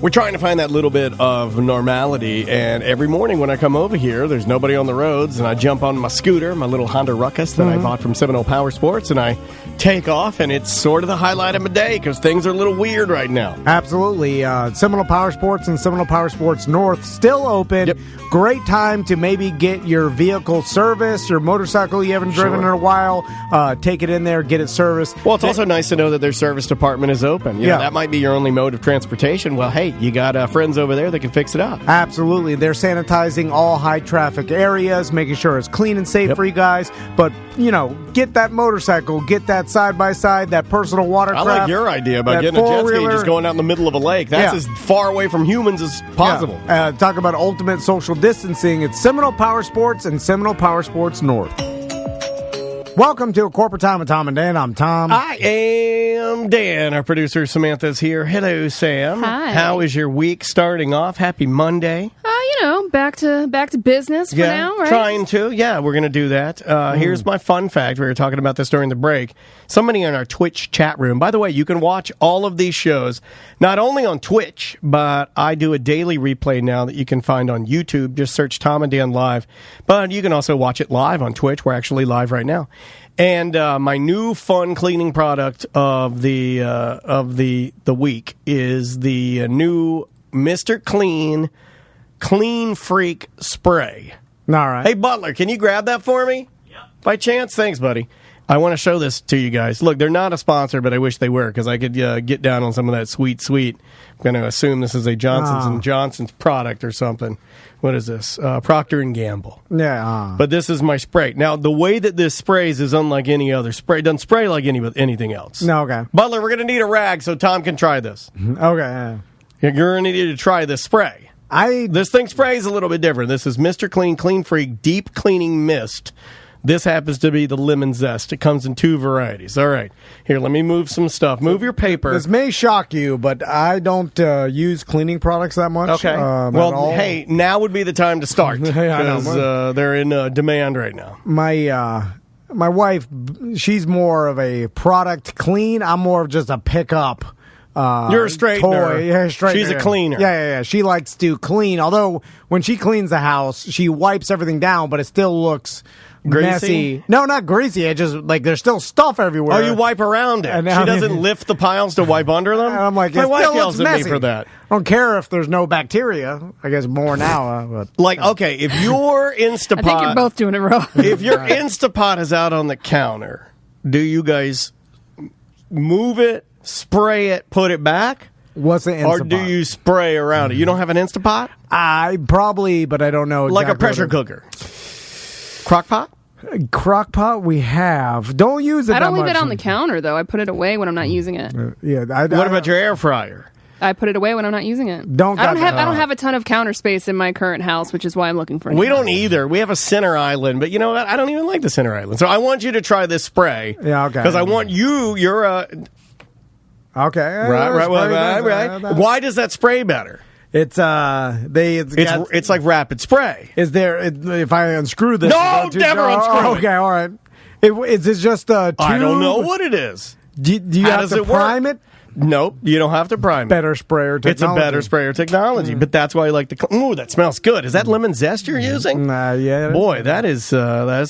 We're trying to find that little bit of normality, and every morning when I come over here, there's nobody on the roads, and I jump on my scooter, my little Honda Ruckus that I bought from Seminole Power Sports, and I take off, and it's sort of the highlight of my day because things are a little weird right now. Absolutely. Seminole Power Sports and Seminole Power Sports North still open. Yep. Great time to maybe get your vehicle serviced, your motorcycle you haven't driven in a while. Take it in there, get it serviced. Well, it's also nice to know that their service department is open. You know, that might be your only mode of transportation. Well, hey, you got friends over there that can fix it up. Absolutely. They're sanitizing all high-traffic areas, making sure it's clean and safe for you guys. But, you know, get that motorcycle, get that side-by-side, that personal watercraft. I like your idea about getting a jet ski and just going out in the middle of a lake. That's as far away from humans as possible. Talk about ultimate social distancing. It's Seminole Power Sports and Seminole Power Sports North. Welcome to A Corporate Time with Tom and Dan. I'm Tom. I am Dan. Our producer Samantha's here. Hello, Sam. Hi. How is your week starting off? Happy Monday. Back to business for now, right? Trying to. Yeah, we're going to do that. Here's my fun fact. We were talking about this during the break. Somebody in our Twitch chat room. By the way, you can watch all of these shows, not only on Twitch, but I do a daily replay now that you can find on YouTube. Just search Tom and Dan Live. But you can also watch it live on Twitch. We're actually live right now. And my new fun cleaning product of the week is the new Mr. Clean Freak spray. All right. Hey, Butler, can you grab that for me? Yep. By chance? Thanks, buddy. I want to show this to you guys. Look, they're not a sponsor, but I wish they were because I could get down on some of that sweet. I'm going to assume this is a Johnson & Johnson's product or something. What is this? Procter & Gamble. Yeah. But this is my spray. Now, the way that this sprays is unlike any other spray. It doesn't spray like anything else. No, okay. Butler, we're going to need a rag so Tom can try this. Okay. You're going to need to try this spray. This thing sprays a little bit different. This is Mr. Clean Freak Deep Cleaning Mist. This happens to be the lemon zest. It comes in two varieties. All right. Here, let me move some stuff. Move your paper. This may shock you, but I don't use cleaning products that much. Okay. Well, hey, now would be the time to start because they're in demand right now. My wife, she's more of a product clean. I'm more of just a pickup. You're a straightener. Toy. Yeah, straightener. She's a cleaner. Yeah. She likes to clean. Although when she cleans the house, she wipes everything down, but it still looks greasy? messy. No, not greasy. It just like there's still stuff everywhere. Oh, you wipe around it. She doesn't lift the piles to wipe under them? And I'm like, my wife yells at messy. me for that. I don't care if there's no bacteria. I guess more now. But like, okay, if your Instapot... I think you're both doing it wrong. If your Instapot is out on the counter, do you guys move it, spray it, put it back? What's an Instapot? Or do you spray around it? You don't have an Instapot? I probably, but I don't know. Like a pressure cooker. Crock pot? Crock pot we have. Don't use it I that don't leave much. it on the counter, though. I put it away when I'm not using it. What about your air fryer? I put it away when I'm not using it. Don't I don't have a ton of counter space in my current house, which is why I'm looking for it. We don't either. We have a center island, but you know what? I don't even like the center island. So I want you to try this spray. Yeah, okay. Because I want you're a... Okay. Right. Why does that spray better? It's it's like rapid spray. Is there if I unscrew this? No, never unscrew it. Okay, all right. Is it just a tube? I don't know what it is. Do you have to prime it? Nope, you don't have to prime it. Better sprayer technology. It's a better sprayer technology, but that's why I like the... Ooh, that smells good. Is that lemon zest you're using? Yeah. Boy, that is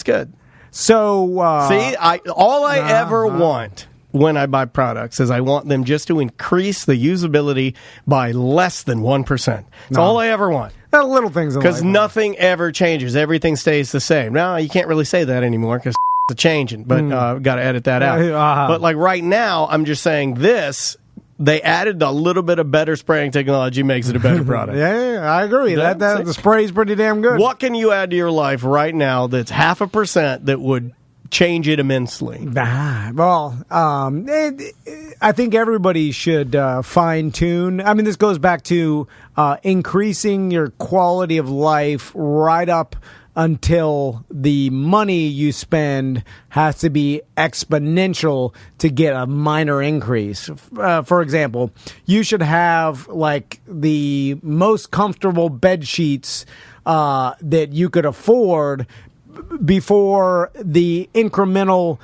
good. So... See, all I ever want... when I buy products is I want them just to increase the usability by less than 1%. That's all I ever want. Little things in life. Because nothing ever changes. Everything stays the same. Now, you can't really say that anymore because it's changing, but got to edit that out. But like right now, I'm just saying this, they added a little bit of better spraying technology makes it a better product. Yeah, I agree. The spray's pretty damn good. What can you add to your life right now that's 0.5% that would change it immensely? Well, I think everybody should fine tune. I mean, this goes back to increasing your quality of life right up until the money you spend has to be exponential to get a minor increase. For example, you should have like the most comfortable bed sheets that you could afford before the incremental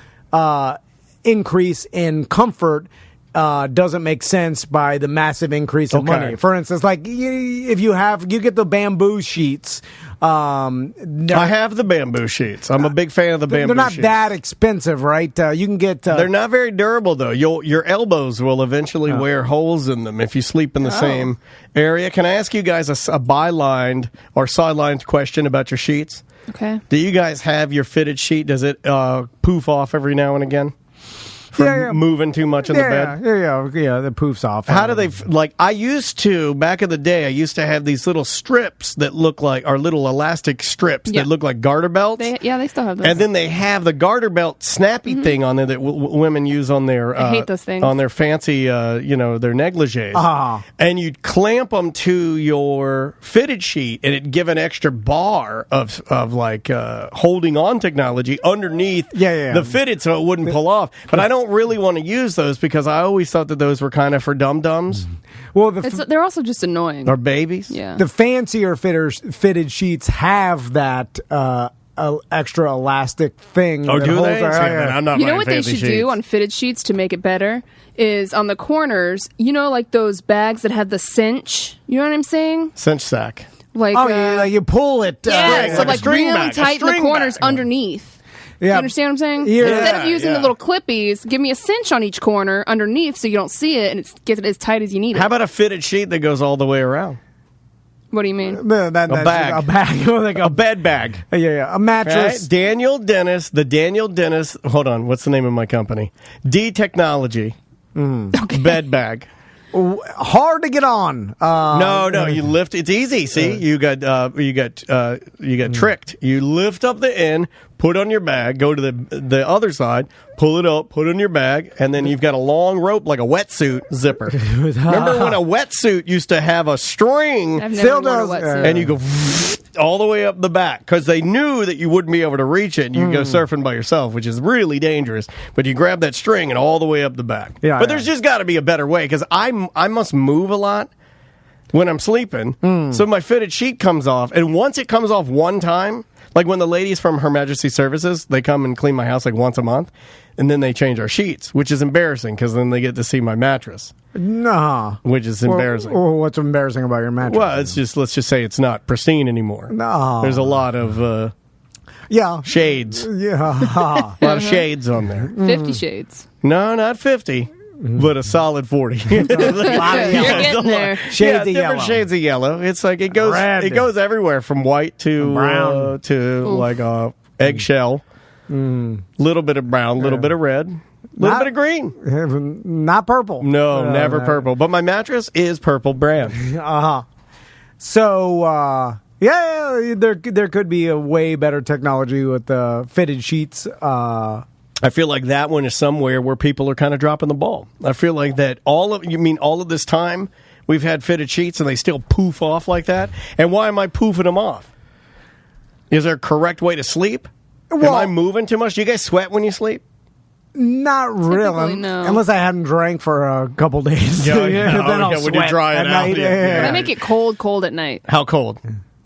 increase in comfort doesn't make sense by the massive increase of Okay. money. For instance, like if you get the bamboo sheets, I have the bamboo sheets. I'm a big fan of the bamboo they're not sheets. that expensive, right? You can get They're not very durable, though. Your elbows will eventually wear holes in them if you sleep in the same area. Can I ask you guys a bylined or sidelined question about your sheets? Okay. Do you guys have your fitted sheet? Does it poof off every now and again? From moving too much in the bed? Yeah, the poof's off. How do they, I used to, back in the day, I used to have these little strips that look like, or little elastic strips Yeah. that look like garter belts. They still have those. And then they have the garter belt snappy thing on there that women use on their I hate those things. on their fancy their negligees. And you'd clamp them to your fitted sheet, and it'd give an extra bar of holding on technology underneath the fitted, so it wouldn't pull off. But I don't really want to use those because I always thought that those were kind of for dum-dums Well, they're also just annoying. or babies. Yeah. the fancier fitted sheets have that extra elastic thing. Oh, that do holds they? our- See, then I'm not You know buying what they fancy should do sheets. on fitted sheets to make it better is on the corners, like those bags that have the cinch. You know what I'm saying? Cinch sack. Like you pull it. yeah, so like a like string really bag, a tighten the string corners bag. underneath. Yeah. You understand what I'm saying? Yeah. Instead of using Yeah. the little clippies, give me a cinch on each corner underneath so you don't see it and it gets it as tight as you need it. How about a fitted sheet that goes all the way around? What do you mean? That's bag. A bag. Like A bed bag. a mattress. Right? Daniel Dennis. Hold on. What's the name of my company? D Technology. Bed bag. Hard to get on. No. You lift. It's easy. See, you got tricked. You lift up the end, put on your bag, go to the other side, pull it up, put it in your bag, and then you've got a long rope like a wetsuit zipper. Remember when a wetsuit used to have a string? I've never Still worn a does, wetsuit. And you go all the way up the back because they knew that you wouldn't be able to reach it and you go surfing by yourself, which is really dangerous. But you grab that string and all the way up the back. Yeah, but there's just got to be a better way because I must move a lot when I'm sleeping. So my fitted sheet comes off. And once it comes off one time, like when the ladies from Her Majesty Services, they come and clean my house like once a month. And then they change our sheets, which is embarrassing because then they get to see my mattress, Nah. which is embarrassing. Well, what's embarrassing about your mattress? Well, it's just, let's just say it's not pristine anymore. No. There's a lot of Yeah. shades. Yeah. A lot of shades on there. 50 Shades. No, not 50, but a solid 40. You're getting there. Shades of different yellow. shades of yellow. It's like it goes Red. it goes everywhere from white to Brown. to like a eggshell. Little bit of brown, little bit of red, little Not- bit of green. Not purple. No, never purple. But my mattress is purple brand. So, there could be a way better technology with fitted sheets. I feel like that one is somewhere where people are kind of dropping the ball. I feel like that all of this time we've had fitted sheets and they still poof off like that. And why am I poofing them off? Is there a correct way to sleep? Am I moving too much? Do you guys sweat when you sleep? Not really, no. unless I hadn't drank for a couple days. Yeah, Then I'll when you sweat dry it at out, night. yeah. I make it cold at night. How cold?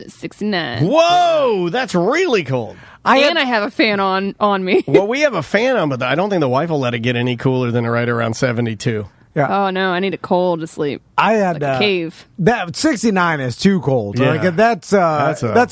69. Whoa, that's really cold. I have a fan on me. Well, we have a fan on, but I don't think the wife will let it get any cooler than right around 72. Oh no, I need it cold to sleep. I had Like a cave. That 69 is too cold. Yeah. Like that's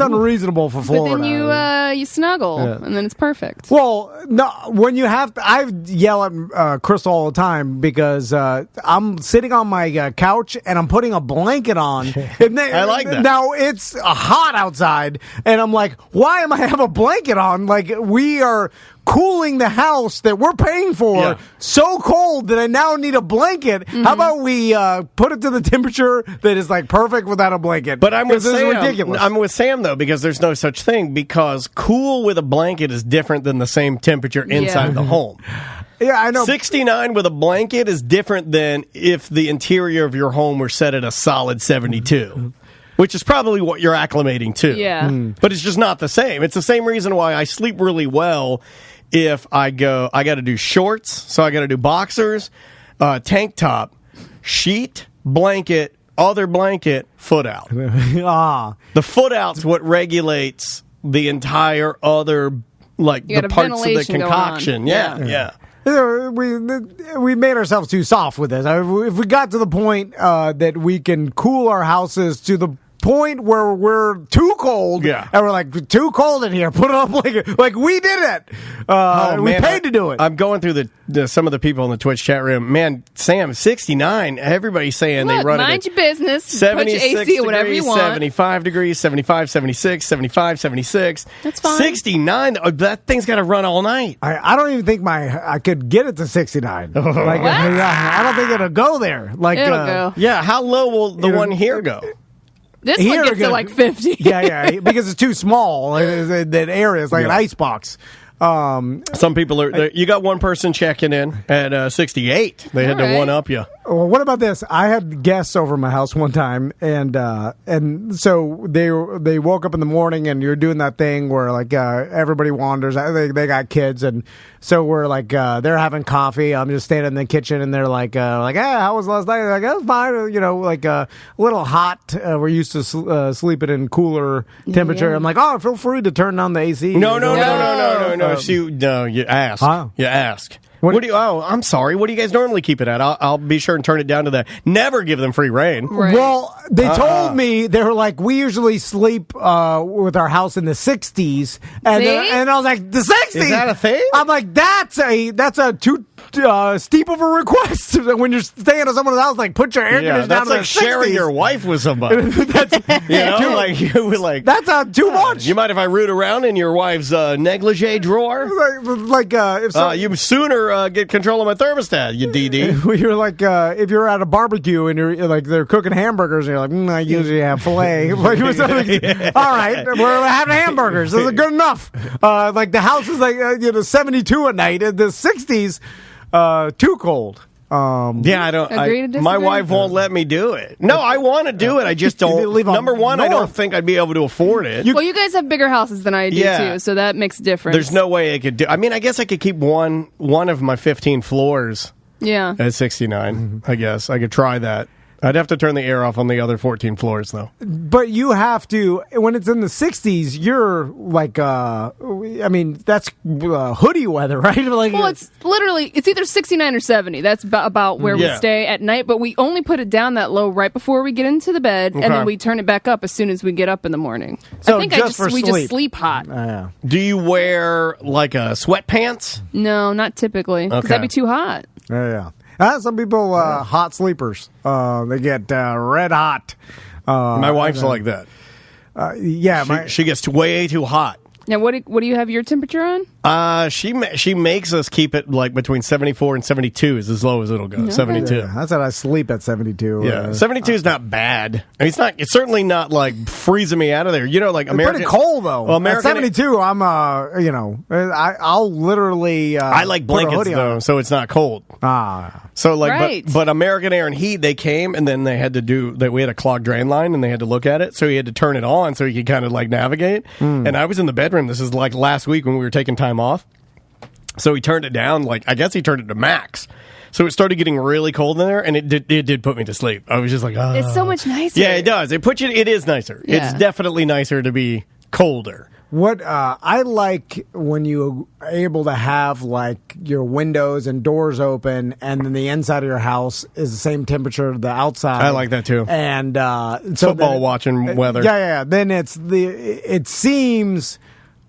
unreasonable for But Florida. then you snuggle, and then it's perfect. Well, no, when you have to, I yell at Crystal all the time because I'm sitting on my couch and I'm putting a blanket on. And then, I like that. Now it's hot outside, and I'm like, why am I have a blanket on? Like we are cooling the house that we're paying for so cold that I now need a blanket. How about we put it to the temperature that is like perfect without a blanket? But I'm with This is Sam. ridiculous. I'm with Sam though because there's no such thing because cool with a blanket is different than the same temperature inside the home. Yeah, I know. 69 with a blanket is different than if the interior of your home were set at a solid 72. Which is probably what you're acclimating to. Yeah. But it's just not the same. It's the same reason why I sleep really well if I got to do shorts, so I got to do boxers, tank top, sheet, blanket, other blanket, foot out. The foot out's what regulates the entire other, like You the got a parts of the ventilation going on. concoction. Yeah. We made ourselves too soft with this. If we got to the point that we can cool our houses to the point where we're too cold, Yeah. and we're like, too cold in here, put it up like we did it. We Man, paid to do it. I'm going through some of the people in the Twitch chat room. Man, Sam, 69. Everybody's saying they Look, run mind it your business. Put your 76 AC or whatever you degrees, want. 75 degrees, 75, 76, 75, 76. That's fine. 69. That thing's got to run all night. I don't even think I could get it to 69. I don't think it'll go there. Like It'll go. Yeah, how low will the one here go? This Here one gets again. to like 50. yeah, because it's too small. That area is like an Yeah. icebox. Some people are. You got one person checking in at 68. They had All to right. one up you. Well, what about this? I had guests over my house one time, and so they woke up in the morning, and you're doing that thing where like everybody wanders. They got kids, and so we're like they're having coffee. I'm just standing in the kitchen, and they're like, hey, how was last night? They're like, it was fine. You know, like a little hot. We're used to sleeping in cooler temperature. Yeah. I'm like, oh, feel free to turn on the AC. No. You ask. Huh? You ask. What- What do you? Oh, I'm sorry. What do you guys normally keep it at? I'll be sure and turn it down to that. Never give them free reign. Right. Well, they told me they were like, we usually sleep with our house in the 60s, and See? and I was like, the 60s? Is that a thing? I'm like, that's a too steep of a request when you're staying at someone's house. Like, put your air Yeah, conditioner that's down like to the sharing 60s. your wife with somebody. Like you were like. That's too much. You mind if I root around in your wife's negligee drawer? If You sooner get control of my thermostat, you DD. you're like if you're at a barbecue and you're like they're cooking hamburgers and you're like I usually have filet. Like, all right, we're having hamburgers. This is good enough. Like the house is like 72 at night. In the 60s, too cold. Yeah, I don't. Agree to disagree? My wife won't let me do it. No, I want to do it. I just don't. Leave on Number one, I don't north. think I'd be able to afford it. Well, you guys have bigger houses than I do Yeah. too, so that makes a difference. There's no way I could do. I mean, I guess I could keep one of my 15 floors Yeah. at 69. I guess I could try that. I'd have to turn the air off on the other 14 floors, though. But you have to, when it's in the 60s, you're like, I mean, that's hoodie weather, right? Like, Well, it's either 69 or 70. That's about where we Yeah. stay at night, but we only put it down that low right before we get into the bed, and Okay. then we turn it back up as soon as we get up in the morning. So I think just for we sleep. just sleep hot. yeah. Do you wear like sweatpants? No, not typically, because Okay. that'd be too hot. Yeah. Some people, hot sleepers, they get red hot. My wife's like that. Yeah, She gets way too hot. Now, what do you have your temperature on? She makes us keep it like between 74 and 72 is as low as it'll go. 72. yeah, that's how I sleep at 72. Yeah, 72 is not bad. I mean, it's certainly not like freezing me out of there. You know, like It's American. pretty cold though. Well, At American. 72, I'm I'll literally. I like put a blankets hoodie though, on. so it's not cold. So like, Right. but American Air and Heat, they came and then they had to do that. We had a clogged drain line and they had to look at it, so he had to turn it on so he could kind of like navigate. And I was in the bedroom. This is like last week when we were taking time off. So he turned it down. Like I guess he turned it to max. So it started getting really cold in there, and it did put me to sleep. I was just like, oh. It's so much nicer. Yeah, it does. It is nicer. Yeah. It's definitely nicer to be colder. What I like when you are able to have like your windows and doors open, and then the inside of your house is the same temperature as the outside. I like that too. And so Football then watching weather. Yeah. Then it seems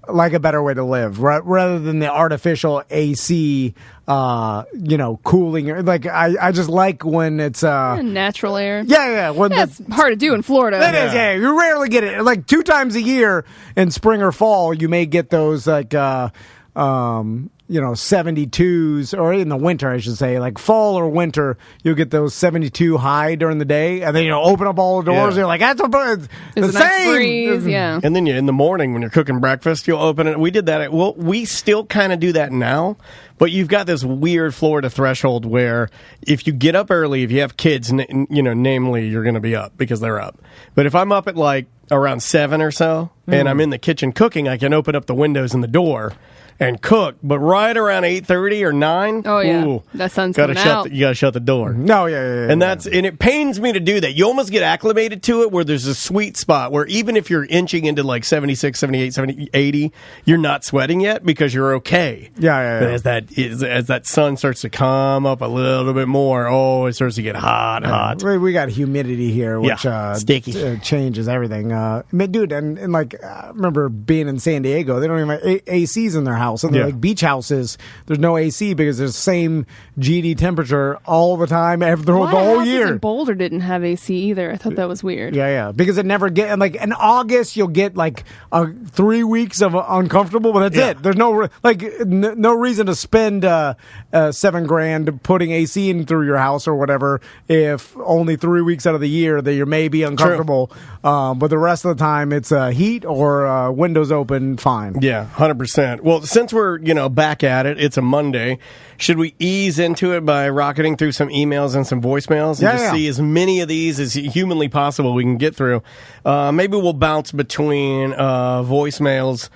like a better way to live, right? Rather than the artificial AC, cooling. Like I just like when it's Natural air. yeah. When That's hard to do in Florida. It is, yeah. You rarely get it. Like 2 times a year in spring or fall, you may get those like 72s, or in the winter, I should say, like fall or winter, you'll get those 72 high during the day, and then open up all the doors. Yeah. And you're like, that's the There's a same. nice breeze, yeah. And then in the morning when you're cooking breakfast, you'll open it. We did that. We still kind of do that now, but you've got this weird Florida threshold where if you get up early, if you have kids, namely, you're going to be up because they're up. But if I'm up at like around 7 or so, and I'm in the kitchen cooking, I can open up the windows and the door and cook. But right around 8:30 or 9, Oh, yeah. ooh, That sun's gotta coming out. you gotta shut the door. No, yeah. And and it pains me to do that. You almost get acclimated to it, where there's a sweet spot where even if you're inching into like 76, 78, 70, 80, you're not sweating yet because you're okay. Yeah. But as that sun starts to come up a little bit more, it starts to get hot. We got humidity here, which sticky. changes everything. Dude, and like, I remember being in San Diego, they don't even have ACs in their house. And they're like beach houses, there's no AC because there's the same GD temperature all the time, the whole year. In Boulder didn't have AC either. I thought that was weird. Yeah, because it never get, like in August you'll get like 3 weeks of uncomfortable, but that's it. There's no reason to spend $7,000 putting AC in through your house or whatever if only 3 weeks out of the year that you're maybe uncomfortable. But the rest of the time it's heat or windows open, fine. Yeah, 100%. Well, since we're back at it, it's a Monday. Should we ease into it by rocketing through some emails and some voicemails and just see as many of these as humanly possible we can get through? Maybe we'll bounce between voicemails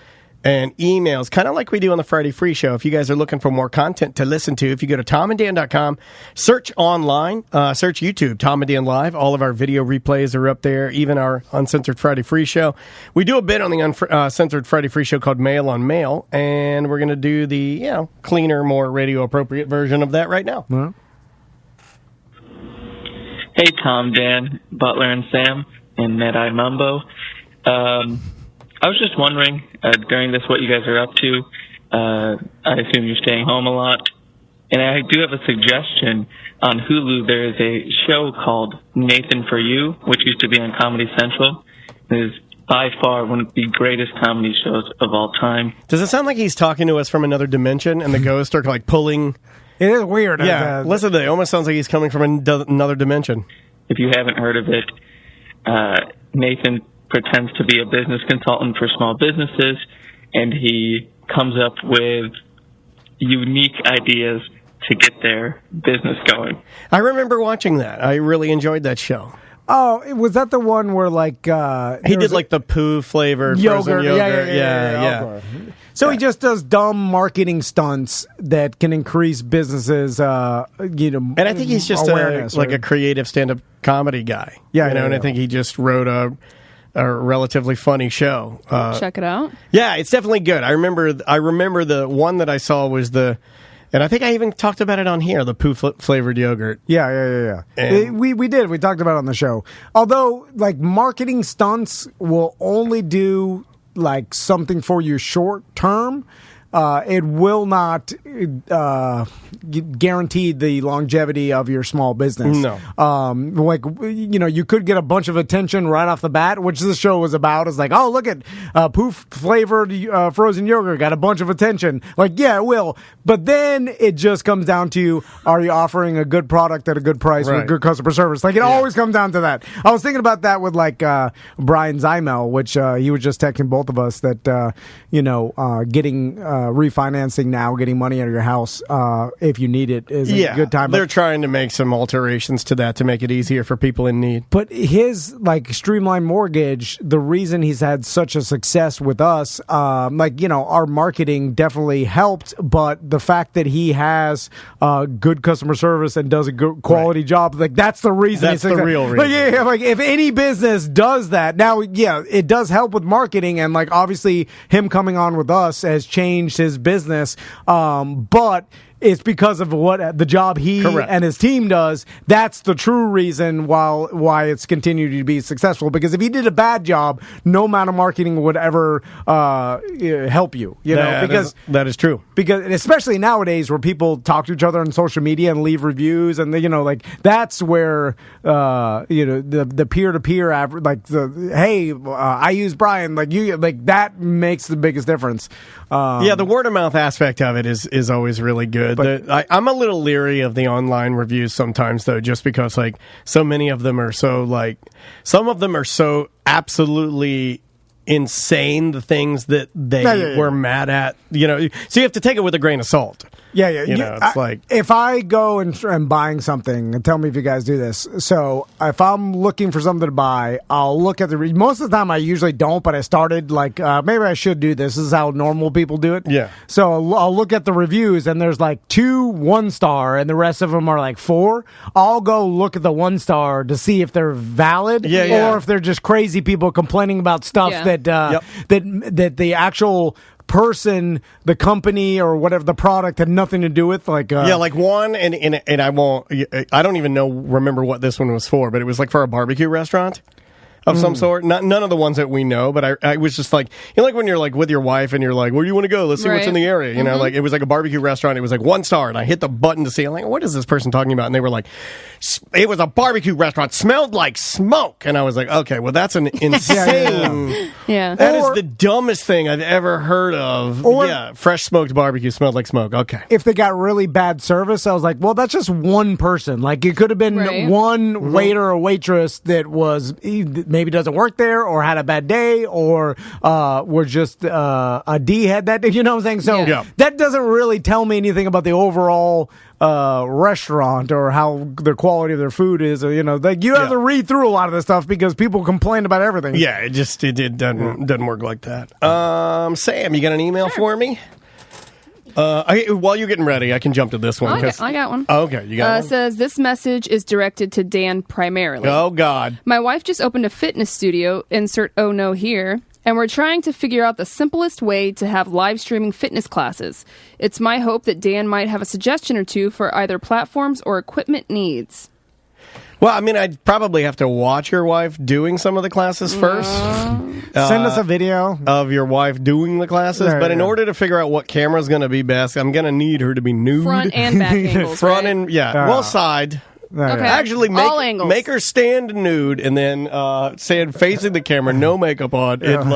and emails, kind of like we do on the Friday Free Show. If you guys are looking for more content to listen to, if you go to tomanddan.com, search online, search YouTube, Tom and Dan Live. All of our video replays are up there, even our Uncensored Friday Free Show. We do a bit on the Uncensored Friday Free Show called Mail on Mail, and we're going to do the cleaner, more radio-appropriate version of that right now. Mm-hmm. Hey, Tom, Dan, Butler, and Sam, and Mad-Eye Mumbo. I was just wondering, during this, what you guys are up to. I assume you're staying home a lot. And I do have a suggestion. On Hulu, there is a show called Nathan For You, which used to be on Comedy Central. It is by far one of the greatest comedy shows of all time. Does it sound like he's talking to us from another dimension and the ghosts are like pulling... It is weird. Yeah, listen to it. It almost sounds like he's coming from another dimension. If you haven't heard of it, Nathan pretends to be a business consultant for small businesses, and he comes up with unique ideas to get their business going. I remember watching that. I really enjoyed that show. Oh, was that the one where like he did like the poo flavored frozen yogurt? Yeah. So he just does dumb marketing stunts that can increase businesses, And I think he's just a creative stand-up comedy guy. And I think he just wrote a relatively funny show. Check it out. Yeah, it's definitely good. I remember the one that I saw was and I think I even talked about it on here, the poo flavored yogurt. Yeah. We did. We talked about it on the show. Although, like, marketing stunts will only do like something for you short term. It will not guarantee the longevity of your small business. No. You could get a bunch of attention right off the bat, which this show was about. It's like, oh, look at poof flavored frozen yogurt got a bunch of attention. Like, yeah, it will. But then it just comes down to, are you offering a good product at a good price with good customer service? Like, it always comes down to that. I was thinking about that with like Brian Zymel, which he was just texting both of us that, getting refinancing now, getting money out of your house if you need it is a good time. They're trying to make some alterations to that to make it easier for people in need. But his like Streamline Mortgage, the reason he's had such a success with us, our marketing definitely helped, but the fact that he has good customer service and does a good quality job, like that's the reason. That's the real reason. Like if any business does that, now it does help with marketing, and like obviously him coming on with us has changed his business, but it's because of what the job he and his team does. That's the true reason why it's continued to be successful. Because if he did a bad job, no amount of marketing would ever help you. Because that is true. Because especially nowadays, where people talk to each other on social media and leave reviews, and that's where the peer to peer average, I use Brian, that makes the biggest difference. The word of mouth aspect of it is always really good. But I'm a little leery of the online reviews sometimes, though, just because so many of them are so some of them are so absolutely insane, the things that they were mad at, so you have to take it with a grain of salt. Yeah, yeah. You know, it's like if I go and am buying something, and tell me if you guys do this. So if I'm looking for something to buy, I'll look at most of the time I usually don't, but I started like maybe I should do this. This is how normal people do it. Yeah. So I'll look at the reviews, and there's like 2 1-star, and the rest of them are like 4. I'll go look at the 1-star to see if they're valid, or if they're just crazy people complaining about stuff that that the actual person, the company, or whatever the product had nothing to do with. Like like one, and I don't even remember what this one was for, but it was like for a barbecue restaurant of some sort. None of the ones that we know, but I was just like, you know, like when you're like with your wife and you're like, where do you want to go? Let's see what's in the area. You know, like it was like a barbecue restaurant. It was like 1-star, and I hit the button to see. I'm like, what is this person talking about? And they were like, it was a barbecue restaurant, smelled like smoke. And I was like, okay, well, that's an insane. Yeah. That is the dumbest thing I've ever heard of. Fresh smoked barbecue smelled like smoke. Okay. If they got really bad service, I was like, well, that's just one person. Like it could have been one waiter or waitress that was maybe doesn't work there, or had a bad day, or were just a D head that day. You know what I'm saying? So that doesn't really tell me anything about the overall restaurant or how the quality of their food is, or, you know, like you have to read through a lot of this stuff because people complain about everything. Yeah, it doesn't work like that. Sam, you got an email for me? While you're getting ready, I can jump to this one. I got one. Okay, you got one? It says, this message is directed to Dan primarily. Oh, God. My wife just opened a fitness studio, insert oh no here, and we're trying to figure out the simplest way to have live streaming fitness classes. It's my hope that Dan might have a suggestion or two for either platforms or equipment needs. Well, I mean, I'd probably have to watch your wife doing some of the classes first. Send us a video of your wife doing the classes. But in order to figure out what camera's going to be best, I'm going to need her to be nude. Front and back angles, Front and, well, side. Okay. Actually, make her stand nude and then stand facing the camera, no makeup on, and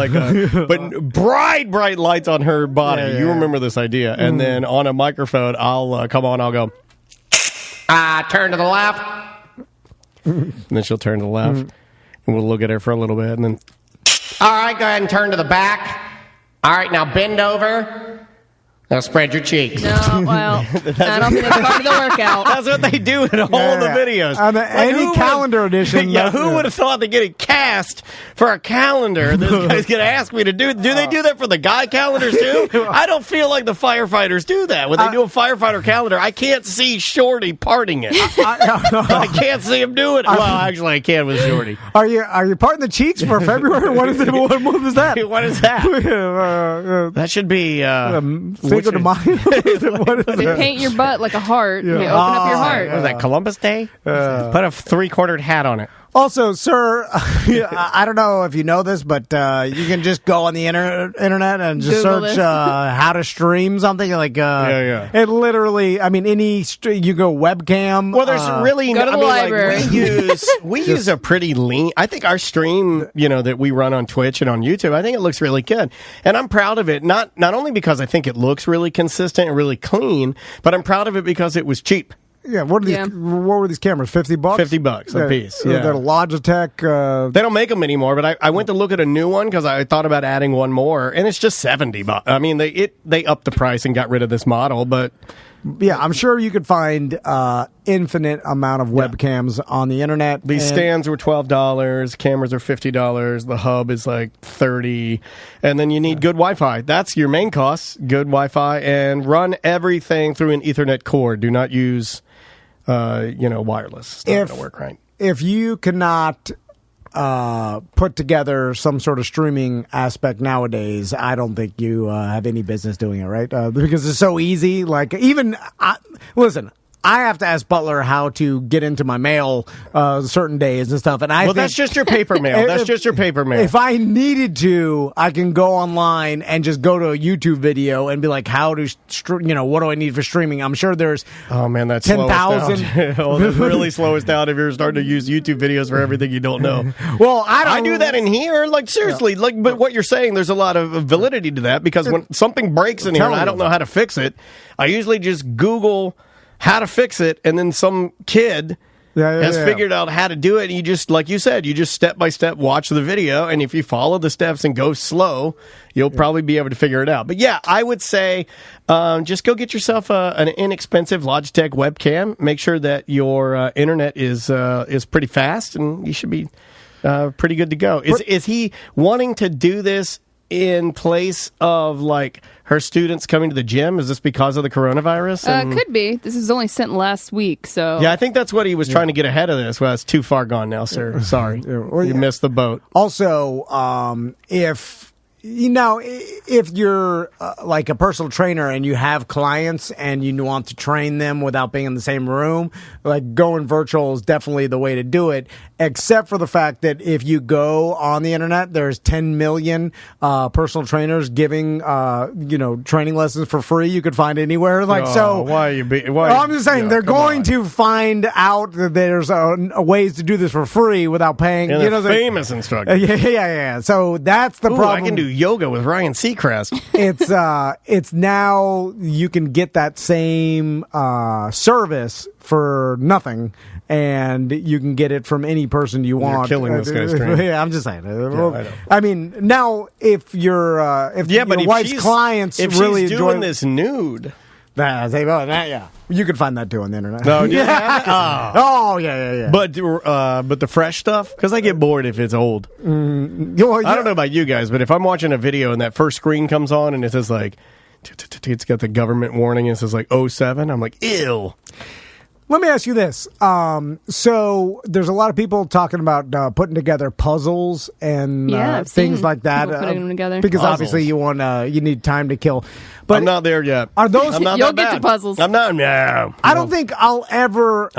but bright lights on her body. You remember this idea. And then on a microphone, I'll come on, I'll go, turn to the left. And then she'll turn to the left, and we'll look at her for a little bit, and then, all right, go ahead and turn to the back. All right, now bend over. Now spread your cheeks. No, well, I don't think that's part of the workout. That's what they do in all the videos. Any calendar edition. Who would have thought they're getting cast for a calendar? This guy's going to ask me to do. Do they do that for the guy calendars too? I don't feel like the firefighters do that. When they do a firefighter calendar, I can't see Shorty parting it. I can't see him do it. Well, actually, I can with Shorty. Are you parting the cheeks for February? What is it? What month is that? What is that? That should be. Cinco de Mayo. What is They paint your butt like a heart. You open up your heart. What is that, Columbus Day? Put a 3/4 hat on it. Also, sir, I don't know if you know this, but you can just go on the internet and just Google search how to stream something. Like, it literally, I mean, you go webcam. Well, there's really go to the library. Like we use a pretty lean. I think our stream, that we run on Twitch and on YouTube, I think it looks really good, and I'm proud of it. Not only because I think it looks really consistent and really clean, but I'm proud of it because it was cheap. Yeah, what were these cameras? $50? $50 a piece. Yeah, they're Logitech. They don't make them anymore, but I went to look at a new one because I thought about adding one more, and it's just $70. I mean, they upped the price and got rid of this model, but yeah, I'm sure you could find infinite amount of webcams on the internet. These stands were $12, cameras are $50, the hub is like $30, and then you need good Wi-Fi. That's your main cost, good Wi-Fi, and run everything through an Ethernet cord. Do not use wireless. It's not going to work right. If you cannot put together some sort of streaming aspect nowadays, I don't think you have any business doing it, right? Because it's so easy. Like, listen, I have to ask Butler how to get into my mail certain days and stuff. And that's just your paper mail. That's just your paper mail. If I needed to, I can go online and just go to a YouTube video and be like, how to, what do I need for streaming? I'm sure there's 10,000. Well, that really slow us down if you're starting to use YouTube videos for everything you don't know. Well, I do that in here. Like, seriously. Like, but what you're saying, there's a lot of validity to that, because when something breaks in here and I don't know how to fix it, I usually just Google how to fix it, and then some kid has figured out how to do it. And you just, like you said, you just step by step watch the video, and if you follow the steps and go slow, you'll probably be able to figure it out. But yeah, I would say just go get yourself an inexpensive Logitech webcam. Make sure that your internet is pretty fast, and you should be pretty good to go. Is he wanting to do this in place of like her students coming to the gym? Is this because of the coronavirus? Could be. This is only sent last week, so yeah, I think that's what he was trying to get ahead of this. Well, it's too far gone now, sir. Sorry, you missed the boat. Also, if you're like a personal trainer and you have clients and you want to train them without being in the same room, like going virtual is definitely the way to do it, except for the fact that if you go on the internet, there's 10 million personal trainers giving training lessons for free. You could find anywhere. I'm just saying they're going to find out that there's ways to do this for free without paying. And famous instructor. Yeah. So that's the problem. I can do yoga with Ryan Seacrest. It's now you can get that same service for nothing, and you can get it from any person you want. You're killing this guy's dream. Yeah, I'm just saying. I mean, now if your wife's clients really she's enjoy doing this nude. Yeah, you can find that too on the internet. No, yeah. But the fresh stuff, because I get bored if it's old. I don't know about you guys, but if I'm watching a video and that first screen comes on and it says like, it's got the government warning and it says like 07, I'm like, ew. Let me ask you this. So there's a lot of people talking about putting together puzzles and things like that. Putting them together. Because puzzles. Obviously you need time to kill. But I'm not there yet. Are those? You'll get to puzzles. I'm not. No. I don't think I'll ever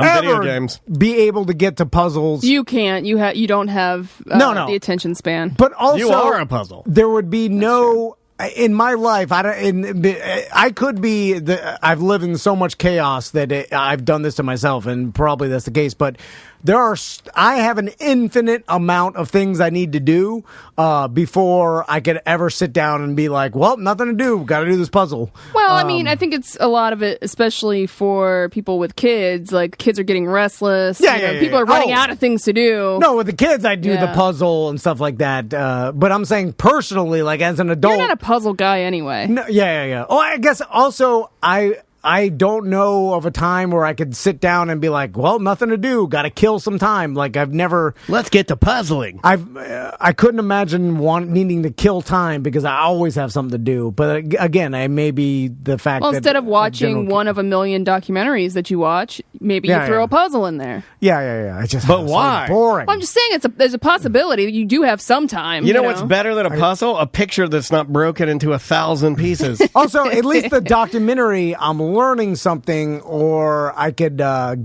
be able to get to puzzles. You can't. You don't have the attention span. But also, you are a puzzle. There would be no. In my life, I could be. I've lived in so much chaos that I've done this to myself, and probably that's the case. But I have an infinite amount of things I need to do before I could ever sit down and be like, well, nothing to do. Got to do this puzzle. Well, I mean, I think it's a lot of it, especially for people with kids. Like, kids are getting restless. People are running out of things to do. No, with the kids, I do the puzzle and stuff like that. But I'm saying personally, like as an adult. You're not a puzzle guy anyway. No, yeah. Oh, I guess also I don't know of a time where I could sit down and be like, well, nothing to do. Got to kill some time. Like I've never. Let's get to puzzling. I couldn't imagine needing to kill time because I always have something to do. But again, I may be the fact that. Well, instead of watching one of a million documentaries that you watch, maybe you throw a puzzle in there. Yeah. It just. But why? Boring. Well, I'm just saying there's a possibility that you do have some time. You know what's better than a puzzle? A picture that's not broken into 1,000 pieces. Also, at least the documentary, I'm learning something, or I could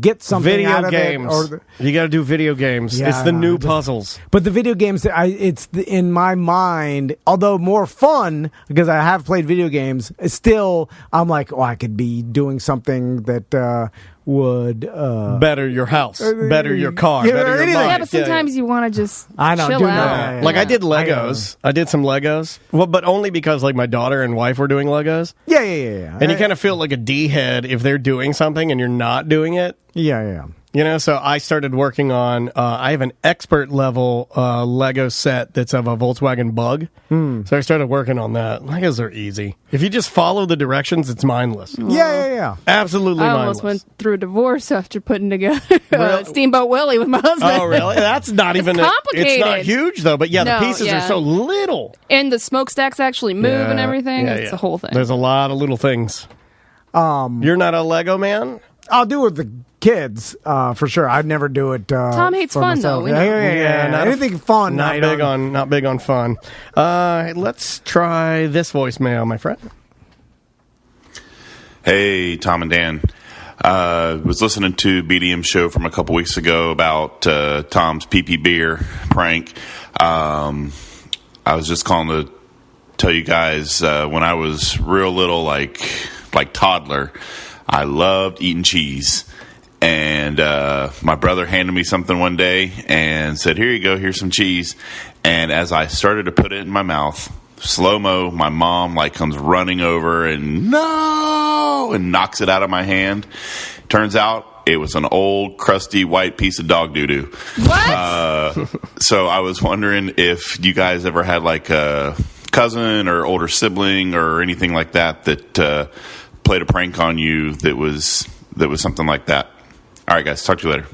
get something out of games. it. You got to do video games. It's the new puzzles. But the video games, in my mind, although more fun because I have played video games, it's still I'm like, I could be doing something that would better your house, better your car, better your mind. Yeah, but sometimes you want to just chill out. Like I did Legos. I did some Legos. Well, but only because like my daughter and wife were doing Legos. Yeah. And you kind of feel like a D-head if they're doing something and you're not doing it. Yeah. You know, so I started working on, I have an expert level Lego set that's of a Volkswagen Bug. So I started working on that. Legos are easy. If you just follow the directions, it's mindless. Yeah. Absolutely mindless. I almost went through a divorce after putting together Steamboat Willie with my husband. Oh, really? That's not even complicated. It's not huge, though. But the pieces are so little. And the smokestacks actually move and everything. It's a whole thing. There's a lot of little things. You're not a Lego man? I'll do it with the kids, for sure. I'd never do it. Tom hates fun, myself. though. Yeah. Anything fun. Not big on fun. Let's try this voicemail, my friend. Hey, Tom and Dan. Was listening to BDM show from a couple weeks ago about Tom's PP beer prank. I was just calling to tell you guys when I was real little, like toddler, I loved eating cheese. And my brother handed me something one day and said, here you go, here's some cheese. And as I started to put it in my mouth, slow-mo, my mom comes running over and knocks it out of my hand. Turns out it was an old, crusty, white piece of dog doo-doo. What? So I was wondering if you guys ever had like a cousin or older sibling or anything like that played a prank on you that was something like that. All right, guys. Talk to you later.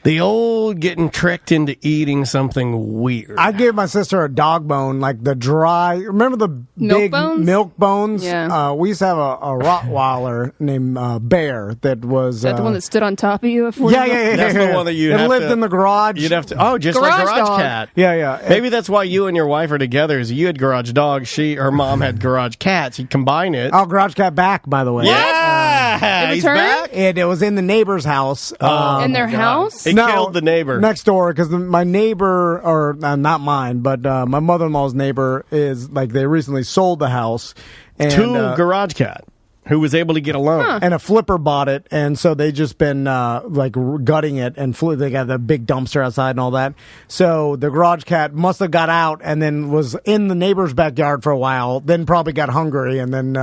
The old getting tricked into eating something weird. I gave my sister a dog bone, like the dry. Remember the big bones? milk bones? Yeah. We used to have a Rottweiler named Bear that was. Is that the one that stood on top of you? Yeah. That's the one that you It have lived to- in the garage. You'd have to. Oh, just like Garage Garage dog. Cat. Yeah. Maybe that's why you and your wife are together. Is you had garage dogs, her mom had garage cats. You combine it. Oh, Garage Cat back, by the way. Yeah, It he's returned? back. And it was in the neighbor's house. In their house? It killed the neighbor. Next door, because my neighbor, or not mine, but my mother-in-law's neighbor is like, they recently sold the house. And, To Garage Cat, who was able to get a loan. and a flipper bought it, and so they just been like gutting it, and they got the big dumpster outside and all that. So the Garage Cat must have got out and then was in the neighbor's backyard for a while, then probably got hungry, and then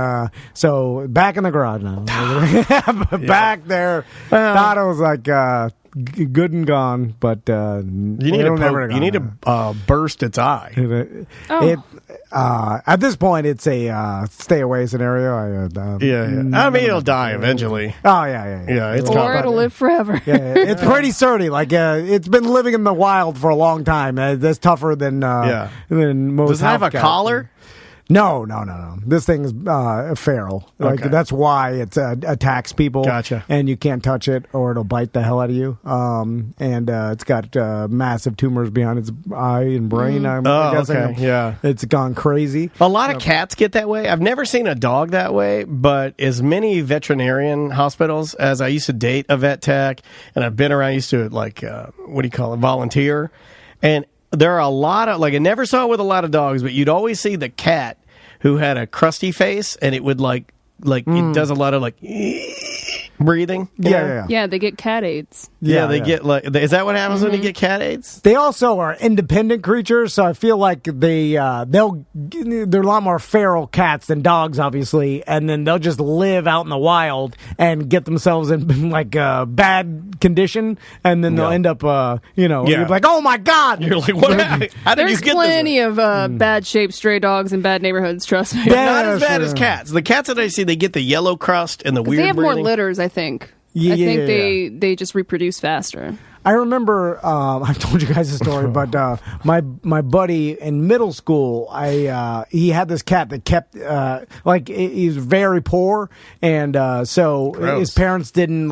so back in the garage now. Back there. Thought it was like good and gone, but You need to burst its eye. At this point, it's a stay away scenario. Yeah. I mean, it'll die evenally. Oh yeah. Yeah, it's Or it'll live forever. Yeah, it's pretty sturdy. Like it's been living in the wild for a long time. That's tougher than most. Does it have a house cats. collar? No. This thing is feral. Like Okay. that's why it attacks people. Gotcha. And you can't touch it, or it'll bite the hell out of you. And it's got massive tumors behind its eye and brain. I'm guessing. okay. Yeah. It's gone crazy. A lot of cats get that way. I've never seen a dog that way, but as many veterinarian hospitals as I used to date a vet tech, and I've been around, used to volunteer. And there are a lot of, I never saw it with a lot of dogs, but you'd always see the cat who had a crusty face, and it would it does a lot of breathing. you know? Yeah, they get cat aids. Yeah, they get is that what happens when you get cat aids? They also are independent creatures, so I feel like they're a lot more feral cats than dogs, obviously, and then they'll just live out in the wild and get themselves in bad condition, and then they'll end up, you're like, oh my god, You're like, what? How did you There's get plenty of bad shaped stray dogs in bad neighborhoods, trust me. Yeah. Not as bad sure. as cats. The cats that I see, they get the yellow crust and the weird They have more breathing. litters, I think. Yeah, I think yeah. they just reproduce faster. I remember I've told you guys the story, but my buddy in middle school, he had this cat that kept he's very poor, and so Gross. his parents didn't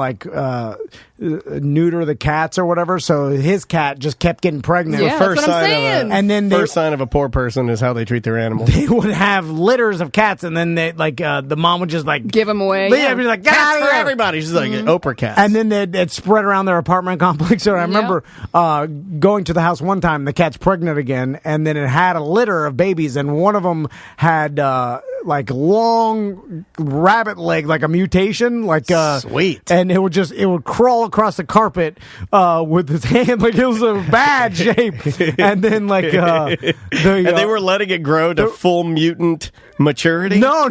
neuter the cats or whatever, so his cat just kept getting pregnant. Yeah, that's what I'm saying. And then First sign of a poor person is how they treat their animals. they would have litters of cats, and then they the mom would just Give them away. leave, be like, get Cats out for of here. everybody. She's like Oprah cat. And then they'd spread around their apartment complex. So I remember going to the house one time, the cat's pregnant again, and then it had a litter of babies, and one of them had long rabbit leg, like a mutation, Sweet. and it would crawl across the carpet with his hand, like it was a bad shape, and then and they were letting it grow to full mutant maturity. no,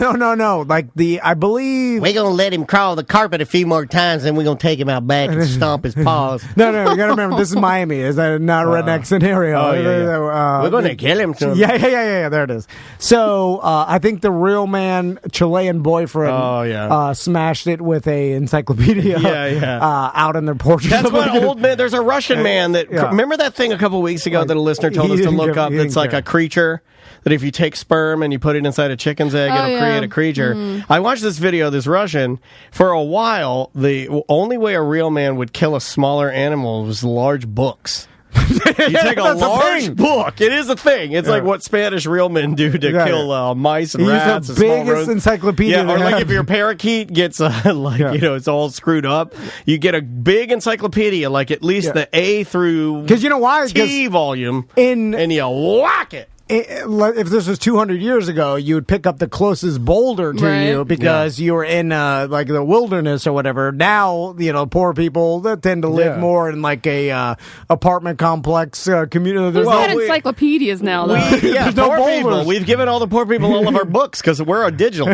I believe. We're going to let him crawl the carpet a few more times, and we're going to take him out back and stomp his paws. No, you gotta remember, this is Miami. Is that not a redneck scenario? Oh, yeah. We're going to kill him soon. Yeah. There it is. So I think the real man Chilean boyfriend smashed it with a encyclopedia. Out in their porch. That's what old man. There's a Russian man that. Yeah. Remember that thing a couple weeks ago that a listener told He us to didn't look care- up? he That's didn't like care. a creature that if you take sperm and you put it inside a chicken's egg, it'll yeah. create a creature. I watched this video of this Russian. For a while, the only way a real man would kill a smaller animal was large books. You take a That's a large thing. book. It is a thing. It's like what Spanish real men do to kill mice and He used rats. the and small biggest rodents. encyclopedia Yeah, they or like have. if your parakeet gets it's all screwed up, you get a big encyclopedia, like at least the A through 'Cause you know why? T volume, in and you whack it. if this was 200 years ago, you would pick up the closest boulder to Right. you because you were in like the wilderness or whatever. Now, poor people that tend to live Yeah. more in like a apartment complex community. Who's There's got encyclopedias now, though? There's no poor people. boulders. We've given all the poor people all of our books because we're a digital.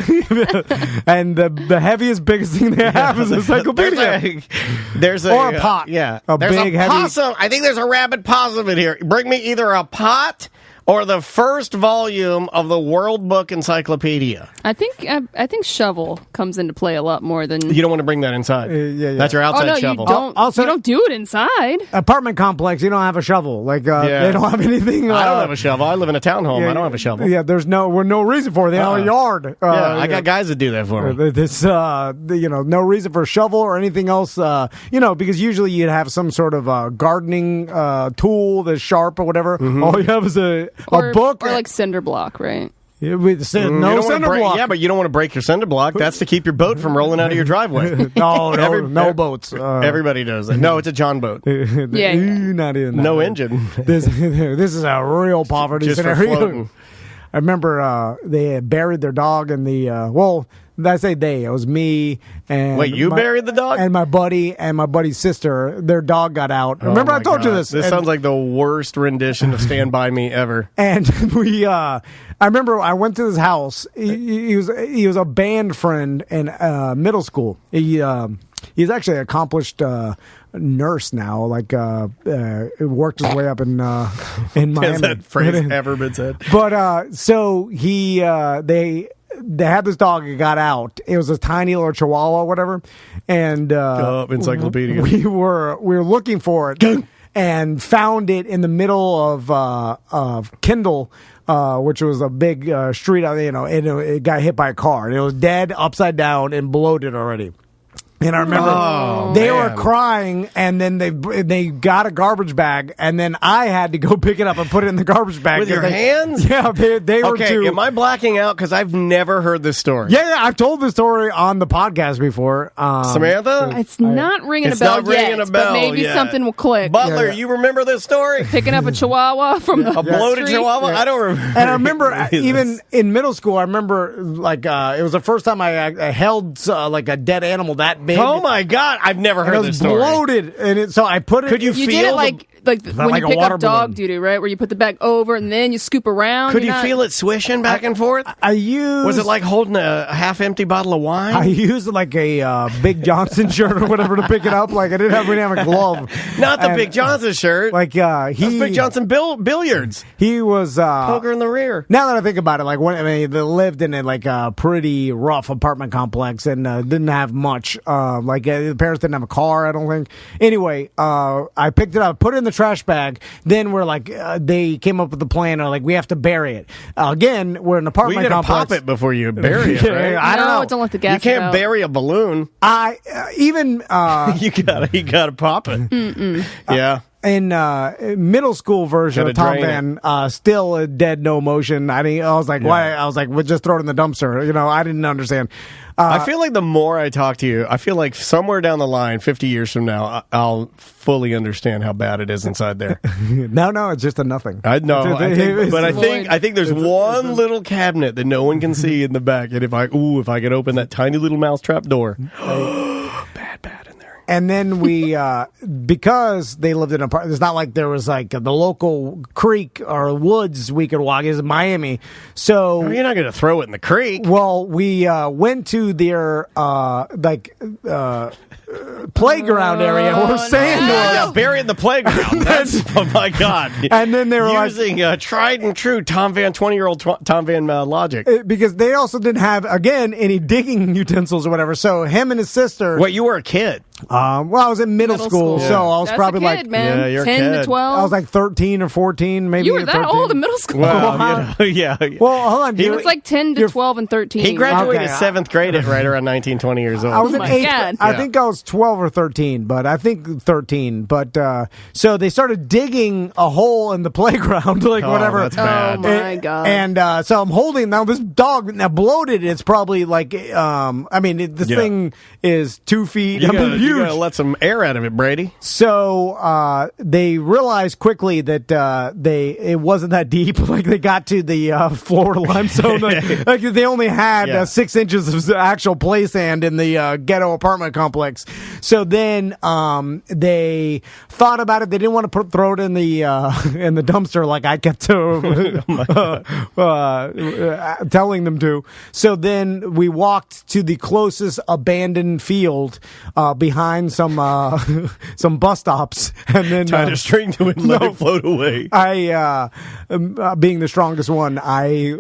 and the heaviest, biggest thing they have is an encyclopedia. There's Or a pot. Yeah, A there's big, a heavy- possum. I think there's a rabid possum in here. Bring me either a pot or the first volume of the World Book Encyclopedia. I think shovel comes into play a lot more than You don't want to bring that inside. yeah. That's your Oh outside no, shovel. you don't do it inside. Apartment complex, you don't have a shovel. Like Yeah. they don't have anything. I don't have a shovel. I live in a townhome. I don't have a shovel. Yeah, there's no reason for it. They have a yard. Yeah, I got guys that do that for me. This, no reason for a shovel or anything else, because usually you'd have some sort of gardening tool that's sharp or whatever. All you have is a book. or like cinder block, right? Yeah, with You don't no wanna cinder break- block. Yeah, but you don't want to break your cinder block. That's to keep your boat from rolling out of your driveway. no boats. Everybody knows that. No, it's a John boat. Yeah. Not even No that. engine. This is a real poverty Just for scenario. floating. I remember they had buried their dog in the I say they. It was me and Wait, you buried the dog? and my buddy's sister. Their dog got out. Remember, Oh I my told you God. this. This And- sounds like the worst rendition of Stand By Me ever. And I remember I went to his house. He was a band friend in middle school. He's actually an accomplished nurse now. Like worked his way up in Miami. Has that phrase ever been said? But so they had this dog that got out. It was a tiny little Chihuahua, or whatever. And encyclopedia. We were looking for it and found it in the middle of Kendall, which was a big street. And it got hit by a car. And it was dead, upside down, and bloated already. And I remember they were crying, and then they got a garbage bag, and then I had to go pick it up and put it in the garbage bag. With your hands? Yeah, they were Okay, too. am I blacking out? Because I've never heard this story. Yeah, I've told the story on the podcast before. Samantha? It's not ringing It's a bell not ringing yet, a bell but maybe yet. something will click. Butler, Yeah. you remember this story? Picking up a chihuahua from the A bloated street. chihuahua? I don't remember. And I remember any of even this. in middle school, I remember like it was the first time I held like a dead animal that big. Oh my God, I've never And it heard was this story. bloated, and so I put it. Could you You feel did it the- like when like you a pick water up dog balloon. doo-doo, right? Where you put the bag over and then you scoop around. Could You're you not- feel it swishing back and forth? I used. Was it like holding a half-empty bottle of wine? I used like a Big Johnson shirt or whatever to pick it up. Like we didn't have a glove. Not the And, Big Johnson shirt. Like That's Big Johnson billiards. He was Poker in the rear. Now that I think about it, like they lived in a pretty rough apartment complex and didn't have much. The parents didn't have a car, I don't think. Anyway, I picked it up, put it in the trash bag. Then we're like, they came up with the plan. Like we have to bury it. Again, we're an We apartment gotta complex. pop it before you bury it, right? Yeah, I don't No, know. don't let the You gas can't out. bury a balloon. I even You gotta pop it. Yeah. in middle school version Gotta of Tom drain Van, still a dead, no motion. I was like, why? I was like, we'll just throw it in the dumpster. I didn't understand. I feel like the more I talk to you, I feel like somewhere down the line, 50 years from now, I'll fully understand how bad it is inside there. No, it's just a nothing. I know, I think there's Void. one little cabinet that no one can see in the back, and if I could open that tiny little mousetrap door, bad in there. And then we, because they lived in an apartment, it's not like there was like the local creek or woods we could walk. It's Miami. So, Well, you're not going to throw it in the creek. well, we went to their, playground area where sand no. was. Yeah, bury in the playground. That's oh my God. And then they were like- using tried and true Tom Van 20-year-old Tom Van logic. Because they also didn't have, again, any digging utensils or whatever. So him and his sister. What, you were a kid? Well, I was in middle school, so I was That's probably a kid, like, man. Yeah, you're a 10 kid. to 12. I was like 13 or 14, maybe. you were that 13. old in middle school. Well, yeah. Well, hold on. He It dude. was like 10 to 12 and 13. He graduated Okay. 7th grade at right around 19, 20 years old. I was Oh in my eighth. God. I Yeah. think I was 12 or 13, but I think 13. But so they started digging a hole in the playground, like whatever. That's bad. Oh my God. And so I'm holding now this dog now bloated. It's probably like this thing is 2 feet. You huge. gotta let some air out of it, Brady. So they realized quickly that it wasn't that deep. Like they got to the Florida limestone. like they only had 6 inches of actual play sand in the ghetto apartment complex. So then they thought about it. They didn't want to throw it in the dumpster like I kept telling them to. So then we walked to the closest abandoned field behind some bus stops, and then Tied a string to it and let it float away. I, being the strongest one, I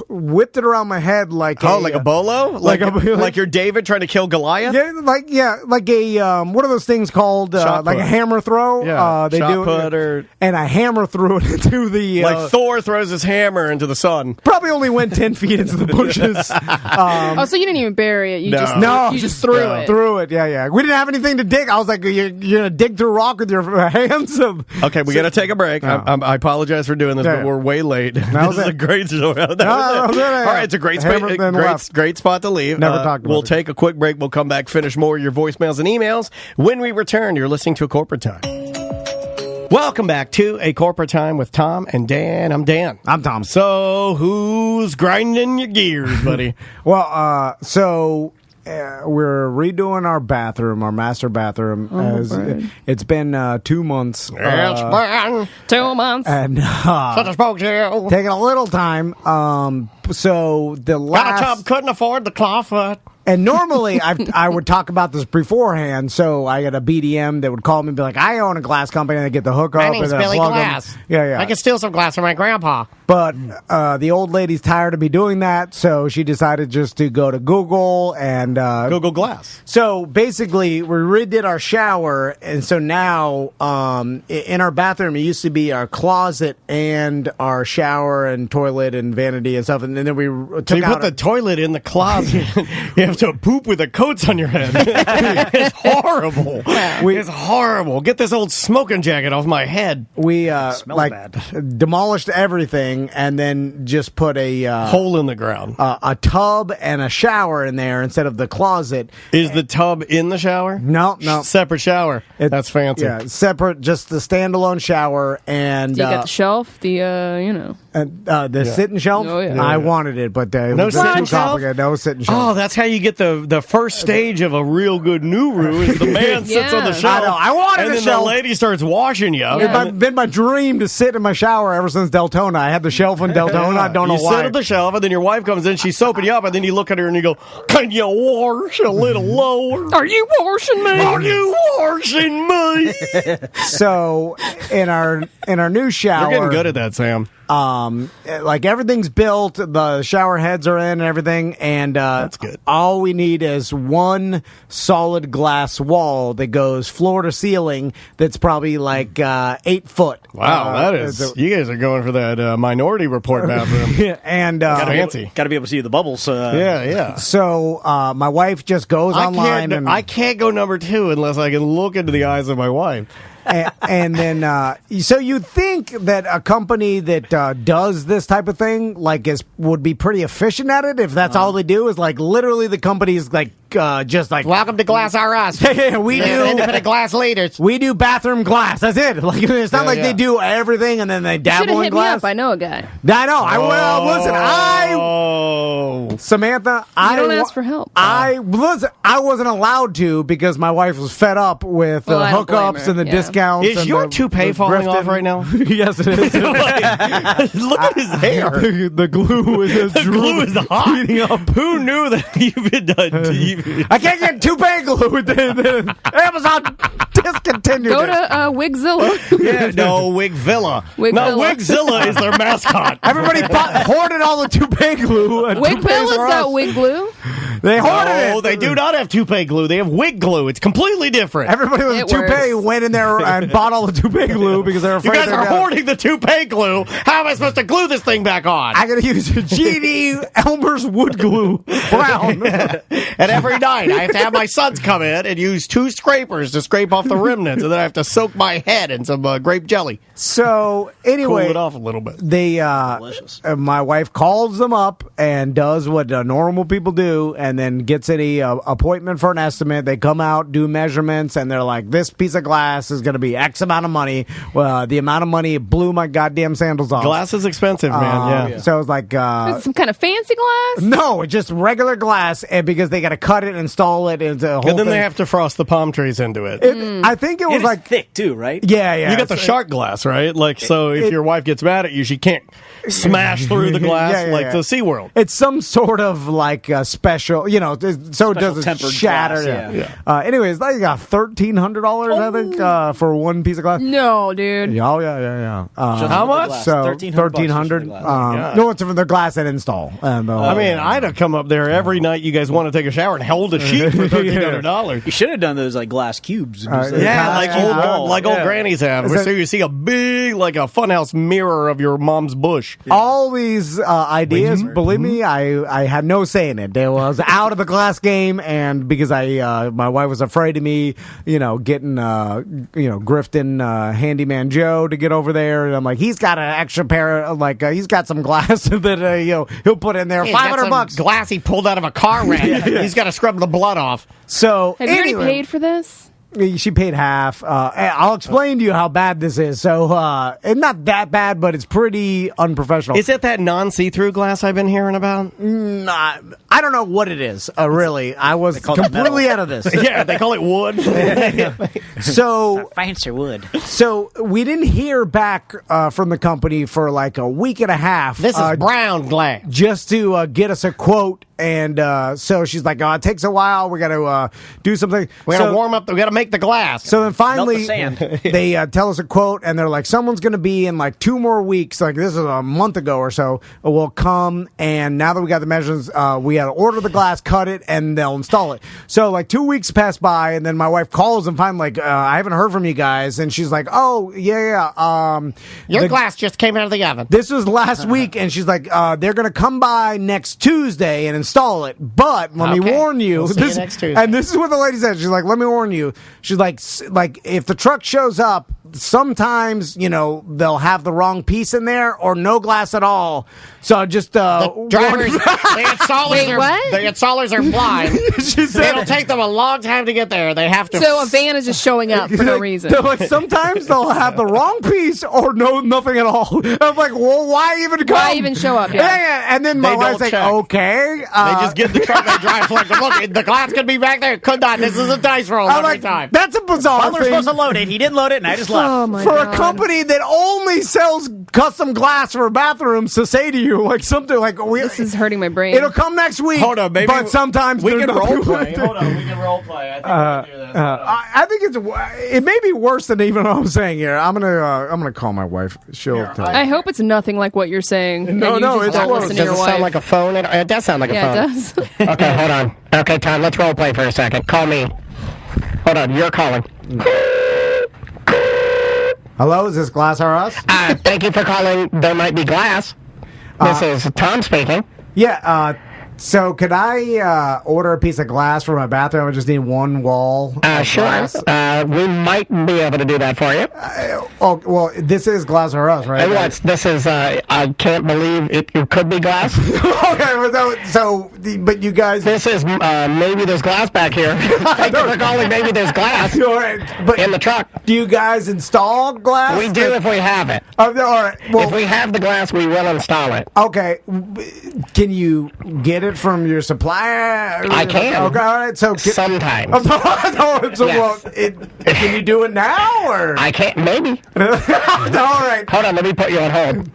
whipped it around my head like a bolo? Like you're David trying to kill Goliath? like a what are those things called? Shot like put. a hammer throw. Yeah, they shot do put or... and I hammer threw it into the Like Thor throws his hammer into the sun. probably only went 10 feet into the bushes. Oh, so you didn't even bury it. You just threw it. Threw it. Yeah. We didn't have anything to dig. I was like, you're gonna dig through rock with your hands. Okay, we got to take a break. I apologize for doing this, but we're way late. This is a great story. All right, it's a great spot to leave. Never talked about We'll it. take a quick break. We'll come back, finish more of your voicemails and emails. When we return, you're listening to A Corporate Time. Welcome back to A Corporate Time with Tom and Dan. I'm Dan. I'm Tom. So, who's grinding your gears, buddy? Well, we're redoing our bathroom, our master bathroom. It's been 2 months. It's been 2 months. And such a spoke to taking a little time. So the Got a last tub, couldn't afford the clawfoot. and normally I would talk about this beforehand. So I got a BDM that would call me and be like, "I own a glass company," and I get the hookup. My name's and Billy plug 'em. Glass. Yeah. I can steal some glass from my grandpa. But the old lady's tired of me doing that, so she decided just to go to Google and Google Glass. So basically, we redid our shower, and so now in our bathroom, it used to be our closet and our shower and toilet and vanity and stuff, and then we took So you out put the toilet in the closet. You have to poop with the coats on your head. It's horrible. It's horrible. Get this old smoking jacket off my head. we bad. demolished everything and then just put a Hole in the ground. a tub and a shower in there instead of the closet. Is the tub in the shower? No. Separate shower. That's fancy. Yeah, separate, just the standalone shower and You got the shelf, the sitting shelf. Oh, yeah. I wanted it, but it No was sitting too shelf? complicated. No sitting shelf. Oh, that's how you get the first stage of a real good Nuru is the man sits on the Yeah. shelf. I know. I wanted and a then shelf. the lady starts washing you. Yeah. It's been my dream to sit in my shower ever since Deltona. I had the shelf in Deltona. I don't know you why. sit at the shelf, and then your wife comes in, she's soaping you up, and then you look at her and you go, "Can you wash a little lower? Are you washing me? Are you washing me?" So in our new shower, You're getting good at that, Sam. like everything's built, the shower heads are in and everything, and That's good. all we need is one solid glass wall that goes floor to ceiling. That's probably like 8 foot. Wow, that is. You guys are going for that Minority Report bathroom. and Fancy. Got to be able to see the bubbles. Yeah. so my wife just goes online and I can't go number 2 unless I can look into the eyes of my wife. and then so you'd think that a company that does this type of thing would be pretty efficient at it if that's all they do is like literally the company's like just like Welcome to Glass R Us. we do Independent glass leaders. we do bathroom glass, that's it. Like it's not like yeah. they do everything and then they Should dabble have in hit me glass. up. I know a guy. I know. Oh. Samantha, You don't ask for help. I wasn't allowed to because my wife was fed up with the Well, I don't blame hookups her, and the yeah. discounts. Is and your the toupee falling off right now? Yes, it is. Look at his hair. The glue is The glue is hot. Who knew that you've been done? I can't get toupee glue. Amazon discontinued Go it. to Wigzilla. Yeah, no, Wigvilla. No, Wigzilla is their mascot. Everybody hoarded all the toupee glue. At Wiggvilla's Toupees R got Us. wig glue. They hoarded it. No, they do not have toupee glue. They have wig glue. It's completely different. Everybody with a It toupee works. went in there and bought all the toupee glue because they're You afraid guys they're are gonna- hoarding the toupee glue. How am I supposed to glue this thing back on? I gotta use G&E Elmer's wood glue brown. And every night I have to have my sons come in and use 2 scrapers to scrape off the remnants, and then I have to soak my head in some grape jelly. So Cool anyway, it off a little bit. they Delicious. my wife calls them up and does what normal people do, and then gets any appointment for an estimate. They come out, do measurements, and they're like, "This piece of glass is going to be X amount of money." The amount of money blew my goddamn sandals off. Glass is expensive, man. Yeah. So it was like. Some kind of fancy glass? No, it's just regular glass, and because they got to cut it, install it, and the whole And then thing. they have to frost the palm trees into it. I think it was It's like, thick too, right? yeah. You got the shark glass, right? Like, so if your wife gets mad at you, she can't smash through the glass Yeah, like yeah. the SeaWorld. It's some sort of like special, so it doesn't tempered shatter. glass, yeah. Anyways, they got $1,300, I think, for one piece of glass. No, dude. Yeah, oh, yeah. How much? So $1,300. No, it's for the glass and install. And, I mean, I'd have come up there every night you guys want to take a shower and held a sheet for $1,300. You should have done those like glass cubes. Yeah, like old Yeah. grannies have. Is that- So you see a big, like a funhouse mirror of your mom's bush. all these ideas, believe me, I had no say in it. It was out of the glass game, and because my wife was afraid of me, getting grifting handyman Joe to get over there, and I'm like, he's got an extra pair of he's got some glass that he'll put in there, $500. Glass he pulled out of a car wreck. He's got to scrub the blood off. So Have you already anyway, paid for this? She paid half. I'll explain to you how bad this is. So it's not that bad, but it's pretty unprofessional. Is it that non-see-through glass I've been hearing about? I don't know what it is. Really, I was call it completely out of this. Yeah, they call it wood. So Fancy wood. So we didn't hear back from the company for like a week and a half. This is brown glass. just to get us a quote. And so she's like, it takes a while. We got to do something. We got to warm up. We got to make the glass. So then finally, Melt the sand. they tell us a quote, and they're like, someone's going to be in like 2 more weeks. Like, this is a month ago or so. Will come, and now that we got the measurements, we got to order the glass, cut it, and they'll install it. So like 2 weeks pass by, and then my wife calls and finally like, I haven't heard from you guys. And she's like, oh, yeah. Your glass just came out of the oven. This was last week, and she's like, they're going to come by next Tuesday and install it. But let me Okay. warn you. We'll see you next Tuesday. And this is what the lady said. She's like, let me warn you. She's like, if the truck shows up, sometimes, they'll have the wrong piece in there or no glass at all. So just, Drivers, Wait, what? the installers are blind. she said, It'll take them a long time to get there. They have to. So a van is just showing up for no reason. They're like, sometimes they'll have the wrong piece or nothing at all. I'm like, well, why even come? Why even show up? Yeah. And then my They wife's don't like, check. okay. They just get in the truck. They drive. Like, look, the glass could be back there. Could not. This is a dice roll I'm every like, time. that's a bizarre Butler's thing. supposed to load it. He didn't load it, and I just left. Oh my For god. a company that only sells custom glass for bathrooms to say to you like something like This is hurting my brain. it'll come next week. Hold on, maybe but sometimes we they're can not role doing play. it. Hold on, we can role play. I think we can do this. I think it may be worse than even what I'm saying here. I'm gonna call my wife. She'll tell. I hope it's nothing like what you're saying. No, and you no, just it's don't close. listen to Does your it wife. sound like a phone? It does sound like a Yeah, phone. it does. Okay, hold on. Okay, Tom, let's role play for a second. Call me. Hold on, you're calling. Hello, is this Glass R Us? Thank you for calling. There might be glass. This is Tom speaking. Yeah. So could I order a piece of glass for my bathroom? I just need one wall. Of Sure. glass. We might be able to do that for you. Oh well, this is Glass R Us, right? This is, I can't believe it could be glass. Okay, but you guys. This is, maybe there's glass back here. Thank you for calling. Maybe there's glass All right, but in the truck. do you guys install glass? We do if we have it. All right. Well, If we have the glass, we will install it. okay. Can you get it from your supplier? I can. Okay. All right. So. Sometimes. Can you do it now or? I can't, maybe. All right. Hold on, let me put you on hold.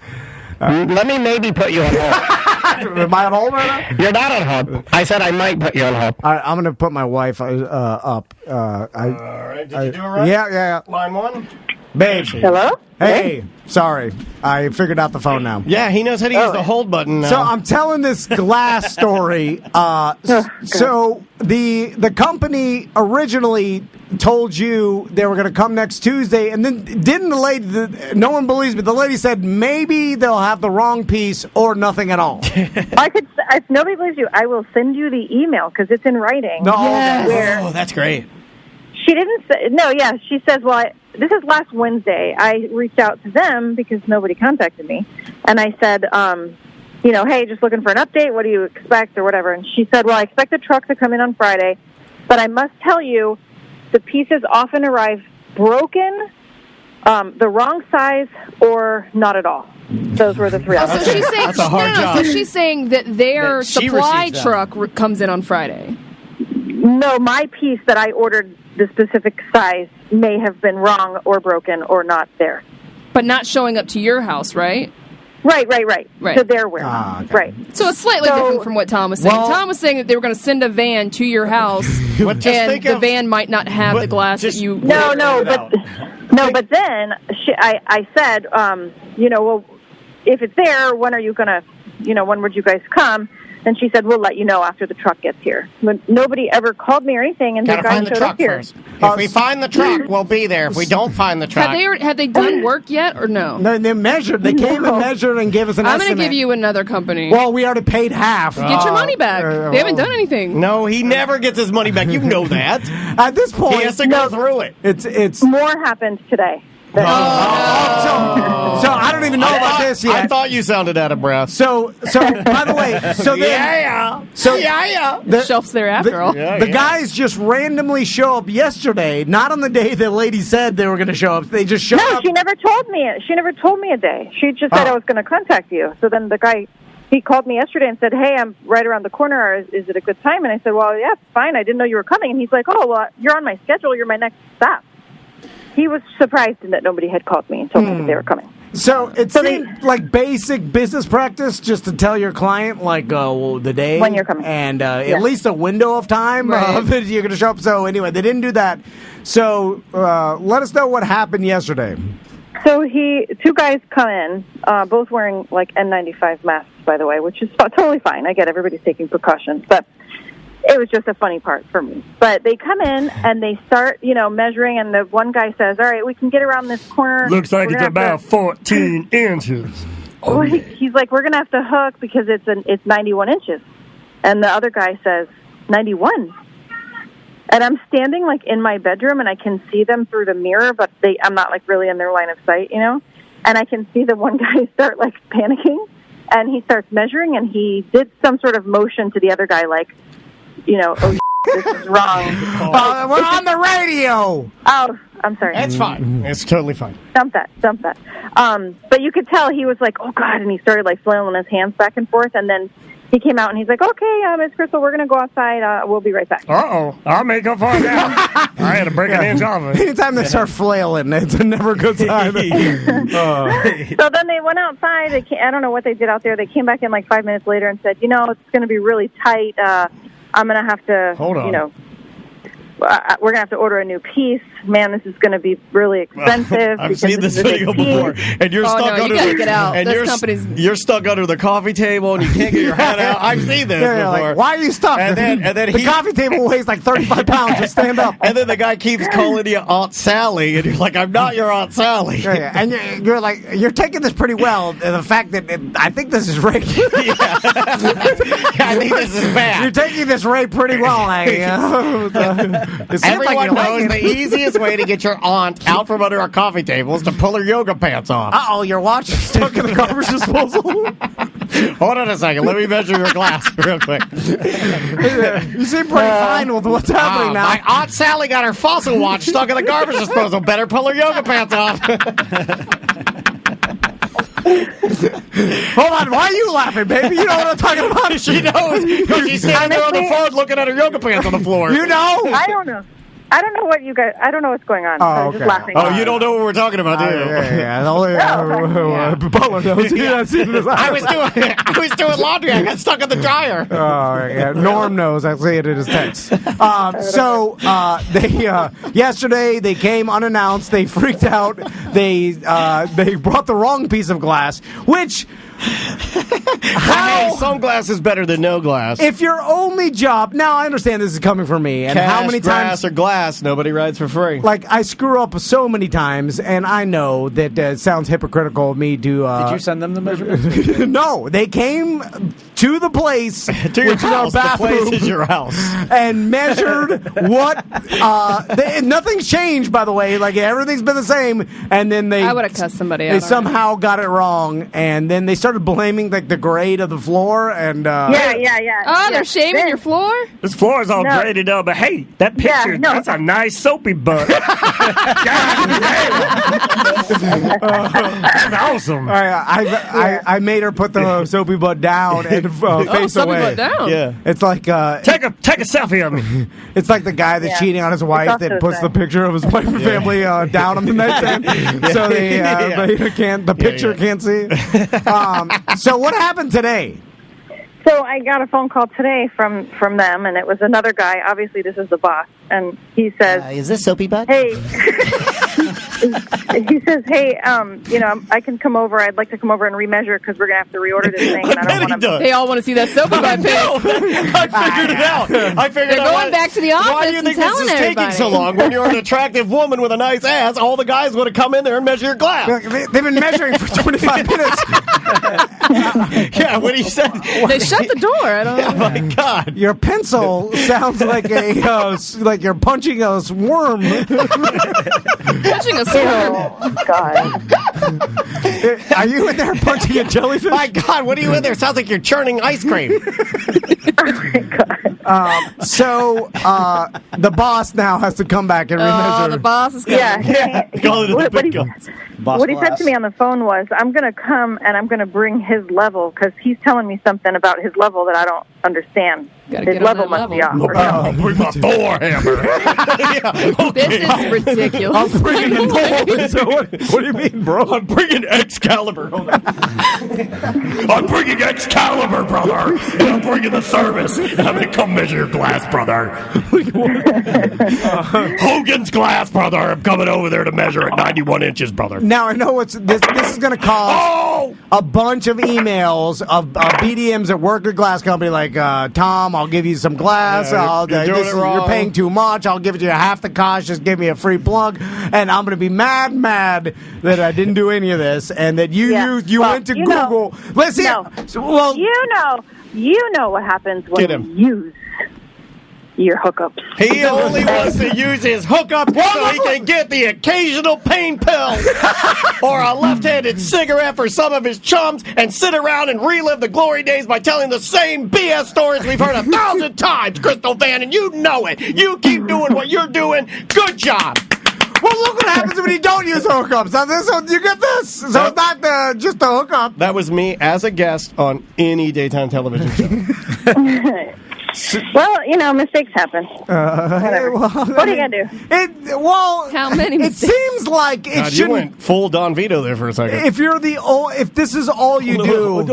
Let me maybe put you on hold. Am I on hold right now? You're not on hold. I said I might put you on hold. All right. I'm gonna put my wife up. All right, did you do it right? Yeah. Line one. Babe. Hello? Hey, sorry. I figured out the phone now. Yeah, he knows how to use the hold button now. So I'm telling this glass story. So the company originally told you they were going to come next Tuesday, and then didn't the lady? No one believes me. The lady said maybe they'll have the wrong piece or nothing at all. If nobody believes you, I will send you the email because it's in writing. No, Oh, that's great. She didn't say, no, yeah, she says, well, this is last Wednesday. I reached out to them because nobody contacted me. And I said, hey, just looking for an update. What do you expect or whatever? And she said, well, I expect the truck to come in on Friday. But I must tell you, the pieces often arrive broken, the wrong size, or not at all. Those were the three options. So she's saying, That's a hard job. So she's saying that their That she supply receives truck comes in on Friday. No, my piece that I ordered, the specific size, may have been wrong or broken or not there. But not showing up to your house, right? Right. Right. To their warehouse. okay. Right. So it's slightly So- different from what Tom was saying. Well- Tom was saying that they were going to send a van to your house, But just and think the of- van might not have the glass that you. No, but then I said, well, if it's there, when are you going to, when would you guys come? And she said, we'll let you know after the truck gets here. But nobody ever called me or anything, and Gotta the guy find the showed truck up here. first. If we find the truck, we'll be there. If we don't find the truck, Have they done work yet or no? No, they measured. They came and measured and gave us an I'm estimate. going to give you another company. Well, we already paid half. Get your money back. They haven't done anything. no, he never gets his money back. You know that. At this point, He has to go through it. it's More happened today. so I don't even know about this yet. I thought you sounded out of breath. So by the way, so then The shelf's there after all. the guys just randomly show up yesterday, not on the day the lady said they were going to show up. They just showed No, up. she never told me. She never told me a day. She just said I was going to contact you. So then the guy, he called me yesterday and said, hey, I'm right around the corner. Is it a good time? And I said, well, yeah, it's fine. I didn't know you were coming. And he's like, oh, well, you're on my schedule. You're my next stop. He was surprised that nobody had called me and told me that they were coming. So it So seemed like basic business practice just to tell your client the day When you're coming. and at least a window of time Right. that you're going to show up. So anyway, they didn't do that. So let us know what happened yesterday. So two guys come in, both wearing like N95 masks, by the way, which is totally fine. I get everybody's taking precautions, but it was just a funny part for me. But they come in and they start, measuring, and the one guy says, all right, we can get around this corner. Looks like We're it's gonna have about 14 inches. Well, he's like, we're going to have to hook because it's 91 inches. And the other guy says, 91. And I'm standing like in my bedroom and I can see them through the mirror, but I'm not like really in their line of sight, And I can see the one guy start like panicking, and he starts measuring, and he did some sort of motion to the other guy, like, oh, this is wrong. We're on the radio. Oh, I'm sorry. That's fine. It's totally fine. Dump that. But you could tell he was like, oh, God, and he started like flailing his hands back and forth, and then he came out and he's like, okay, Miss Crystal, we're going to go outside. We'll be right back. Uh-oh. I'll make up for it now. I had to break an inch off it. Anytime they start flailing, it's a never good time. So then they went outside. I don't know what they did out there. They came back in like 5 minutes later and said, it's going to be really tight. I'm going to have to, Hold on. we're going to have to order a new piece. Man, this is going to be really expensive. I've because seen this is a big video piece. before, and you're Oh, stuck no, you under gotta the, get out. and This you're, company's- you're stuck under the coffee table, and you can't get your hand out. I've seen this Yeah, before. like, why are you stuck? And then the he- coffee table weighs like 35 pounds. Just stand up. And then the guy keeps calling you Aunt Sally, and you're like, I'm not your Aunt Sally. Yeah. And you're like, you're taking this pretty well. And the fact that I think this is rape. I think this is bad. You're taking this rape pretty well. It seems like Everyone you knows like the easiest way to get your aunt out from under a coffee table is to pull her yoga pants off. Uh-oh, your watch is stuck in the garbage disposal. Hold on a second. Let me measure your glass real quick. You seem pretty fine with what's happening now. My Aunt Sally got her fossil watch stuck in the garbage disposal. Better pull her yoga pants off. Hold on, why are you laughing, baby? You know what I'm talking about? She knows because she's standing there on the phone looking at her yoga pants on the floor. You know? I don't know. I don't know what you guys. I don't know what's going on. Oh, I was okay. just laughing. Oh, you don't know what we're talking about, do you? Yeah. Butler knows. I was doing laundry. I got stuck in the dryer. Oh, yeah. Norm knows. I see it in his text. Yesterday they came unannounced. They freaked out. They brought the wrong piece of glass, which. Hey, some glass is better than no glass. If your only job, now I understand this is coming from me, and Cash, how many grass, times, or glass, nobody rides for free. like I screw up so many times, and I know that it sounds hypocritical of me to. Did you send them the measurements? No, they came to the place, To your which is our house. The bathroom, place is your house. and measured what. Nothing's changed, by the way. Like everything's been the same, and then they. I would have cussed somebody out. They already. somehow got it wrong, and then they started blaming like the grade of the floor, and Yeah. Oh, they're shaming your floor? This floor is all No. graded up, but hey, that picture, no. that's a nice soapy butt. God damn. That's awesome. I made her put the soapy butt down and face Something away. went down. Yeah. It's like Take a selfie of me. it's like the guy that's Yeah. cheating on his wife also that puts the the picture of his wife and family down on the nightstand, so they can't the picture can't see. So what happened today? So I got a phone call today from them, and it was another guy. Obviously, this is the boss, and he says, Is this soapy butt? "Hey," he says, "Hey, I can come over. I'd like to come over and remeasure because we're gonna have to reorder this thing, and I don't want to." They all want to see that soapy butt pic. I figured it out. They're going back to the office Why do you and think this telling is taking everybody. so long? When you're an attractive woman with a nice ass, all the guys would have come in there and measure your glass. They've been measuring for 25 minutes. Yeah, what he said. They shut the door. I don't know. Oh my God. Your pencil sounds like like you're punching a worm. Touching a swarm. Oh God! Are you in there punching a jellyfish? My God, what are you in there? Sounds like you're churning ice cream. So the boss now has to come back and remeasure. Oh, the boss is coming. Yeah. Call it the What big he- guns. What he said to me on the phone was, "I'm going to come and I'm going to bring his level because he's telling me something about his level that I don't understand. Gotta His get on level that must be level. off." or something. Bring my Thor hammer. This is ridiculous. So what do you mean, bro? I'm bringing Excalibur. Hold on. I'm bringing Excalibur, brother. And I'm bringing the service. And I'm going to come measure your glass, brother. Hogan's glass, brother. I'm coming over there to measure at 91 inches, brother. Now I know this is going to cause a bunch of emails of BDMs that work at glass company like Tom, I'll give you some glass. Yeah, you're doing it wrong. You're paying too much. I'll give it to you half the cost. Just give me a free plug, and I'm going to be mad that I didn't do any of this, and that you went to Google. Let's see. No. Well, You know what happens when Get him. you use your hookups. He only wants to use his hookup so he can get the occasional pain pill or a left-handed cigarette for some of his chums and sit around and relive the glory days by telling the same BS stories we've heard 1,000 times, Crystal Van, and you know it. You keep doing what you're doing. Good job. well, look what happens when you don't use hookups. Now you get this. So it's not just a hookup. That was me as a guest on any daytime television show. Well, mistakes happen. Whatever. What are you going to do? How many It mistakes? seems like it God, you shouldn't. went full Don Vito there for a second. If this is all you do,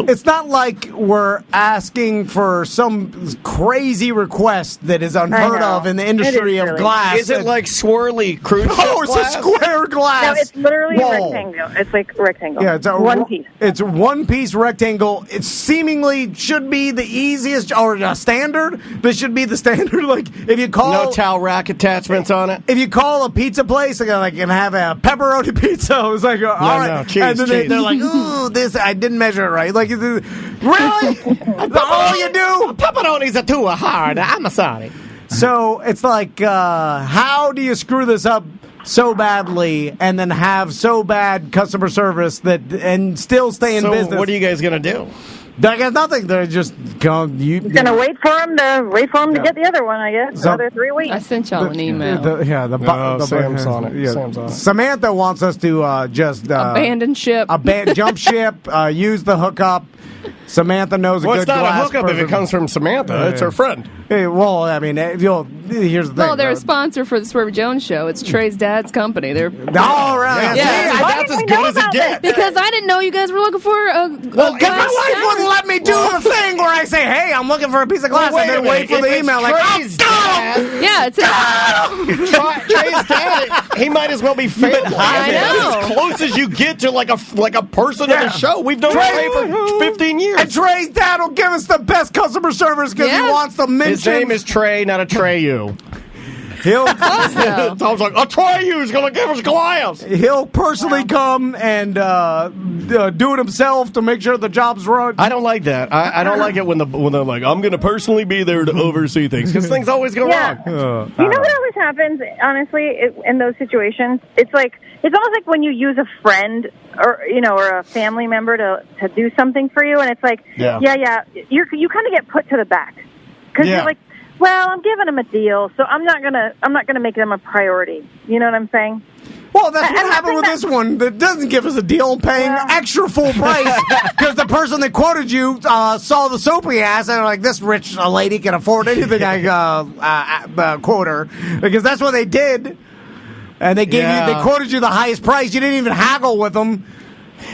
it's not like we're asking for some crazy request that is unheard know. of in the It industry is of really. glass. Is it like swirly cruise ship Oh, it's glass? a square glass. No, it's literally a wall. rectangle. It's like a rectangle. Yeah, it's a one piece. It's a one-piece rectangle. It seemingly should be the easiest or a standard. This should be the standard. Like if you call No towel rack attachments on it. if you call a pizza place and have a pepperoni pizza, it's like all right, no, cheese, and then cheese. they're like, ooh, this I didn't measure it right. Like, really? That's all you do? Pepperonis are too hard. I'm sorry. So it's like, how do you screw this up so badly and then have so bad customer service and still stay in So business? what are you guys gonna do? I got nothing. They're just going. Gonna wait for him to get the other one. I guess So- another 3 weeks. I sent y'all an email. Sam's on it. Sam's on it. Samantha wants us to just Abandon ship. jump ship, use the hookup. Samantha knows a Well, good it's not a glass hookup person. if it comes from Samantha. It's her friend. Hey, well, I mean, here's the thing. Well, they're a sponsor for the Swerve Jones show. It's Trey's dad's company. They're Oh, really? Yeah. See, Why That's didn't as we good know as it about gets. because I didn't know you guys were looking for a Well, if my glass wife shower. wouldn't let me do the thing where I say, "Hey, I'm looking for a piece of glass," Wait and a then wait minute. for the If it's email, like, Trey's dad, Yeah, it's Trey's dad, he might as well be family. I mean, that's know. as close as you get to like a person Yeah. in the show. We've known Trey for 15 years. and Trey's dad will give us the best customer service because Yeah. he wants to mention. His name is Trey, not a Treyu. He'll so. Tom's like, a Treyu's going to give us glass. he'll personally come and do it himself to make sure the job's run. I don't like that. I don't like it when they're like, I'm going to personally be there to oversee things because things always go Yeah. wrong. You know what always happens, honestly, in those situations? It's almost like when you use a friend or a family member to do something for you, and it's like, Yeah. you kind of get put to the back because Yeah. you're like, well, I'm giving them a deal, so I'm not gonna make them a priority. You know what I'm saying? Well, that's what I'm not happened with saying this one. That doesn't give us a deal, paying Well- extra full price because the person that quoted you saw the soapy ass and they're like, this rich lady can afford anything I quote her, because that's what they did. And they Yeah. they quoted you the highest price. You didn't even haggle with them.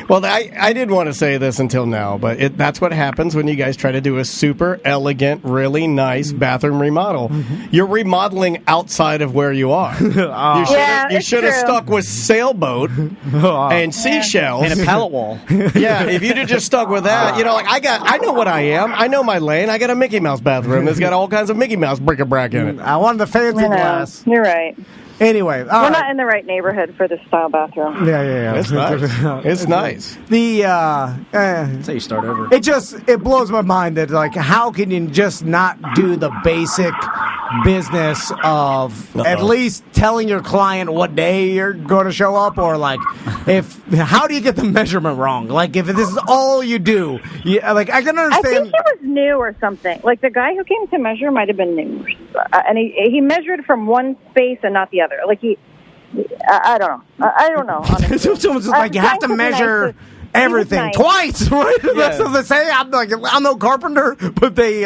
Well, I didn't want to say this until now, but that's what happens when you guys try to do a super elegant, really nice bathroom remodel. You're remodeling outside of where you are. Yeah, You it's should have true. stuck with sailboat and seashells. And a pallet wall. Yeah, if you'd have just stuck with that, I know what I am. I know my lane. I got a Mickey Mouse bathroom that's got all kinds of Mickey Mouse bric-a-brac in it. I wanted the fancy I know. glass. You're right. Anyway, all We're right. not in the right neighborhood for this style bathroom. Yeah. It's nice. It's nice. The That's how you start over. it blows my mind that, like, how can you just not do the basic business of at least telling your client what day you're going to show up, or like how do you get the measurement wrong? Like, if this is all you do, I can I understand. think he was new or something. Like the guy who came to measure might have been new, and he measured from one space and not the other. Like I don't know. I don't know. Honestly. It's almost like you have to Trying be measure nice, but he was everything nice. twice, right? That's what they say. I'm no carpenter, but they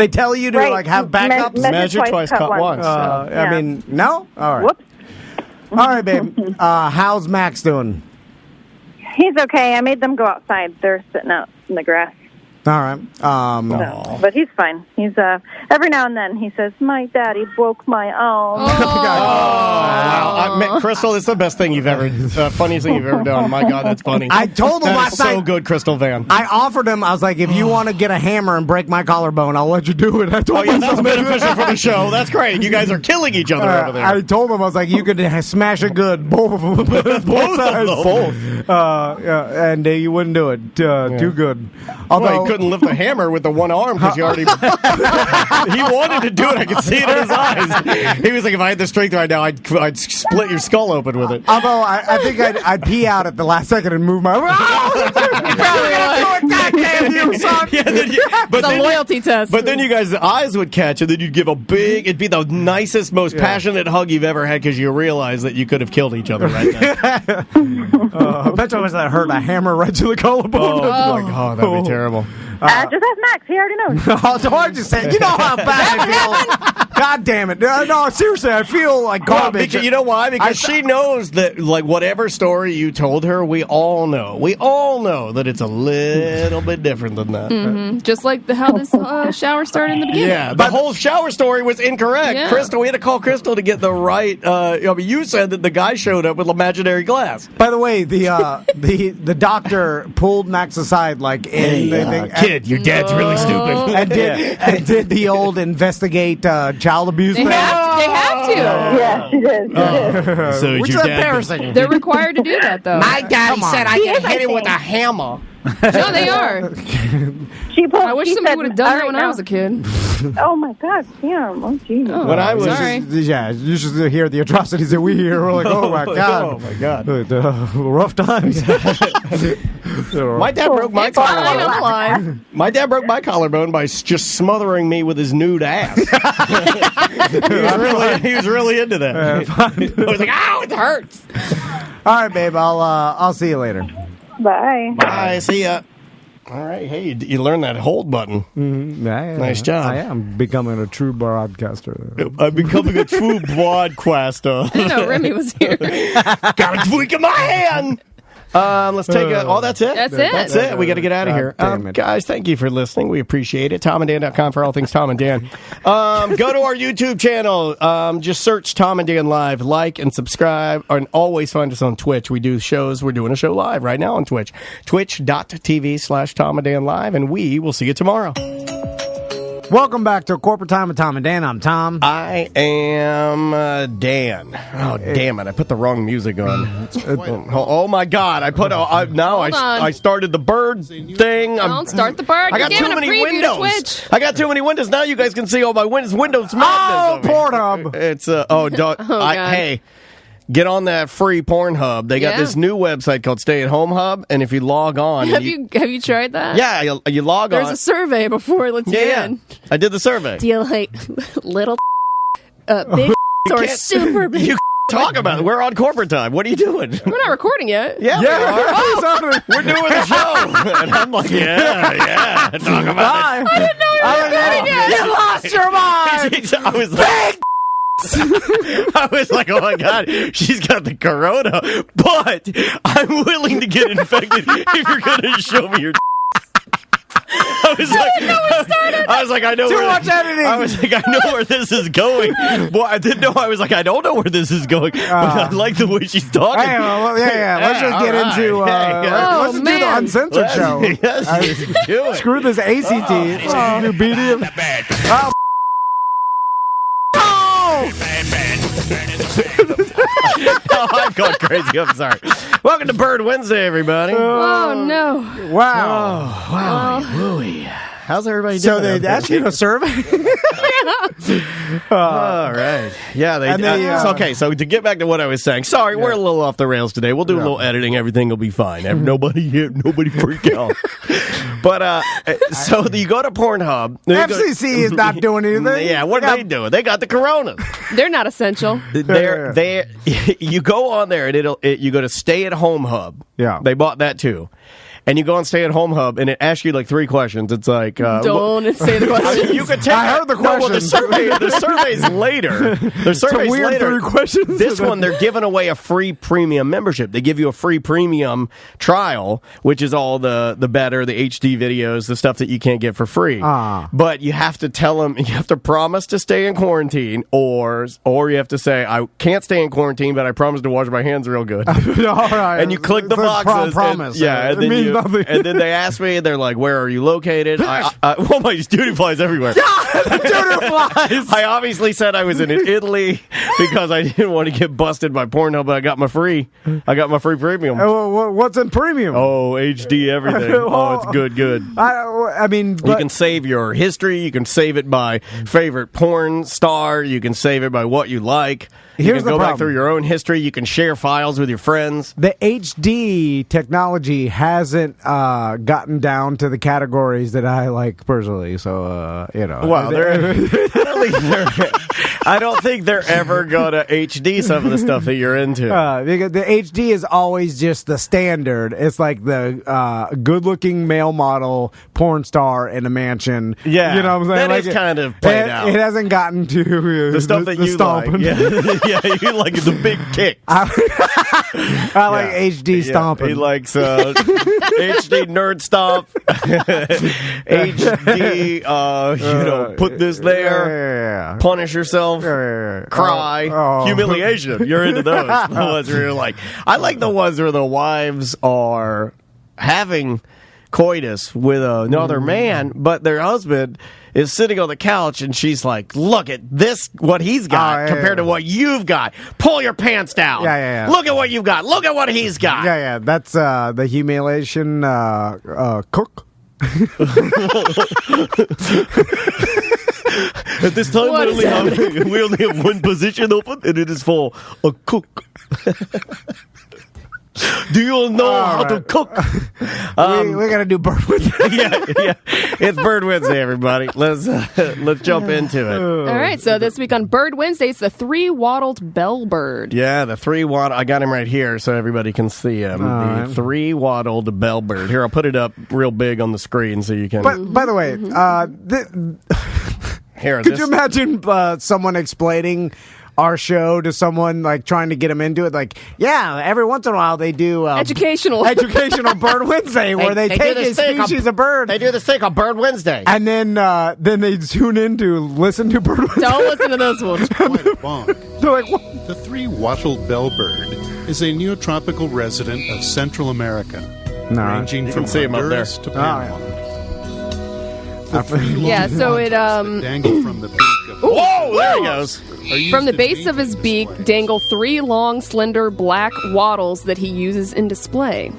tell you to Right. like have backups. Measure twice, cut once. I Yeah. mean, no. All right. Whoops. All right, babe. How's Max doing? He's okay. I made them go outside. They're sitting out in the grass. All right. So, but he's fine. He's every now and then he says, "My daddy broke my arm." Wow. Crystal, it's the best thing you've ever, funniest thing you've ever done. My God, that's funny. I told him That last is so night. good, Crystal Van. I offered him. I was like, if you want to get a hammer and break my collarbone, I'll let you do it. I told Oh, yeah, him that's beneficial for the show. That's great. You guys are killing each other over there. I told him, I was like, you could smash it good, both of them, both sides. Both. Yeah, and you wouldn't do it too good. Well, Although he couldn't lift the hammer with the one arm because you already. He wanted to do it. I could see it in his eyes. He was like, if I had the strength right now, I'd split your skull open with it. Although I think I'd pee out at the last second and move my. God damn you, son! Yeah, but It's a then loyalty test. But then you guys' eyes would catch, and then you'd give a big. It'd be the nicest, most passionate hug you've ever had because you realize that you could have killed each other right now. I bet you that hurt a hammer right to the collarbone. Oh my God, that'd be terrible. Just ask Max. He already knows. So I just said, you know how bad I feel. God damn it! No, seriously, I feel like garbage. Because, you know why? Because she knows that, like, whatever story you told her, we all know. We all know that it's a little bit different than that. Just like how this shower started in the beginning. Yeah, the whole shower story was incorrect. Yeah. Crystal, we had to call Crystal to get the right. You said that the guy showed up with imaginary glass. By the way, the doctor pulled Max aside, like in the thing, Kid, your dad's really stupid. and did the old investigate child abuse They thing. have to. Yeah, she did. So Which is embarrassing. They're required to do that, though. daddy said I can hit him with a hammer. No, they are. I wish somebody would have done that when I was a kid. Oh my God! Damn! Oh geez. Oh, When I was- sorry. Yeah, you should hear the atrocities that we hear. We're like, oh my god, Oh my God. rough times. My dad broke my It's fine, collarbone. I'm alive. My dad broke my collarbone by just smothering me with his nude ass. he was really into that. I was like, "Ow, it hurts." All right, babe. I'll see you later. Bye. Bye. See ya. All right. Hey, you learned that hold button. Nice job. I am becoming a true broadcaster. I'm becoming a true broadcaster. I didn't know Remy was here. Got a tweak in my hand. Let's take a... Oh, that's it? That's it. That's it. We got to get out of here. damn it. Guys, thank you for listening. We appreciate it. TomandDan.com for all things Tom and Dan. Go to our YouTube channel. Just search Tom and Dan Live. Like and subscribe. And always find us on Twitch. We do shows. We're doing a show live right now on Twitch. Twitch.tv/Tom and Dan Live. And we will see you tomorrow. Welcome back to Corporate Time with Tom and Dan. I'm Tom. I am Dan. Oh, damn it. I put the wrong music on. Oh, my God. I put... now Hold on. I started the bird thing. Don't start the bird. I got You're too giving a many preview to windows. Twitch. I got too many windows. Now you guys can see all my windows. Windows madness. Pornhub. It's God. hey, get on that free Pornhub. They got Yeah. this new website called Stay at Home Hub, and if you log on, Have you tried that? Yeah, you log There's on. a survey before it lets you in. I did the survey. Do you like little big or can't- super big? You talk about it. We're on corporate time. What are you doing? We're not recording yet. Yeah, we are. We're doing the show. And I'm like, yeah. Talk about it. I didn't know you were recording it. You lost your mind. I was like, I was like, oh my God, she's got the corona, but I'm willing to get infected if you're going to show me your. I was like, I know Too where much editing. I was like, I know where this is going. Well, I didn't know. I was like, I don't know where this is going. But I like the way she's talking. Hey, let's just get all into. right. Let's just do the uncensored show. Yes, do it. Screw this ACT. New BDM. Oh, I've gone crazy. I'm sorry. Welcome to Bird Wednesday, everybody. Oh no! Wow. Wow. Wooey. How's everybody So doing? they asked you to survey? All right. Yeah, they. And they, okay, so to get back to what I was saying, sorry, we're a little off the rails today. We'll do a little editing. Everything will be fine. Nobody freak out. But so you go to Pornhub. FCC is not doing anything. Yeah, what are they doing? They got the corona. They're not essential. They you go on there and you go to Stay at Home Hub. Yeah. They bought that too. And you go on Stay at Home Hub, and it asks you like 3 questions. It's like Don't say the question. you could take. I heard the well, the question. the surveys later. The surveys weird later. 3 questions. This one, they're giving away a free premium membership. They give you a free premium trial, which is all the better, the HD videos, the stuff that you can't get for free. But you have to tell them, you have to promise to stay in quarantine, or you have to say, I can't stay in quarantine, but I promise to wash my hands real good. All right. And you click the It's a boxes. promise. And It then means nothing. and then they ask me, they're like, "Where are you located?" Well, my duty flies everywhere. I obviously said I was in Italy because I didn't want to get busted by Pornhub, but I got my free premium. What's in premium? Oh, HD everything. Oh, it's good. I mean, You can save your history. You can save it by favorite porn star. You can save it by what you like. You Here's can the go back problem. through your own history. You can share files with your friends. the HD technology hasn't gotten down to the categories that I like personally. So, Well, I don't think they're ever gonna HD some of the stuff that you're into. because the HD is always just the standard. It's like the good-looking male model porn star in a mansion. Yeah, you know what I'm saying? that Like is kind of played out. It hasn't gotten to The stuff that you stomping. like, yeah, you like the big kick. I like HD stomping. He likes HD nerd stomp, HD. Put this there, punish yourself, cry, humiliation. You're into those. The ones where you're like, I like the ones where the wives are having coitus with another man, but their husband is sitting on the couch and she's like, look at this, what he's got compared to what you've got. Pull your pants down. Yeah. Look at what you've got. Look at what he's got. Yeah. That's the humiliation cook. At this time, What is we only have one position open, and it is for a cook. Do you know how to cook? We got to do Bird Wednesday. yeah. It's Bird Wednesday, everybody. Let's jump into it. All right, so this week on Bird Wednesday, it's the three-wattled bellbird. Yeah, the I got him right here so everybody can see him. The three-wattled bellbird. Here, I'll put it up real big on the screen so you can. But by the way, Here, could you imagine someone explaining our show to someone, like trying to get them into it? Like, yeah, every once in a while they do Educational Bird Wednesday, where they take a species of bird. They do this thing on Bird Wednesday. And then they tune in to listen to Bird Wednesday. Don't listen to those ones. Quite a bonk. They're like, what? The three-wattled bellbird is a neotropical resident of Central America, ranging from see him up there. Honduras to Panama. Yeah, so it dangle from the beak of Whoa, there he goes. from the base of his beak dangle three long, slender black wattles that he uses in display.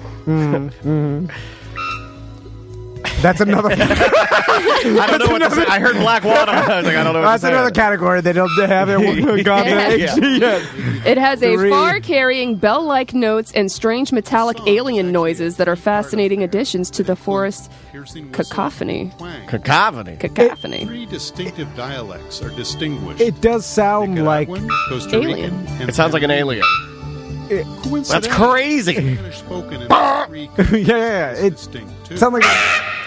That's another. I don't know what to say. I heard black water. I was like, I don't know what That's to say. another category they haven't gone to HD yet. It has a Three. far-carrying bell-like notes and strange metallic alien noises that are fascinating additions to the forest piercing cacophony. Cacophony. Cacophony. Three distinctive dialects are distinguished. It does sound like. Nicaraguan, Costa Rican, Alien. and It sounds like an alien. Coincidentally, That's crazy. Spanish spoken in three Yeah, it distinct too. sounds like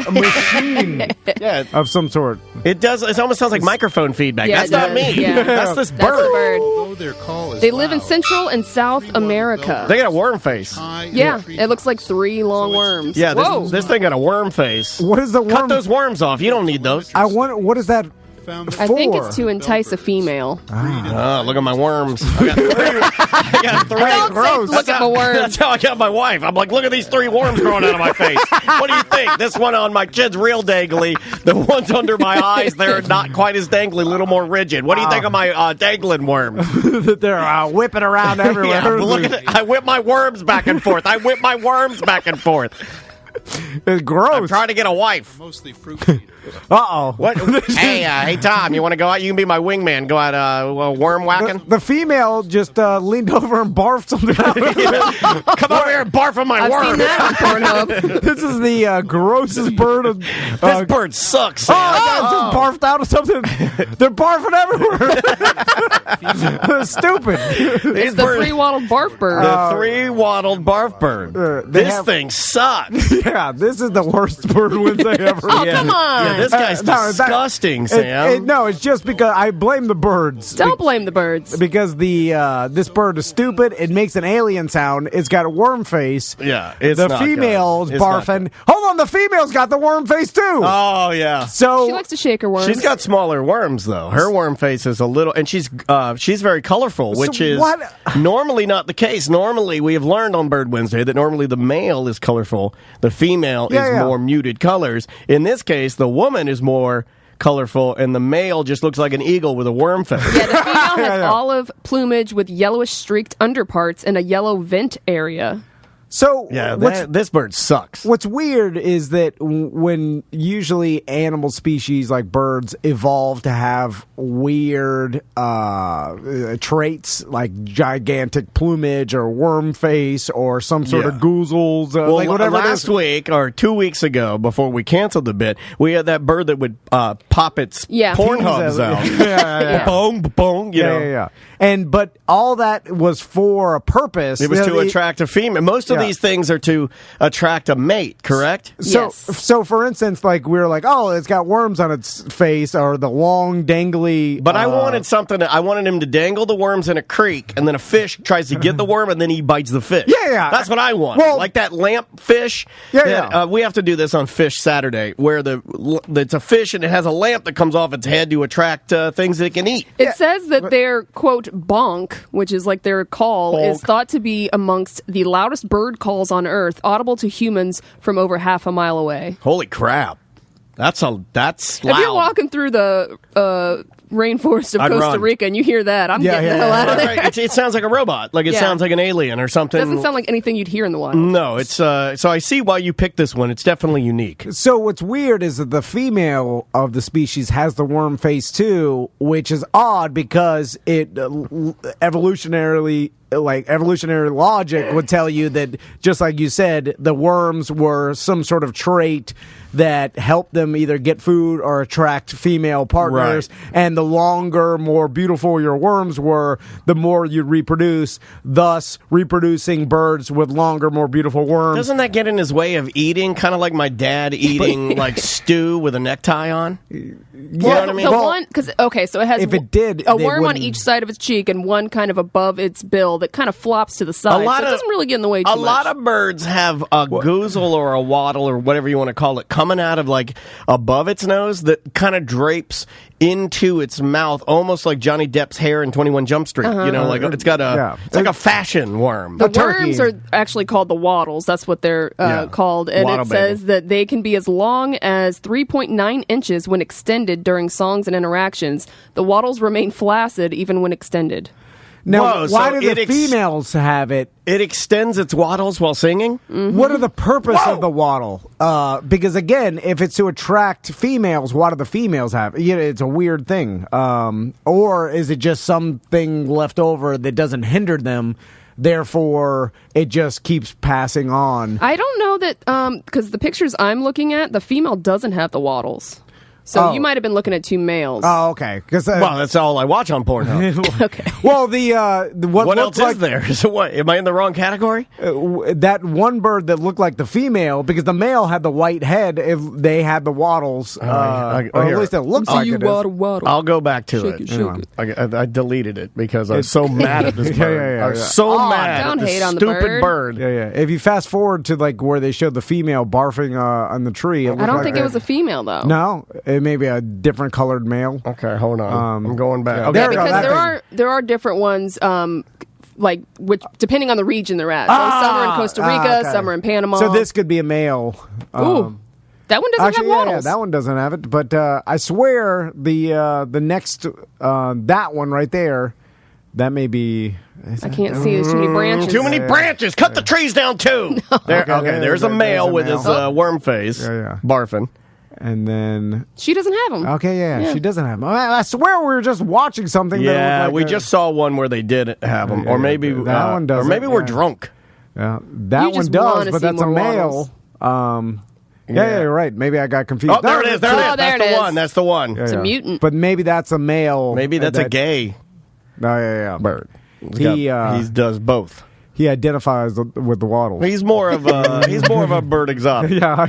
a machine Yeah, of some sort. it does. It almost sounds like microphone feedback. Yeah, That's it not does. me. Yeah. That's this That's the bird. bird. Although their call is They live in loud, Central and South America. They got a worm face. high and Yeah, tree it looks like three long So it's worms. Yeah, Whoa. this thing got a worm face. What is the Cut worm? those worms off. You don't need those. I wonder. What is that? found I think four. it's to entice a female. Oh, look at my worms. I got three. I got three. Don't gross. say, look at my worms. That's how I got my wife. I'm like, look at these three worms growing out of my face. What do you think? This one on my chin's real dangly. The ones under my eyes, they're not quite as dangly, a little more rigid. What do you think of my dangling worms? They're whipping around everywhere. Yeah, but look at it. I whip my worms back and forth. I whip my worms back and forth. It's I'm gross. trying to get a wife. mostly fruit eaters. Uh-oh. What? Hey, Tom, you want to go out? You can be my wingman. Go out worm whacking. The female just leaned over and barfed something out. Come over here and barf on my I've worm. seen that on Pornhub. This is the grossest bird of... This bird sucks. Oh, Sam. I just barfed out of something. They're barfing everywhere. Stupid. These The birds- three-wattled barf bird. The three-wattled barf bird. they This have- thing sucks. Yeah, this is the worst Bird Wednesday ever. Oh, come on. Yeah, this guy's disgusting, Sam. No, it's just because I blame the birds. Don't blame the birds. Because this bird is stupid. It makes an alien sound. It's got a worm face. Yeah, it's the not female's good. It's not barfing. Hold on, the female's got the worm face too. Oh, yeah. So She likes to shake her worms. She's got smaller worms, though. Her worm face is a little, and she's very colorful, which So is what- normally not the case. Normally, we have learned on Bird Wednesday that normally the male is colorful, the female is Yeah. more muted colors. In this case, the woman is more colorful, and the male just looks like an eagle with a worm face. Yeah, the female has Yeah. olive plumage with yellowish streaked underparts and a yellow vent area. So Yeah, what's this bird sucks. What's weird is that when usually animal species like birds evolve to have weird traits like gigantic plumage or worm face or some sort of Yeah. goozles, like whatever it last is. week or 2 weeks ago, before we canceled the bit, we had that bird that would pop its Yeah. porn hubs out. Yeah. Boom, boom, you know. Yeah. But all that was for a purpose. It was to The- attract a female. Most of Yeah. these things are to attract a mate, correct? Yes. So for instance, like we were like, oh, it's got worms on its face or the long dangly. But I wanted something. I wanted him to dangle the worms in a creek, and then a fish tries to get the worm, and then he bites the fish. Yeah. That's what I want. Well- Like that lamp fish. Yeah, that, yeah. we have to do this on Fish Saturday, where it's a fish and it has a lamp that comes off its head to attract things that it can eat. It says that their, quote, bonk, which is like their call, Bonk. is thought to be amongst the loudest bird calls on Earth, audible to humans from over half a mile away. Holy crap! That's loud. If you're walking through the rainforest of I'd Costa run. Rica and you hear that, I'm getting the hell out of there. Right. It sounds like a robot. Like it Yeah. sounds like an alien or something. It doesn't sound like anything you'd hear in the wild. No, it's so I see why you picked this one. It's definitely unique. So what's weird is that the female of the species has the worm face too, which is odd because it evolutionarily like evolutionary logic would tell you that, just like you said, the worms were some sort of trait that helped them either get food or attract female partners. Right. And the longer, more beautiful your worms were, the more you reproduce, thus reproducing birds with longer, more beautiful worms. Doesn't that get in his way of eating? Kind of like my dad eating like stew with a necktie on? You know what I mean? The one, so it has if it did, a they worm on wouldn't- each side of its cheek and one kind of above its bill that kind of flops to the side. So it doesn't really get in the way too much. A lot of birds have a goozle or a wattle or whatever you want to call it coming out of like above its nose that kind of drapes into its mouth, almost like Johnny Depp's hair in 21 Jump Street. You know, like it's got it's like a fashion worm. The worms are actually called the wattles. That's what they're called. And Wattle it says that they can be as long as 3.9 inches when extended during songs and interactions. The wattles remain flaccid even when extended. Now, Whoa, why so do the females have it? It extends its wattles while singing? Mm-hmm. What are the purpose of the wattle? Because again, if it's to attract females, why do the females have it? It's a weird thing. Or is it just something left over that doesn't hinder them? Therefore, it just keeps passing on. I don't know that, because the pictures I'm looking at, the female doesn't have the wattles. So you might have been looking at two males. Oh, okay. Well, that's all I watch on Pornhub. Okay. Well, what else is there? So what? Am I in the wrong category? That one bird that looked like the female, because the male had the white head, if they had the wattles, or at least it looks like it is. I'll go back to Shake it. it. I deleted it because I was so mad at this bird. I was so mad don't at this hate on the stupid bird. Yeah. If you fast forward to like where they showed the female barfing on the tree, I don't think it was a female, though. No, it may be a different colored male. Okay, hold on. I'm going back. yeah. Okay. Yeah, There we go, because that there are different ones, like which depending on the region they're at. So some are in Costa Rica, okay. some are in Panama. So this could be a male. Ooh, that one doesn't Actually, have wattles. that one doesn't have it. But I swear the next that one right there, that may be. I can't see. There's too many branches. Too many branches. Cut the trees down too. There's a male with his worm face barfing. And then She doesn't have them. okay, she doesn't have them. I swear we were just watching something. Yeah, that looked we like just saw one where they did have them, or maybe that one doesn't, or maybe we're drunk. that You one just does, wanna but see that's a more male. wattles. Yeah, you're right. Maybe I got confused. Oh, there it is. There it is. Oh, there That's it the is. one. That's the one. It's a mutant. But maybe that's a male. Maybe that's a gay No, bird. He does both. He identifies with the wattles. He's more of a bird exotic. Yeah.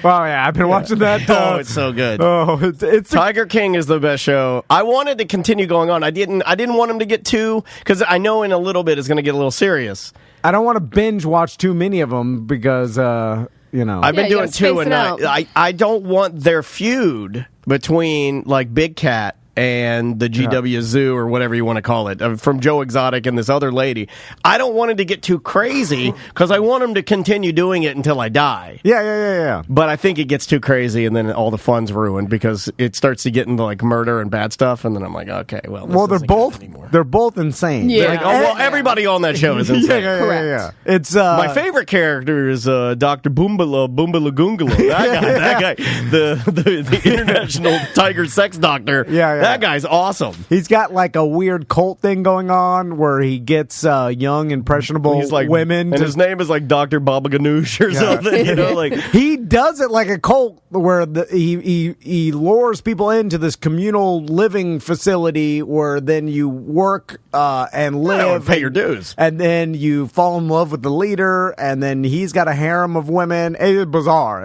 Well, yeah, I've been watching that. Oh, it's so good. Oh, it's Tiger King is the best show. I wanted to continue going on. I didn't want him to get too, because I know in a little bit it's going to get a little serious. I don't want to binge watch too many of them because I've been you doing gotta space two, it and out. I don't want their feud between like Big Cat and the GW Zoo or whatever you want to call it, from Joe Exotic and this other lady. I don't want it to get too crazy because I want him to continue doing it until I die. Yeah. But I think it gets too crazy and then all the fun's ruined because it starts to get into like murder and bad stuff, and then I'm like, okay, well, this They're isn't good both anymore. they're both insane. Yeah. Like, oh, well, everybody on that show is insane. Yeah. It's My favorite character is Dr. Boombala Goongala. That guy, the international tiger sex doctor. Yeah. That guy's awesome. He's got like a weird cult thing going on where he gets young, impressionable He's like women. and his name is like Dr. Baba Ganoush or something. You know, like he does it like a cult where he lures people into this communal living facility where then you work and live, pay your dues, and then you fall in love with the leader, and then he's got a harem of women. It's bizarre.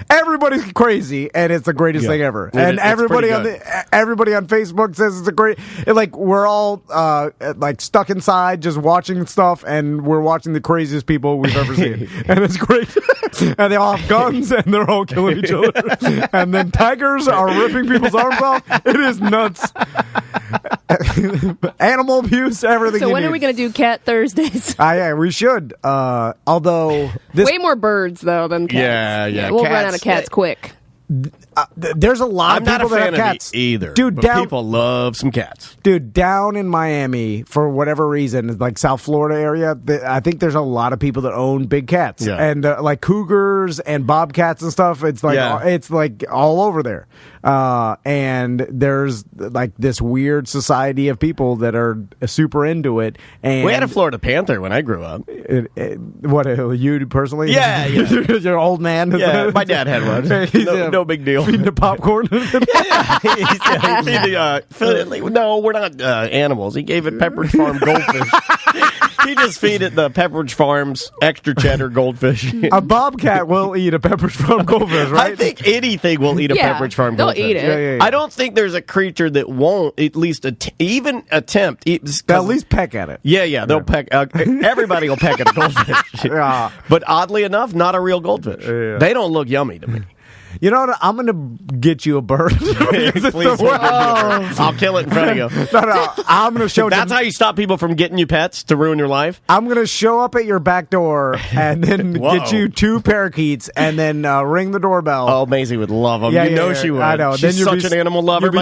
Everybody's crazy, and it's the greatest thing ever. And everybody on Facebook says it's a great. Like we're all like stuck inside just watching stuff, and we're watching the craziest people we've ever seen, and it's great. And they all have guns, and they're all killing each other. And then tigers are ripping people's arms off. It is nuts. Animal abuse, everything. So when are we going to do Cat Thursdays? Yeah, we should. Although way more birds though than cats. Yeah. We'll run out of cats quick. there's a lot I'm of not a people that fan have of cats. it either. Dude, but down, people love some cats. Dude, down in Miami, for whatever reason, like South Florida area, I think there's a lot of people that own big cats. Yeah. And like cougars and bobcats and stuff. It's like all over there. And there's like this weird society of people that are super into it. And We had a Florida Panther when I grew up. What, you personally? Yeah. You're an old man? Yeah, my dad had one. He's No big deal. feeding the popcorn? No, we're not animals. He gave it Pepperidge Farm goldfish. He just feed it the Pepperidge Farm's extra cheddar goldfish. A bobcat will eat a Pepperidge Farm goldfish, right? I think anything will eat a Pepperidge Farm they'll goldfish. eat it. Yeah. I don't think there's a creature that won't at least even attempt. They'll at least peck at it. Yeah, they'll peck. Everybody will peck at a goldfish. Yeah. But oddly enough, not a real goldfish. Yeah. They don't look yummy to me. You know what? I'm going to get you a bird. Please, I'll kill it in front of you. No, I'm going to show. That's how you stop people from getting you pets to ruin your life. I'm going to show up at your back door and then get you 2 parakeets and then ring the doorbell. Oh, Maisie would love them. Yeah, you know yeah. she would. I know. She's Then such an animal lover. you'll be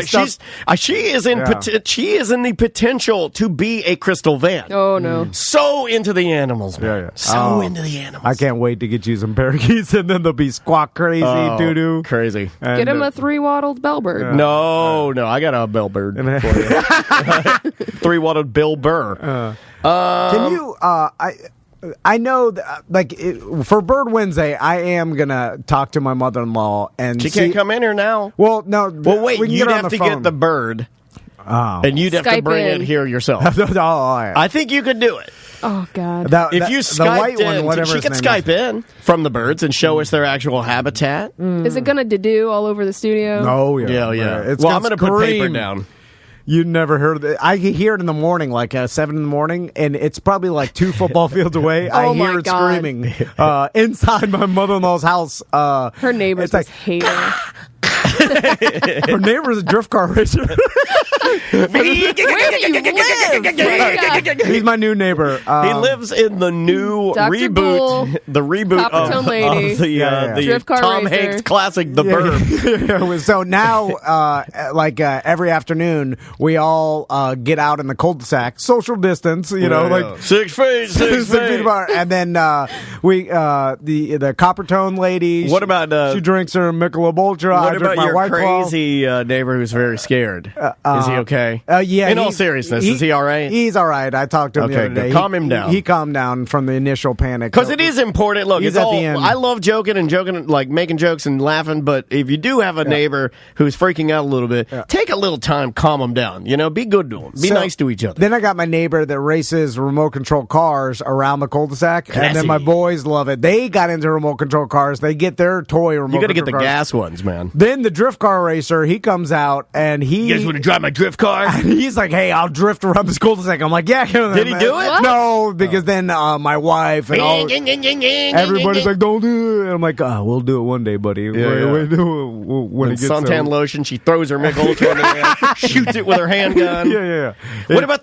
But she is in she is in the potential to be a Crystal Van. Oh no! So into the animals, man. Yeah. So into the animals. I can't wait to get you some parakeets and then they'll be squawk crazy, doo doo. Crazy. Get him a 3-wattled bellbird. No, I got a bellbird for you. 3-watted Bill Burr. Can you? I know that, for Bird Wednesday, I am gonna talk to my mother-in-law and She can't come in here now. Well, no. Well, wait. we can You'd get her on have the to phone. get the bird, Oh. and you'd have to Skype bring in. it here yourself. Oh, I think you could do it. Oh god! If you the Skyped white in, one, whatever she his could name Skype in from the birds and show us their actual habitat. Is it gonna do all over the studio? Oh yeah, Yeah. It's Well, gonna I'm going to put paper scream. down. You never heard it. I hear it in the morning, like 7 in the morning, and it's probably like 2 football fields away. I Oh, hear my it God. screaming inside my mother-in-law's house. Her neighbors It's like- just hate her. Her neighbor's a drift car racer. Where do you live? He's my new neighbor. He lives in the new Dr. reboot, Bull, the reboot Coppertone Lady. of the, Yeah. the Drift car Tom racer. Hanks classic, The Burb. So now, every afternoon, we all get out in the cul-de-sac, social distance, like 6 feet, 6 feet feet. apart. And then the Coppertone lady. What about, she drinks her Michelob Ultra. I What drink about my your White Claw. crazy neighbor who's very scared? Is he okay? Yeah. In all seriousness, is he all right? He's all right. I talked to him the Okay, other good. day. Calm him down. He calmed down from the initial panic. Because it is important. Look, He's it's at all. the end. I love joking, like making jokes and laughing. But if you do have a neighbor who's freaking out a little bit, take a little time, calm them down. Be good to them. Be So, nice to each other. Then I got my neighbor that races remote control cars around the cul-de-sac, and Classy. then my boys love it. They got into remote control cars. They get their toy remote. You got to get the control cars. gas ones, man. Then the drift car racer, he comes out and he. You guys want to drive my drift car? He's like, "Hey, I'll drift around this cul-de-sac." I'm like, "Yeah." Did he do it? What? No, because then my wife and all everybody's like, "Don't do it." And I'm like, "Oh, we'll do it one day, buddy." When it gets suntan lotion. She throws her Mick Ultra in her hand, shoots it with her handgun. Yeah. What about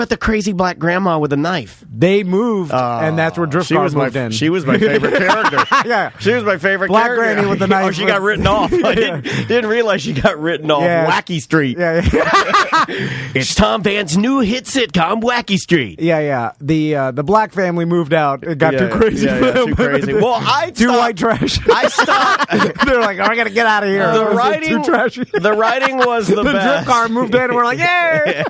the crazy black grandma with a knife? They moved, and that's where drift She cars was my moved in. she was my favorite character. Yeah. She was my favorite Black character. granny with the Oh, knife. she got written off. I didn't realize she got written off. Yeah. Wacky Street. Yeah. It's Tom Van's new hit sitcom, Wacky Street. Yeah. The black family moved out. It got too crazy. Yeah, for them. too crazy. Well, Too white trash. I stopped. They're like, I gotta get out of here. The It's writing, too trashy. the writing was the The best. drift car moved in, and we're like, "Yay!"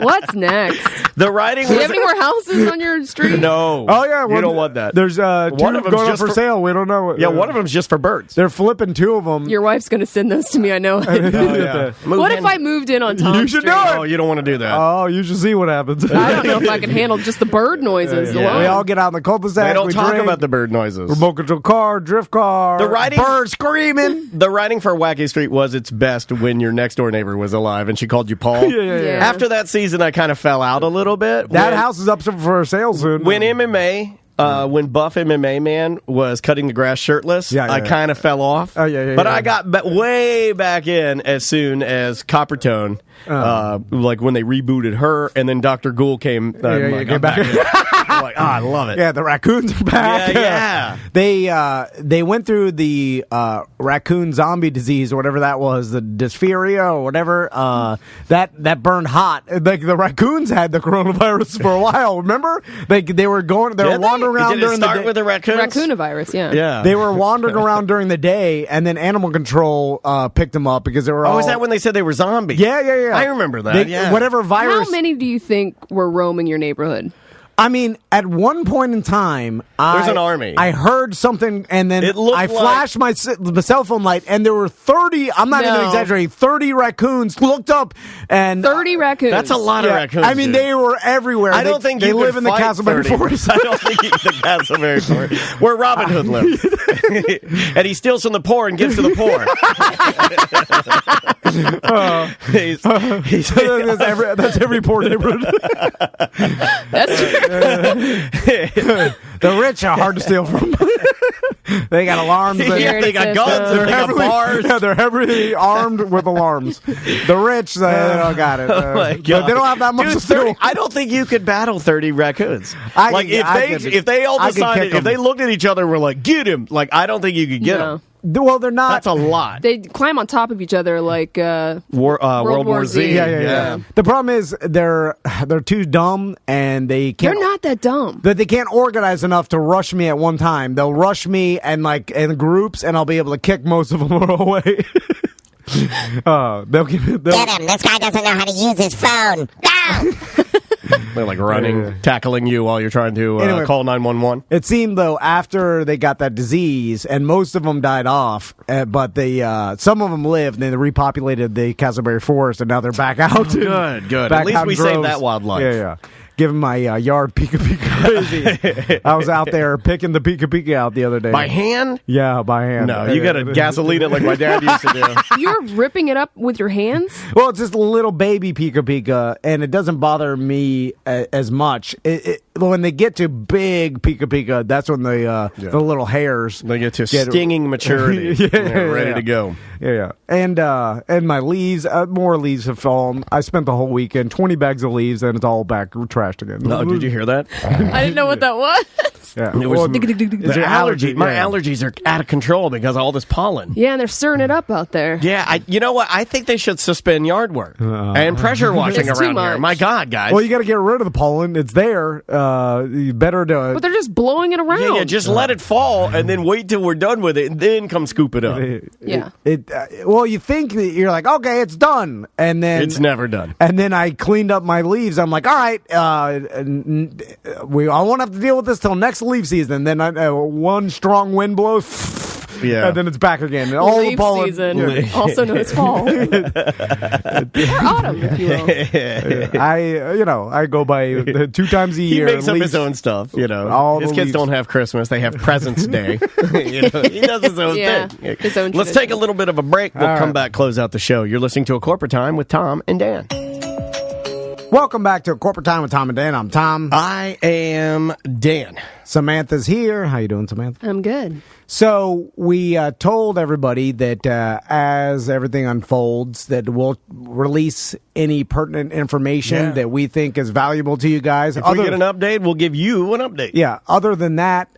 What's next? The writing Do you was have any more houses on your street? no. Oh yeah, you don't want that. There's One two of them's going up just for for- sale. We don't know. Yeah, one of them's just for birds. They're flipping 2 of them. Your wife's gonna send those to me. I know. Move What in. if I moved in on Tom You should Street? do it. Oh, you don't want to do that. Oh, you should see what happens. I don't know if I can handle just the bird noises Yeah. alone. We all get out in the cul-de-sac. they don't we talk drink, about the bird noises. remote control car, drift car, The writing- bird screaming. The writing for Wacky Street was its best when your next door neighbor was alive and she called you Paul. Yeah. After that season, I kind of fell out a little bit. That When- house is up for sale soon. When MMA when Buff MMA Man was cutting the grass shirtless, I kind of fell off. But I got way back in as soon as Coppertone, like when they rebooted her, and then Dr. Ghoul came. Came back. I'm like, I love it. Yeah, the raccoons are back. They went through the raccoon zombie disease or whatever that was, the dysphoria or whatever. That burned hot. Like the raccoons had the coronavirus for a while. Remember? They were wandering around during the day. With the raccoons? Raccoonivirus, yeah. They were wandering around during the day, and then Animal Control picked them up because they were all... Oh, is that when they said they were zombies? Yeah. I remember that. Whatever virus... How many do you think were roaming your neighborhood? I mean, at one point in time, there's an army. I heard something, and then I flashed my cell phone light, and there were 30. I'm not even exaggerating. 30 raccoons looked up, and 30 raccoons. That's a lot of raccoons. I mean, they were everywhere. I don't think they live in the Castleberry Forest. I don't think the Castleberry Forest, where Robin Hood lives, and he steals from the poor and gives to the poor. That's every poor neighborhood. That's true. The rich are hard to steal from. They got alarms. They got guns. They got bars. Yeah, they're heavily armed with alarms. The rich, they don't got it. But they don't have that much to steal. I don't think you could battle 30 raccoons. If they all decided, if they looked at each other and were like, get him, like, I don't think you could get them. Well, they're not. That's a lot. They climb on top of each other like World War Z. Yeah. The problem is they're too dumb, and they can't. They're not that dumb. But they can't organize enough to rush me at one time. They'll rush me and like in groups, and I'll be able to kick most of them away. They'll get him. This guy doesn't know how to use his phone. No! They're like running, tackling you while you're trying to call 911. It seemed, though, after they got that disease, and most of them died off, but some of them lived, and they repopulated the Castleberry Forest, and now they're back out. Good. At least we saved that wildlife. Yeah. Giving my yard Pika crazy. I was out there picking the Pika out the other day. By hand? Yeah, by hand. No, you got to gasoline it like my dad used to do. You're ripping it up with your hands? Well, it's just a little baby Pika, and it doesn't bother me as much. When they get to big Pika, that's when the little hairs they get to stinging maturity. Ready to go. Yeah. And my leaves, more leaves have fallen. I spent the whole weekend, 20 bags of leaves, and it's all back trashed again. Oh, did you hear that? I didn't know what that was. Yeah. It was the allergy. My allergies are out of control because of all this pollen. Yeah, and they're stirring it up out there. Yeah, you know what? I think they should suspend yard work and pressure washing around here. My God, guys. Well, you got to get rid of the pollen. It's there. Better to. But they're just blowing it around. Yeah, just let it fall and then wait till we're done with it and then come scoop it up. Well, you think that you're like, okay, it's done, and then it's never done. And then I cleaned up my leaves. I'm like, all right, I won't have to deal with this till next leaf season. Then one strong wind blows. Yeah, and then it's back again. All leaf the pollen, season, also known as fall, or autumn, if you will. I go by 2 times a year. He makes up his own stuff. His kids don't have Christmas; they have Presents Day. He does his own thing. His own. Let's take a little bit of a break. We'll come back, close out the show. You're listening to A Corporate Time with Tom and Dan. Welcome back to A Corporate Time with Tom and Dan. I'm Tom. I am Dan. Samantha's here. How you doing, Samantha? I'm good. So we told everybody that as everything unfolds, that we'll release any pertinent information that we think is valuable to you guys. If we get an update, we'll give you an update. Yeah. Other than that,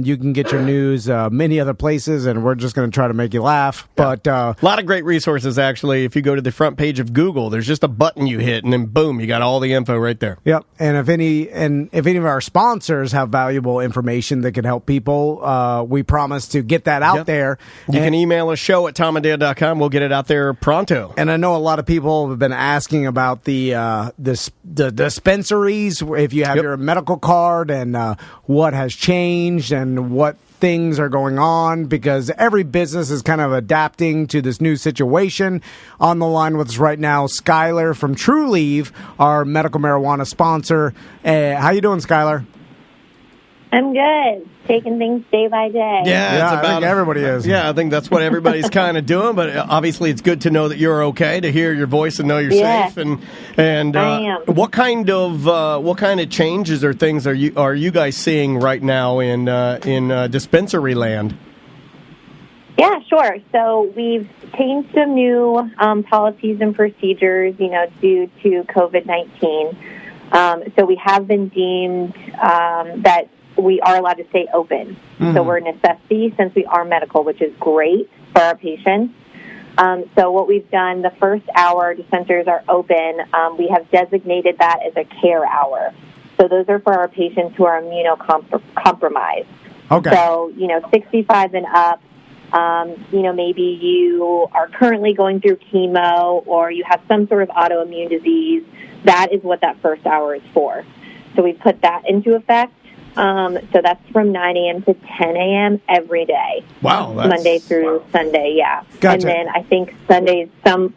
you can get your news many other places, and we're just going to try to make you laugh. Yeah. But a lot of great resources, actually. If you go to the front page of Google, there's just a button you hit, and then boom, you got all the info right there. Yep. And if any of our sponsors have valuable information that could help people, we promise to get that out there. You can email us show at tomanddale.com. We'll get it out there pronto. And I know a lot of people have been asking about the dispensaries, if you have your medical card, and what has changed and what things are going on, because every business is kind of adapting to this new situation. On the line with us right now, Skylar from TrueLeave, our medical marijuana sponsor. How you doing, Skylar? I'm good. Taking things day by day. Yeah, I think everybody is. Yeah, I think that's what everybody's kind of doing. But obviously, it's good to know that you're okay, to hear your voice and know you're safe. And I am. what kind of changes or things are you guys seeing right now in dispensary land? Yeah, sure. So we've changed some new policies and procedures, due to COVID-19. So we have been deemed that we are allowed to stay open. Mm-hmm. So we're a necessity since we are medical, which is great for our patients. So what we've done, the first hour dispensaries are open. We have designated that as a care hour. So those are for our patients who are immunocompromised. Okay. So, 65 and up. Maybe you are currently going through chemo or you have some sort of autoimmune disease. That is what that first hour is for. So we put that into effect. So that's from 9 a.m. to 10 a.m. every day. Wow. Monday through Sunday, yeah. Gotcha. And then I think Sundays, some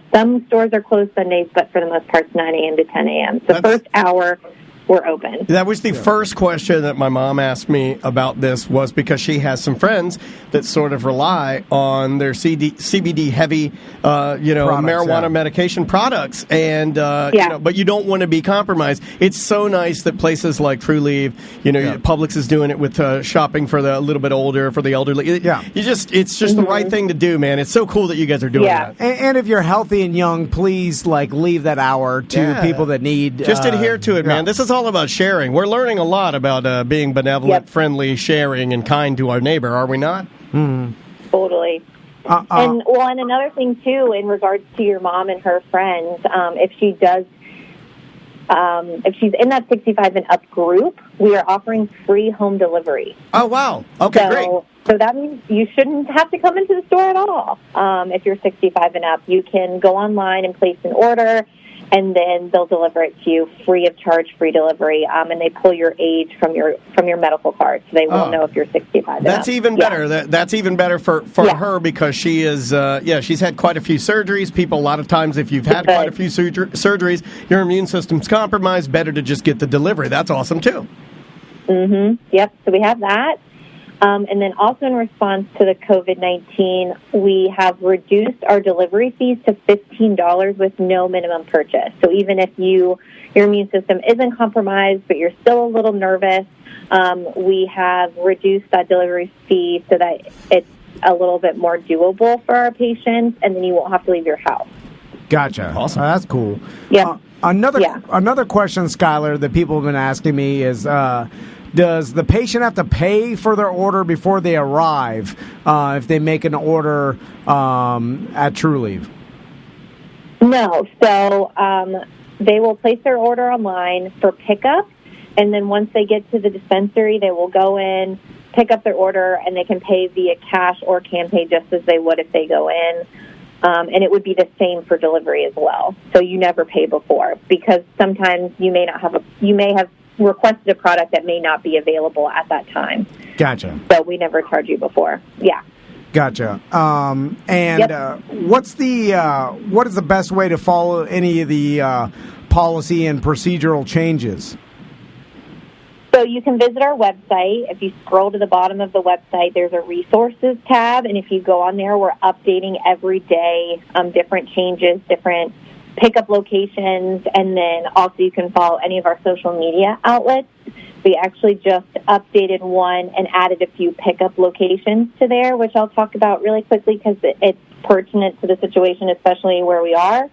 stores are closed Sundays, but for the most part, it's 9 a.m. to 10 a.m. So first hour, we're open. That was the first question that my mom asked me about this, was because she has some friends that sort of rely on their CBD heavy, marijuana medication products, and but you don't want to be compromised. It's so nice that places like Trulieve, Publix is doing it with shopping for the a little bit older, for the elderly. It's just the right thing to do, man. It's so cool that you guys are doing that. And if you're healthy and young, please leave that hour to people that need. Just adhere to it, man. This is all about sharing. We're learning a lot about being benevolent, friendly, sharing, and kind to our neighbor, are we not? Mm-hmm. Totally. And another thing too, in regards to your mom and her friends, if she's in that 65 and up group, we are offering free home delivery. Oh wow! Okay, great. So that means you shouldn't have to come into the store at all. If you're 65 and up, you can go online and place an order, and then they'll deliver it to you free of charge, free delivery, and they pull your age from your medical card, so they won't know if you're 65 and up. That's even better. That's even better for her, because she is, she's had quite a few surgeries. People, a lot of times, if you've had quite a few surgeries, your immune system's compromised, better to just get the delivery. That's awesome, too. Mm-hmm. Yep, so we have that. And then also in response to the COVID-19, we have reduced our delivery fees to $15 with no minimum purchase. So even if your immune system isn't compromised, but you're still a little nervous, we have reduced that delivery fee so that it's a little bit more doable for our patients, and then you won't have to leave your house. Gotcha. Awesome. That's cool. Yeah. Another question, Skylar, that people have been asking me is, does the patient have to pay for their order before they arrive if they make an order at Trulieve? No. So they will place their order online for pickup, and then once they get to the dispensary, they will go in, pick up their order, and they can pay via cash or can pay just as they would if they go in. And it would be the same for delivery as well. So you never pay before, because sometimes you may have requested a product that may not be available at that time. Gotcha. So we never charge you before. Yeah. Gotcha. What is the best way to follow any of the policy and procedural changes? So you can visit our website. If you scroll to the bottom of the website, there's a resources tab, and if you go on there, we're updating every day different changes, different pickup locations, and then also you can follow any of our social media outlets. We actually just updated one and added a few pickup locations to there, which I'll talk about really quickly because it's pertinent to the situation, especially where we are.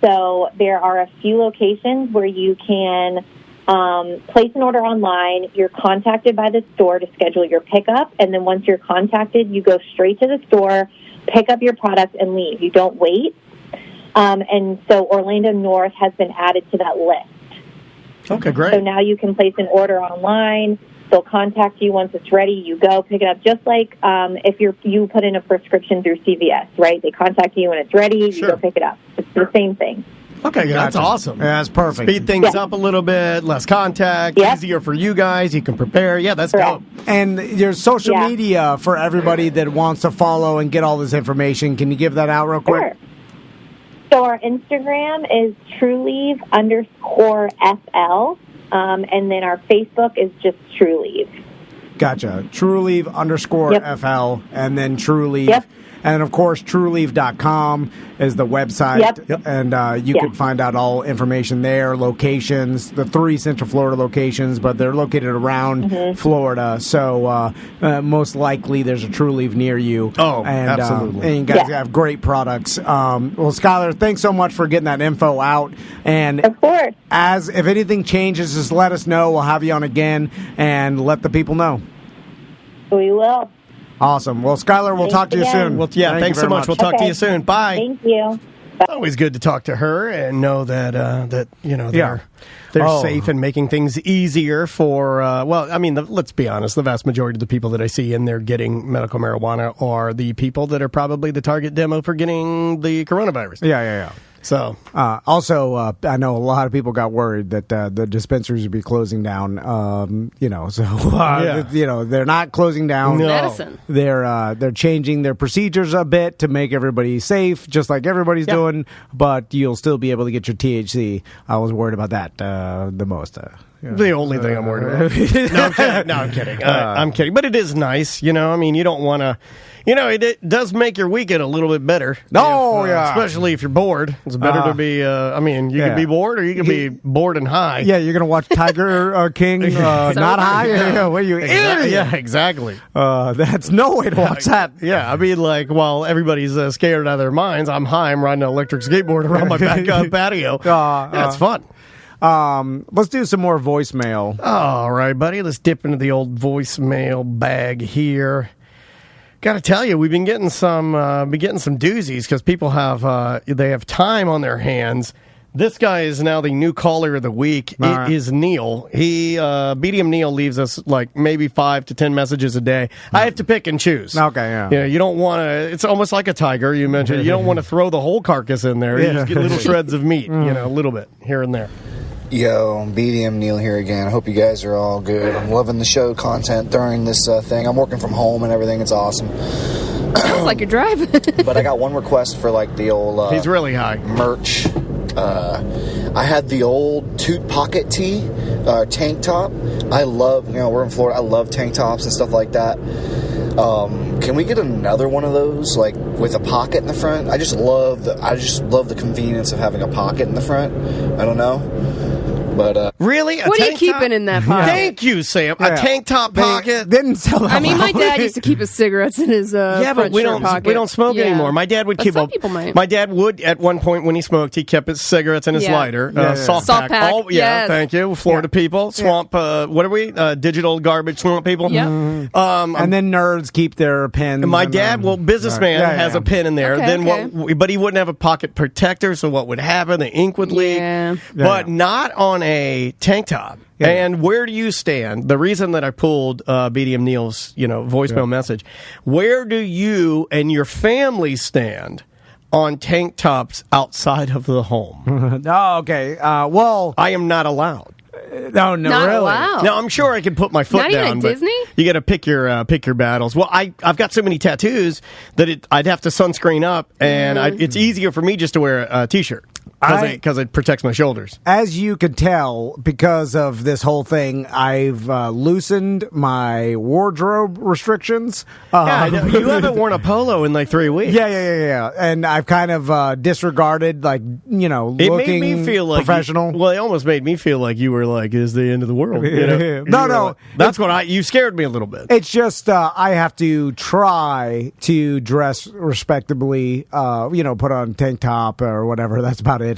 So there are a few locations where you can place an order online. You're contacted by the store to schedule your pickup, and then once you're contacted, you go straight to the store, pick up your product, and leave. You don't wait. And so Orlando North has been added to that list. Okay, great. So now you can place an order online. They'll contact you once it's ready. You go pick it up, just like if you put in a prescription through CVS, right? They contact you when it's ready. You go pick it up. It's the same thing. Okay, that's awesome. Yeah, that's perfect. Speed things up a little bit, less contact, easier for you guys. You can prepare. Yeah, that's dope. And there's social media for everybody that wants to follow and get all this information. Can you give that out real quick? Sure. So our Instagram is Trulieve_FL. And then our Facebook is just True Leave. Gotcha. TrueLeave _FL, and then TrueLeave. Yep. And, of course, TrueLeave.com is the website. Yep. And you can find out all information there, locations, the 3 Central Florida locations, but they're located around Florida. So most likely there's a TrueLeave near you. Oh, and, absolutely. And you guys have great products. Well, Skylar, thanks so much for getting that info out. And of course, if anything changes, just let us know. We'll have you on again and let the people know. We will. Awesome. Well, Skylar, we'll talk to you soon. Well, yeah, thanks so much. We'll talk to you soon. Bye. Thank you. It's always good to talk to her and know that they're safe and making things easier for. Let's be honest. The vast majority of the people that I see in there getting medical marijuana are the people that are probably the target demo for getting the coronavirus. Yeah. So, also, I know a lot of people got worried that the dispensaries would be closing down. They're not closing down. No. Medicine. They're changing their procedures a bit to make everybody safe, just like everybody's doing. But you'll still be able to get your THC. I was worried about that the most. The only thing I'm worried about. No, I'm kidding. I'm kidding. But it is nice, you don't want to. It does make your weekend a little bit better. Especially if you're bored. It's better to be, you can be bored or you can be bored and high. Yeah, you're going to watch Tiger King not high? Yeah, what are you, idiot? Yeah, exactly. That's no way to watch that. Yeah, while everybody's scared out of their minds, I'm high. I'm riding an electric skateboard around my back patio. It's fun. Let's do some more voicemail. All right, buddy. Let's dip into the old voicemail bag here. Got to tell you, we've been getting some doozies because people have time on their hands. This guy is now the new caller of the week. It is Neil. BDM Neil leaves us like maybe 5 to 10 messages a day. I have to pick and choose. Okay, yeah. You don't want to. It's almost like a tiger. You mentioned you don't want to throw the whole carcass in there. You just get little shreds of meat. A little bit here and there. Yo, BDM Neil here again. I hope you guys are all good. I'm loving the show content during this thing. I'm working from home and everything. It's awesome. Sounds like you're driving. But I got one request for like the old he's really high merch. I had the old Toot Pocket tee, tank top. I love, we're in Florida. I love tank tops and stuff like that. Can we get another one of those, like with a pocket in the front? I just love the convenience of having a pocket in the front. I don't know. But really, what are you keeping in that pocket? Thank you, Sam. A tank top pocket. Didn't sell that. I mean, my dad used to keep his cigarettes in his but we don't smoke anymore. My dad would keep. Some people might. My dad would at one point when he smoked, he kept his cigarettes in his lighter. Soft pack. Yes. Thank you, Florida people. Swamp. What are we? Digital garbage swamp people. Yep. And then nerds keep their pens. My dad, businessman has a pen in there. But he wouldn't have a pocket protector. So what would happen? The ink would leak. But not on a tank top. Yeah. And where do you stand? The reason that I pulled BDM Neil's voicemail message, where do you and your family stand on tank tops outside of the home? Okay. Well, I am not allowed. No, not really. Allowed. No, I'm sure I could put my foot not down. Even at Disney? You got to pick your battles. Well, I've got so many tattoos that I'd have to sunscreen up, and it's easier for me just to wear a t-shirt. Because it protects my shoulders. As you could tell, because of this whole thing, I've loosened my wardrobe restrictions. I know. You haven't worn a polo in like 3 weeks. Yeah. And I've kind of disregarded, looking it made me feel like professional. It almost made me feel like you were like, is the end of the world. No. That's you scared me a little bit. It's just I have to try to dress respectably, put on a tank top or whatever. That's about it.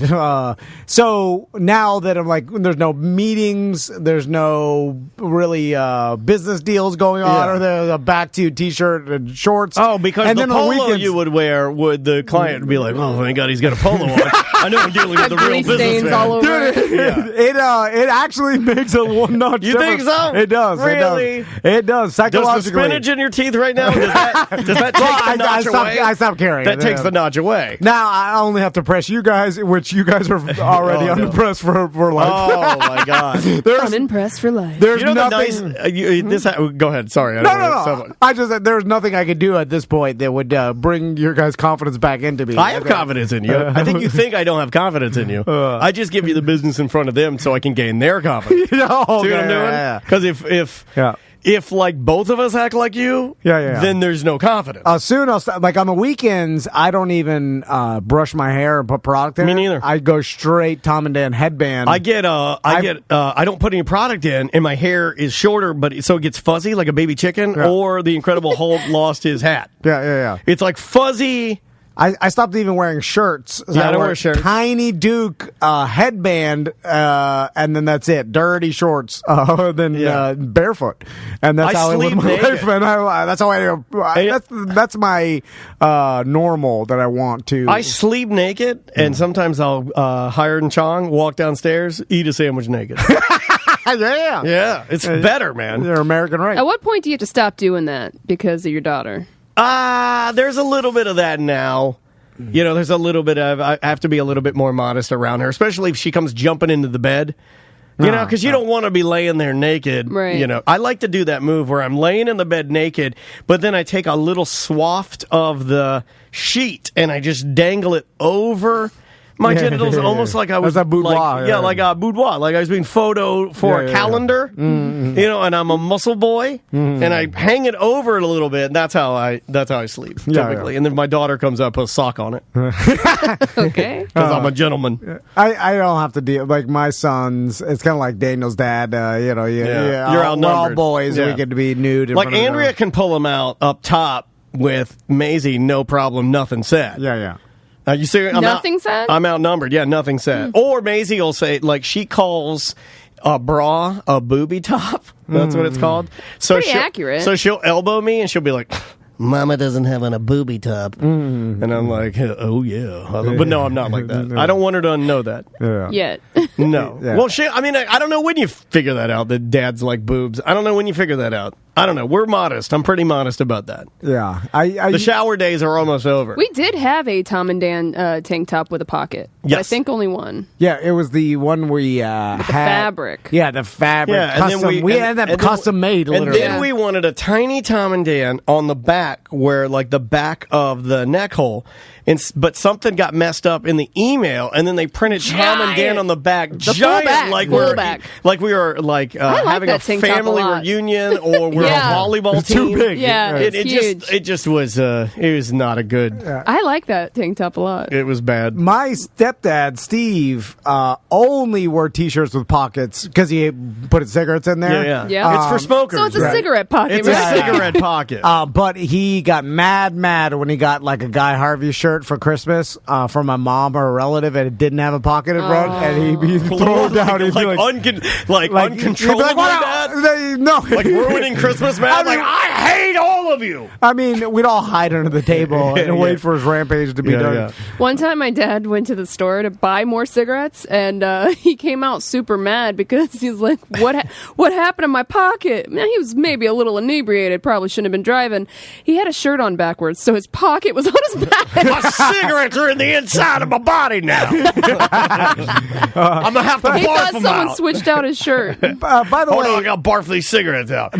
So now that I'm like, there's no meetings, there's no really business deals going on, or there's a back to t-shirt and shorts. Oh, because and the polo you would wear, would the client be like, oh, thank God he's got a polo on. I know I'm dealing with the real businessman. All over. Dude, it actually makes a one notch. You think so? It does. Really? It does. Psychologically. Does the spinach in your teeth right now? Does that take the notch away? I stopped carrying that takes the notch away. Now I only have to press you guys with which you guys are already unimpressed for life. Oh my God! Unimpressed for life. There's You know the nothing. nice. Go ahead. Sorry. No. I just there's nothing I could do at this point that would bring your guys' confidence back into me. I have confidence in you. I think you think I don't have confidence in you. I just give you the business in front of them so I can gain their confidence. See what I'm doing? Because if like both of us act like you, then there's no confidence. Soon I'll start, like on the weekends, I don't even brush my hair and put product in. Me neither. I go straight Tom and Dan headband. I don't put any product in, and my hair is shorter, but so it gets fuzzy like a baby chicken, or the Incredible Hulk lost his hat. Yeah. It's like fuzzy. I stopped even wearing shirts. So I don't wear shirts. Tiny Duke headband, and then that's it. Dirty shorts, then barefoot, and that's how I live my life. And that's how that's my normal that I want to. I sleep naked, and sometimes I'll Hired and Chong walk downstairs, eat a sandwich naked. Yeah, it's better, man. They're American right. At what point do you have to stop doing that because of your daughter? There's a little bit of that now. You know, there's a little bit of, I have to be a little bit more modest around her, especially if she comes jumping into the bed. You know, because you don't want to be laying there naked. Right. You know, I like to do that move where I'm laying in the bed naked, but then I take a little swath of the sheet and I just dangle it over my genitals, almost like I was a boudoir. like a boudoir, like I was being photo for a calendar. Mm-hmm. You know, and I'm a muscle boy, and I hang it over it a little bit, and that's how I sleep typically. And then my daughter comes up, put a sock on it. Okay, because I'm a gentleman. I don't have to deal like my sons. It's kind of like Daniel's dad. You know, you're outnumbered. We're all boys. We get to be nude. Like Andrea can pull them out up top with Maisie, no problem, nothing said. Yeah. You see, nothing said? I'm outnumbered. Yeah, nothing said. Or Maisie will say, like, she calls a bra a booby top. That's what it's called. So pretty accurate. So she'll elbow me and she'll be like, Mama doesn't have on a booby top. And I'm like, oh, yeah. But no, I'm not like that. I don't want her to know that. Yet. No. Well, I don't know when you figure that out, that dads like boobs. I don't know when you figure that out. I don't know. We're modest. I'm pretty modest about that. Yeah. The shower days are almost over. We did have a Tom and Dan tank top with a pocket. Yes. I think only one. Yeah, it was the one we had. The fabric. Yeah, the fabric. Yeah, custom. and then we ended up custom made, literally. And then we wanted a tiny Tom and Dan on the back, where like the back of the neck hole. But something got messed up in the email, and then they printed Tom and Dan on the back, giant, like we were having a family reunion, or we're a volleyball it's team. Too big. Yeah, it just was. It was not a good. I like that tank top a lot. It was bad. My stepdad Steve only wore T-shirts with pockets because he put cigarettes in there. Yeah. It's for smokers. So it's a cigarette pocket. It's a cigarette pocket. But he got mad when he got like a Guy Harvey shirt for Christmas from my mom or a relative, and it didn't have a pocket in front, and he'd throw it down. Uncontrollable dad? No. Like ruining Christmas, man? I hate all of you. I mean, we'd all hide under the table and wait for his rampage to be done. Yeah. One time my dad went to the store to buy more cigarettes, and he came out super mad because he's like, what happened to my pocket? Man, he was maybe a little inebriated, probably shouldn't have been driving. He had a shirt on backwards, so his pocket was on his back. My cigarettes are in the inside of my body now. I'm going to have to barf them out. He thought someone switched out his shirt. By the way, I got to barf these cigarettes out.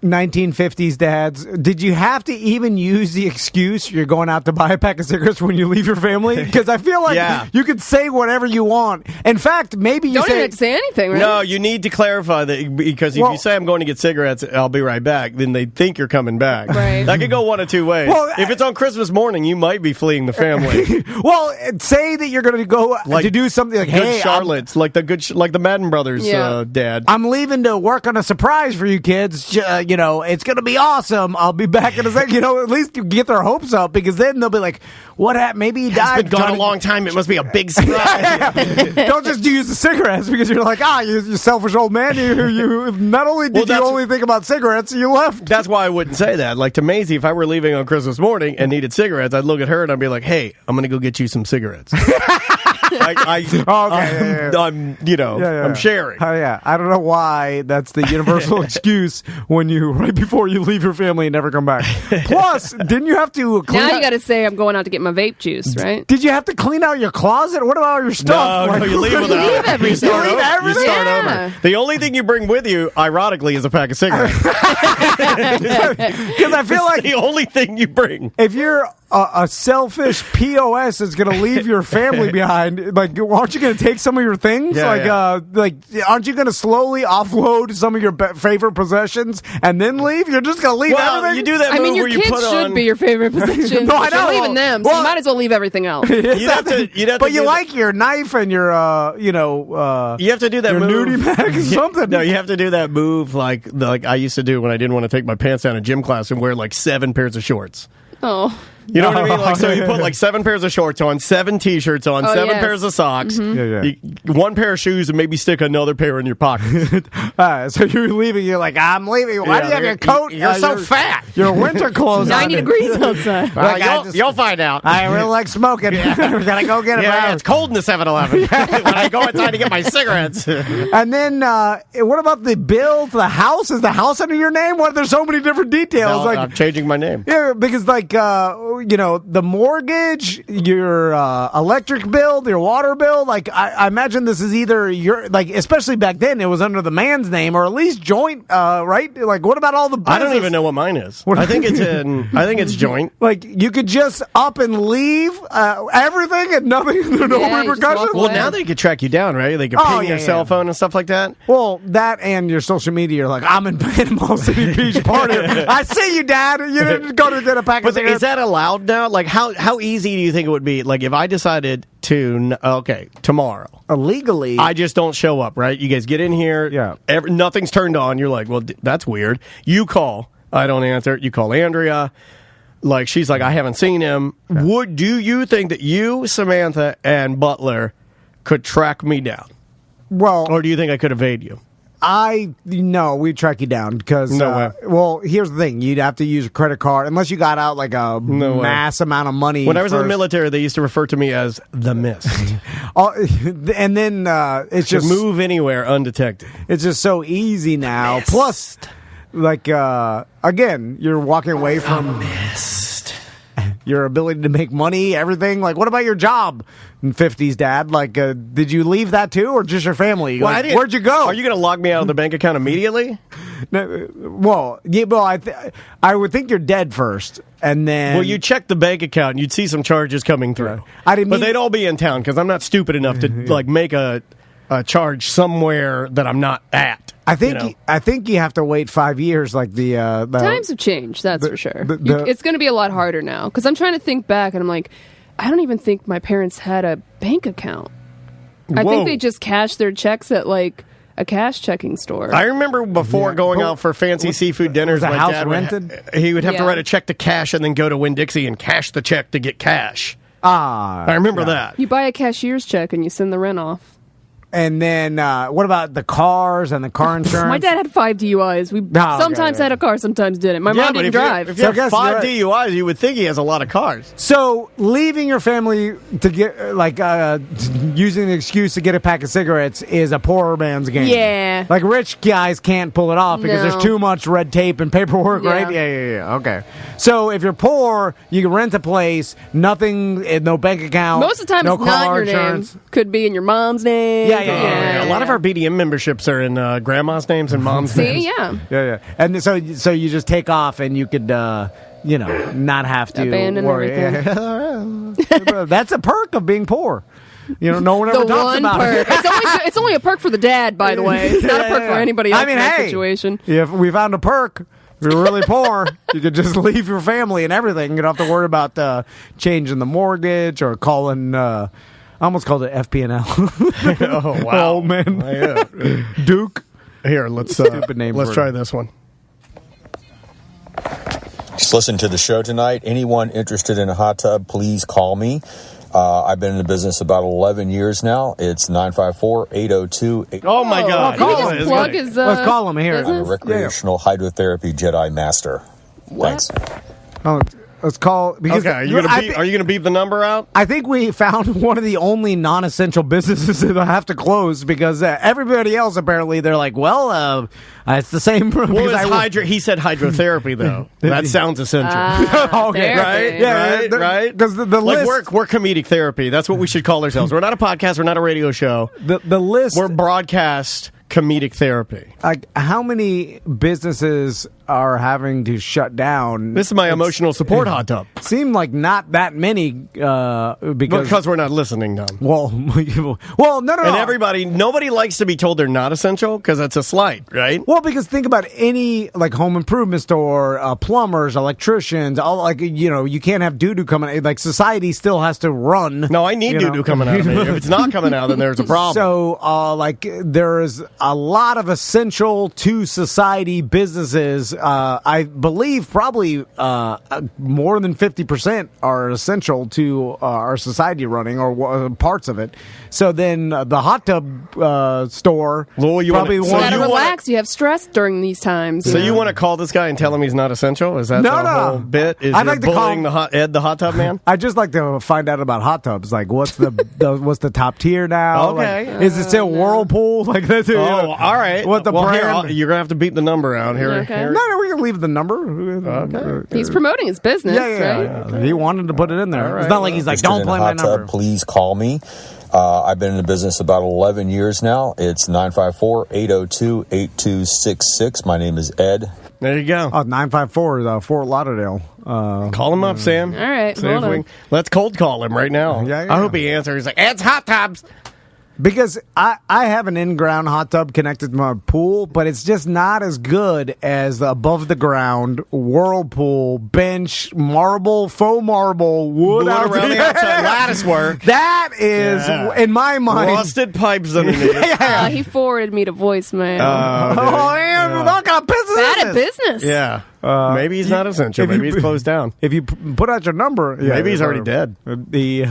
1950s dads, did you have to even use the excuse you're going out to buy a pack of cigarettes when you leave your family? Because I feel like you could say whatever you want. In fact, maybe you don't even have to say anything, right? No, you need to clarify that, because if you say I'm going to get cigarettes, I'll be right back, then they think you're coming back. Right. That could go one of two ways. Well, if it's on Christmas morning, you might be fleeing the family. Well, say that you're going to go to do something like, Good hey, Charlotte's, like the Madden Brothers dad. I'm leaving to work on a surprise for you kids. It's going to be awesome. I'll be back in a second. At least get their hopes up, because then they'll be like, what happened? Maybe he died. It's been gone a long time. It must be a big surprise. Don't just use the cigarettes because you're like, you selfish old man. You not only did you only think about cigarettes, you left. That's why I wouldn't say that. Like to Maisie, if I were leaving on Christmas morning and needed cigarettes, I'd look at her and I'd be like, hey, I'm going to go get you some cigarettes. I'm I'm sharing. I don't know why that's the universal excuse when you right before you leave your family and never come back. Plus, didn't you have to clean Now you got to say I'm going out to get my vape juice, right? Did you have to clean out your closet? What about all your stuff? No, you leave without leave everything. You start You leave over. everything? You start Yeah. over. The only thing you bring with you, ironically, is a pack of cigarettes. Because I feel like the only thing you bring. If you're a selfish POS that's going to leave your family behind, like, aren't you going to take some of your things? Yeah, Aren't you going to slowly offload some of your favorite possessions and then leave? You're just going to leave everything? You do that move your where you kids put should on. be your favorite possessions. No, I but you're know. leaving them, so you might as well leave everything else. You'd have to But you do like your knife and your, you have to do that your move. nudie mag or something. No, you have to do that move like I used to do when I didn't want to take my pants down in gym class and wear like 7 pairs of shorts. Oh. You know what I mean? Like, so you put like 7 pairs of shorts on, 7 T-shirts on, 7 pairs of socks, 1 pair of shoes, and maybe stick another pair in your pocket. So you're leaving. You're like, I'm leaving. Why do you have your coat? You're so fat. Your winter clothes. 90 degrees outside. You'll find out. I really like smoking. We're gonna go get it. Yeah, it's cold in the 7-Eleven when I go inside to get my cigarettes. And then, what about the bill to the house? Is the house under your name? What? There's so many different details. No, I'm changing my name. Yeah, because the mortgage, your electric bill, your water bill. Like I imagine this is either your especially back then it was under the man's name or at least joint, right? Like what about all the business? I don't even know what mine is. I think it's joint. Like you could just up and leave everything and nothing. There are no repercussions. Well, now they could track you down, right? They could ping your cell phone and stuff like that. Well, that and your social media. You're like, I'm in Panama City Beach party. I see you, Dad. You didn't go to get a pack of cigarettes. Is that allowed now? Like, how easy do you think it would be? Like, if I decided to, tomorrow. Illegally. I just don't show up, right? You guys get in here. Yeah. Nothing's turned on. You're like, well, that's weird. You call. I don't answer. You call Andrea. Like, she's like, I haven't seen him. Yeah. Do you think that you, Samantha, and Butler could track me down? Well. Or do you think I could evade you? No, we'd track you down because, No way. Well, here's the thing. You'd have to use a credit card unless you got out like a mass amount of money. When I was in the military, they used to refer to me as the Mist. And then it's just move anywhere undetected. It's just so easy now. Plus, like, again, you're walking away from your ability to make money, everything. Like, what about your job in 50s, Dad? Like, did you leave that too, or just your family? Well, like, where'd you go? Are you going to log me out of the bank account immediately? No, I would think you're dead first, and then. Well, you check the bank account, and you'd see some charges coming through. But they'd all be in town because I'm not stupid enough to like make a charge somewhere that I'm not at. I think you have to wait 5 years. Like the times have changed. That's for sure. It's going to be a lot harder now because I'm trying to think back, and I'm like, I don't even think my parents had a bank account. I think they just cashed their checks at like a cash checking store. I remember before going out for fancy seafood dinners, my my house dad rented. He would have to write a check to cash and then go to Winn-Dixie and cash the check to get cash. I remember that. You buy a cashier's check and you send the rent off. And then what about the cars and the car insurance? My dad had 5 DUIs. We sometimes had a car, sometimes didn't. My mom didn't drive. If you have 5 DUIs, you would think he has a lot of cars. So leaving your family to get using the excuse to get a pack of cigarettes is a poor man's game. Yeah. Like rich guys can't pull it off because there's too much red tape and paperwork, right? Yeah. Okay. So if you're poor, you can rent a place, nothing, no bank account. Most of the time no it's not car your insurance. name. Could be in your mom's name. Yeah. A lot of our BDM memberships are in grandma's names and mom's names. Yeah. And so you just take off and you could, not have to abandon worry. everything. That's a perk of being poor. No one ever the talks one about perk. it. It's only a perk for the dad, by the way. It's not a perk for anybody else in that situation. If we found a perk. If you're really poor, you could just leave your family and everything. You don't have to worry about changing the mortgage or calling. I almost called it FPNL. Oh wow, old man, yeah. Duke. Here, let's stupid name. Let's try this one. Just listen to the show tonight. Anyone interested in a hot tub, please call me. I've been in the business about 11 years now. It's 954-802. Oh, my God. Can we just plug his let's call him here. business? I'm a recreational hydrotherapy Jedi Master. Thanks. Oh, Let's call. Because Okay, are you gonna beep the number out? I think we found one of the only non-essential businesses that have to close because everybody else apparently they're like, well, it's the same. He said hydrotherapy though. That sounds essential. Okay, right? Yeah, right. Because the like list, we're comedic therapy. That's what we should call ourselves. We're not a podcast. We're not a radio show. The list. We're broadcast comedic therapy. Like, how many businesses are having to shut down? This is my emotional support hot tub. Seem like not that many because we're not listening, Tom. Well, no. And nobody likes to be told they're not essential because that's a slight, right? Well, because think about any like home improvement store, plumbers, electricians, all like you can't have doo-doo coming out. Like society still has to run. No, I need doo-doo coming out of me. If it's not coming out, then there's a problem. So, there is a lot of essential to society businesses. I believe probably more than 50% are essential to our society running or parts of it. So then the hot tub store probably you gotta relax. You have stress during these times. So you want to call this guy and tell him he's not essential? Is that the whole bit? Is I'd you're like to bullying Ed the hot tub man? I just like to find out about hot tubs. Like, what's what's the top tier now? Okay. Like, is it still Whirlpool? Like that? Oh, all right. What the brand? You're gonna have to beep the number out here. Okay. No, we can leave the number. Okay. He's promoting his business, right? He wanted to put it in there. Right. It's not like he's like, don't play my number. Please call me. I've been in the business about 11 years now. It's 954-802-8266. My name is Ed. There you go. 954 Fort Lauderdale. Call him up, Sam. All right, hold on. Let's cold call him right now. Yeah. I hope he answers. He's like, Ed's hot tubs. Because I have an in-ground hot tub connected to my pool, but it's just not as good as the above-the-ground Whirlpool, bench, marble, faux marble, wood around the outside, lattice work. That is, in my mind... Rusted pipes underneath. He forwarded me to voicemail. Man, what kind of business Bad is at this? business. Yeah. Maybe he's not essential. Maybe he's closed down. If you put out your number... Maybe he's already dead. He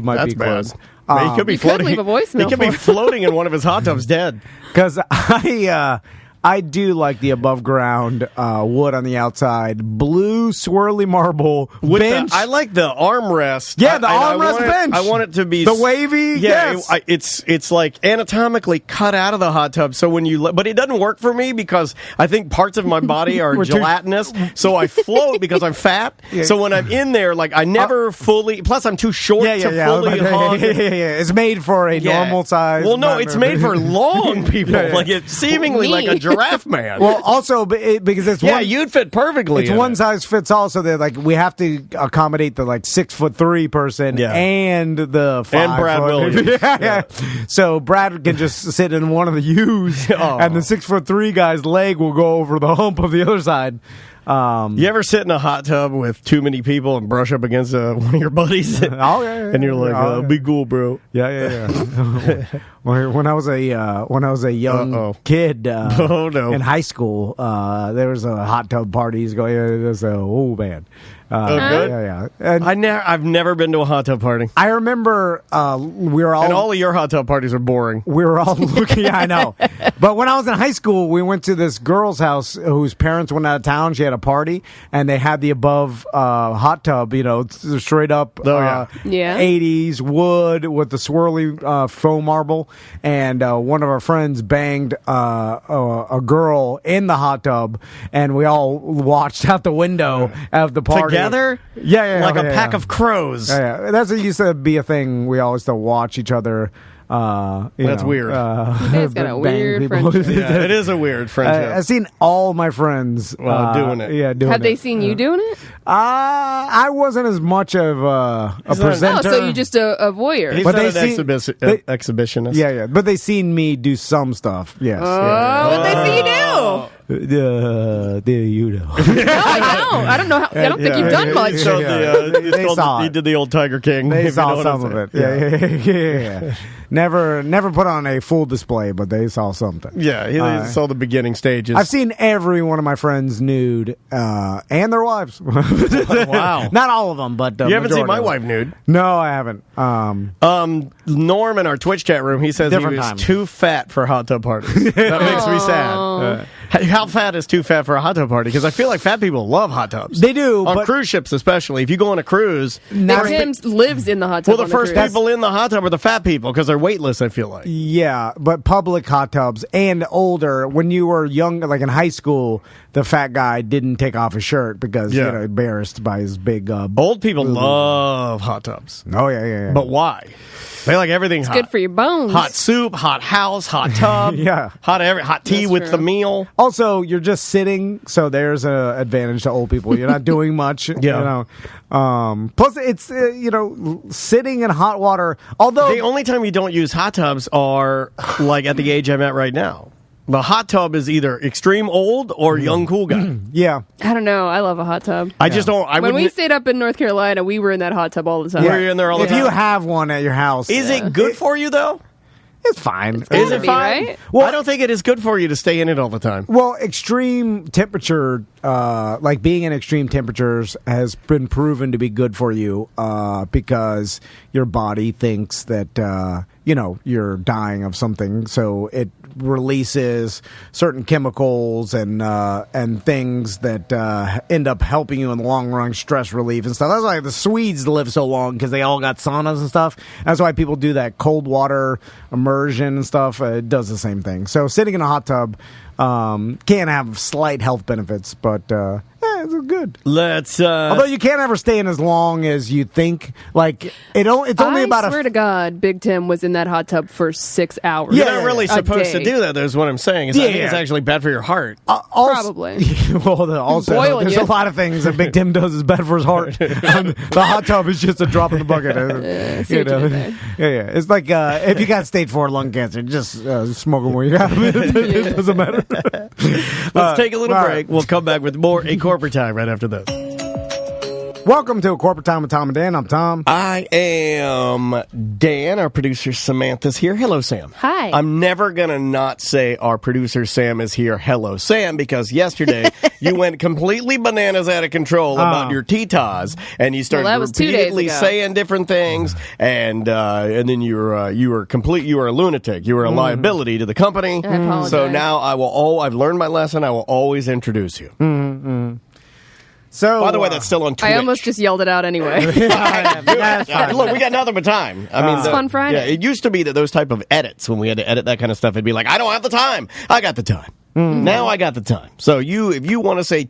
might That's be closed. bad. He could be floating. Leave a voicemail He could be floating in one of his hot tubs, dead. Because I do like the above ground wood on the outside, blue swirly marble bench. I like the armrest. Yeah, the armrest bench. I want it to be the wavy. Yeah, yes. it's like anatomically cut out of the hot tub. So when but it doesn't work for me because I think parts of my body are gelatinous. So I float because I'm fat. Yeah. So when I'm in there, like I never fully. Plus, I'm too short to fully hug. It's made for a normal size. Well, no, it's made for long people. Like it's seemingly like a giraffe man. Well, also because it's you'd fit perfectly. It's one size fits all, so that like we have to accommodate the 6'3" person and the 5 and Brad Williams. So Brad can just sit in one of the U's, and the 6'3" guy's leg will go over the hump of the other side. You ever sit in a hot tub with too many people and brush up against one of your buddies? And you're like, be cool, bro. Yeah. When I was a young kid in high school, there was a hot tub parties going. There's man. Good. Yeah. And I've never been to a hot tub party. I remember we were all, and all of your hot tub parties are boring. We were all looking. Yeah, I know. But when I was in high school, we went to this girl's house whose parents went out of town. She had a party, and they had the above hot tub. Straight up 80s wood with the swirly faux marble. And one of our friends banged a girl in the hot tub, and we all watched out the window of the party. Together? Yeah. Like a pack of crows. Yeah. That's used to be a thing. We always used to watch each other. That's weird. You guys got a weird friendship. Yeah, it is a weird friendship. I've seen all my friends doing it. Yeah, doing Have it. they seen you doing it? I wasn't as much of a presenter. Oh, so you're just a voyeur. He's But not they an exhibitionist. Yeah. But they seen me do some stuff. Yes. What'd they see you do? You know. No, I don't know. I don't think you've done much. They saw it. He did the old Tiger King. They if you know saw what some I'm of saying. it. Yeah. Never put on a full display, but they saw something. Yeah, he saw the beginning stages. I've seen every one of my friends nude, and their wives. Wow. Not all of them, but you haven't seen my majority of them. wife nude. No, I haven't. Norm in our Twitch chat room, he says Different he was time. too fat for hot tub parties. That makes me sad. How fat is too fat for a hot tub party? Because I feel like fat people love hot tubs. They do. On but cruise ships especially. If you go on a cruise... Tim lives in the hot tub. Well, the first people in the hot tub are the fat people because they're weightless, I feel like. Yeah, but public hot tubs and older, when you were young, like in high school, the fat guy didn't take off his shirt because, embarrassed by his big... Old people love hot tubs. Oh, yeah. But why? They like everything hot. It's good for your bones. Hot soup, hot house, hot tub. Yeah. Hot tea That's with true. the meal. Also, you're just sitting, so there's an advantage to old people. You're not doing much, plus, it's, sitting in hot water. Although the only time you don't use hot tubs are like at the age I'm at right now. The hot tub is either extreme old or young cool guy. Yeah. I don't know. I love a hot tub. I just don't. When we stayed up in North Carolina, we were in that hot tub all the time. Were you in there all the if time? you have one at your house, Is it good for you though? It's fine. Is it be, fine? right? Well, I don't think it is good for you to stay in it all the time. Well, extreme temperature, like being in extreme temperatures, has been proven to be good for you because your body thinks that you're dying of something, so it releases certain chemicals and things that end up helping you in the long run, stress relief and stuff. That's why the Swedes live so long because they all got saunas and stuff. That's why people do that cold water immersion and stuff. It does the same thing. So sitting in a hot tub can have slight health benefits, but it's good. Let's. Although you can't ever stay in as long as you think. Like it's only about I swear to God, Big Tim was in that hot tub for 6 hours. You're not really a supposed to day. do that. That's what I'm saying. I think it's actually bad for your heart. Probably. Also, Boiling there's you. a lot of things that Big Tim does is bad for his heart. The hot tub is just a drop in the bucket. see what you did there. Yeah. It's like if you got stage 4 lung cancer, just smoke them where you have it. It doesn't matter. Let's take a little all break. right. We'll come back with more A Corporate Time right after this. Welcome to A Corporate Time with Tom and Dan. I'm Tom. I am Dan. Our producer Samantha's here. Hello, Sam. Hi. I'm never going to not say our producer Sam is here. Hello, Sam, because yesterday you went completely bananas out of control about your Titans, and you started that was 2 days repeatedly ago. saying different things, and then you were a lunatic. You were a liability to the company. I apologize. So now I've learned my lesson. I will always introduce you. So, By the way, that's still on Twitch. I almost just yelled it out anyway. that's fine. Look, we got nothing but time. I mean, It's Fun Friday. Yeah, it used to be that those type of edits, when we had to edit that kind of stuff, it'd be like, I don't have the time. I got the time. Now I got the time. So if you want to say,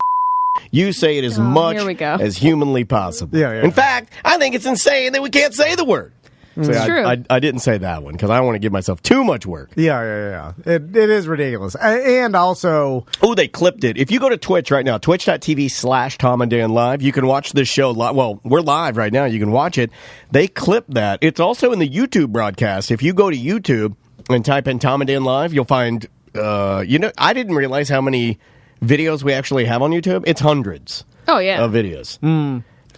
you say it as much here we go. as humanly possible. Yeah. In fact, I think it's insane that we can't say the word. So It's true. I didn't say that one because I don't want to give myself too much work. Yeah. It is ridiculous. And also... Oh, they clipped it. If you go to Twitch right now, twitch.tv/Tom and Dan Live, you can watch this show live. Well, we're live right now. You can watch it. They clipped that. It's also in the YouTube broadcast. If you go to YouTube and type in Tom and Dan Live, you'll find, I didn't realize how many videos we actually have on YouTube. It's hundreds Oh, yeah. of videos.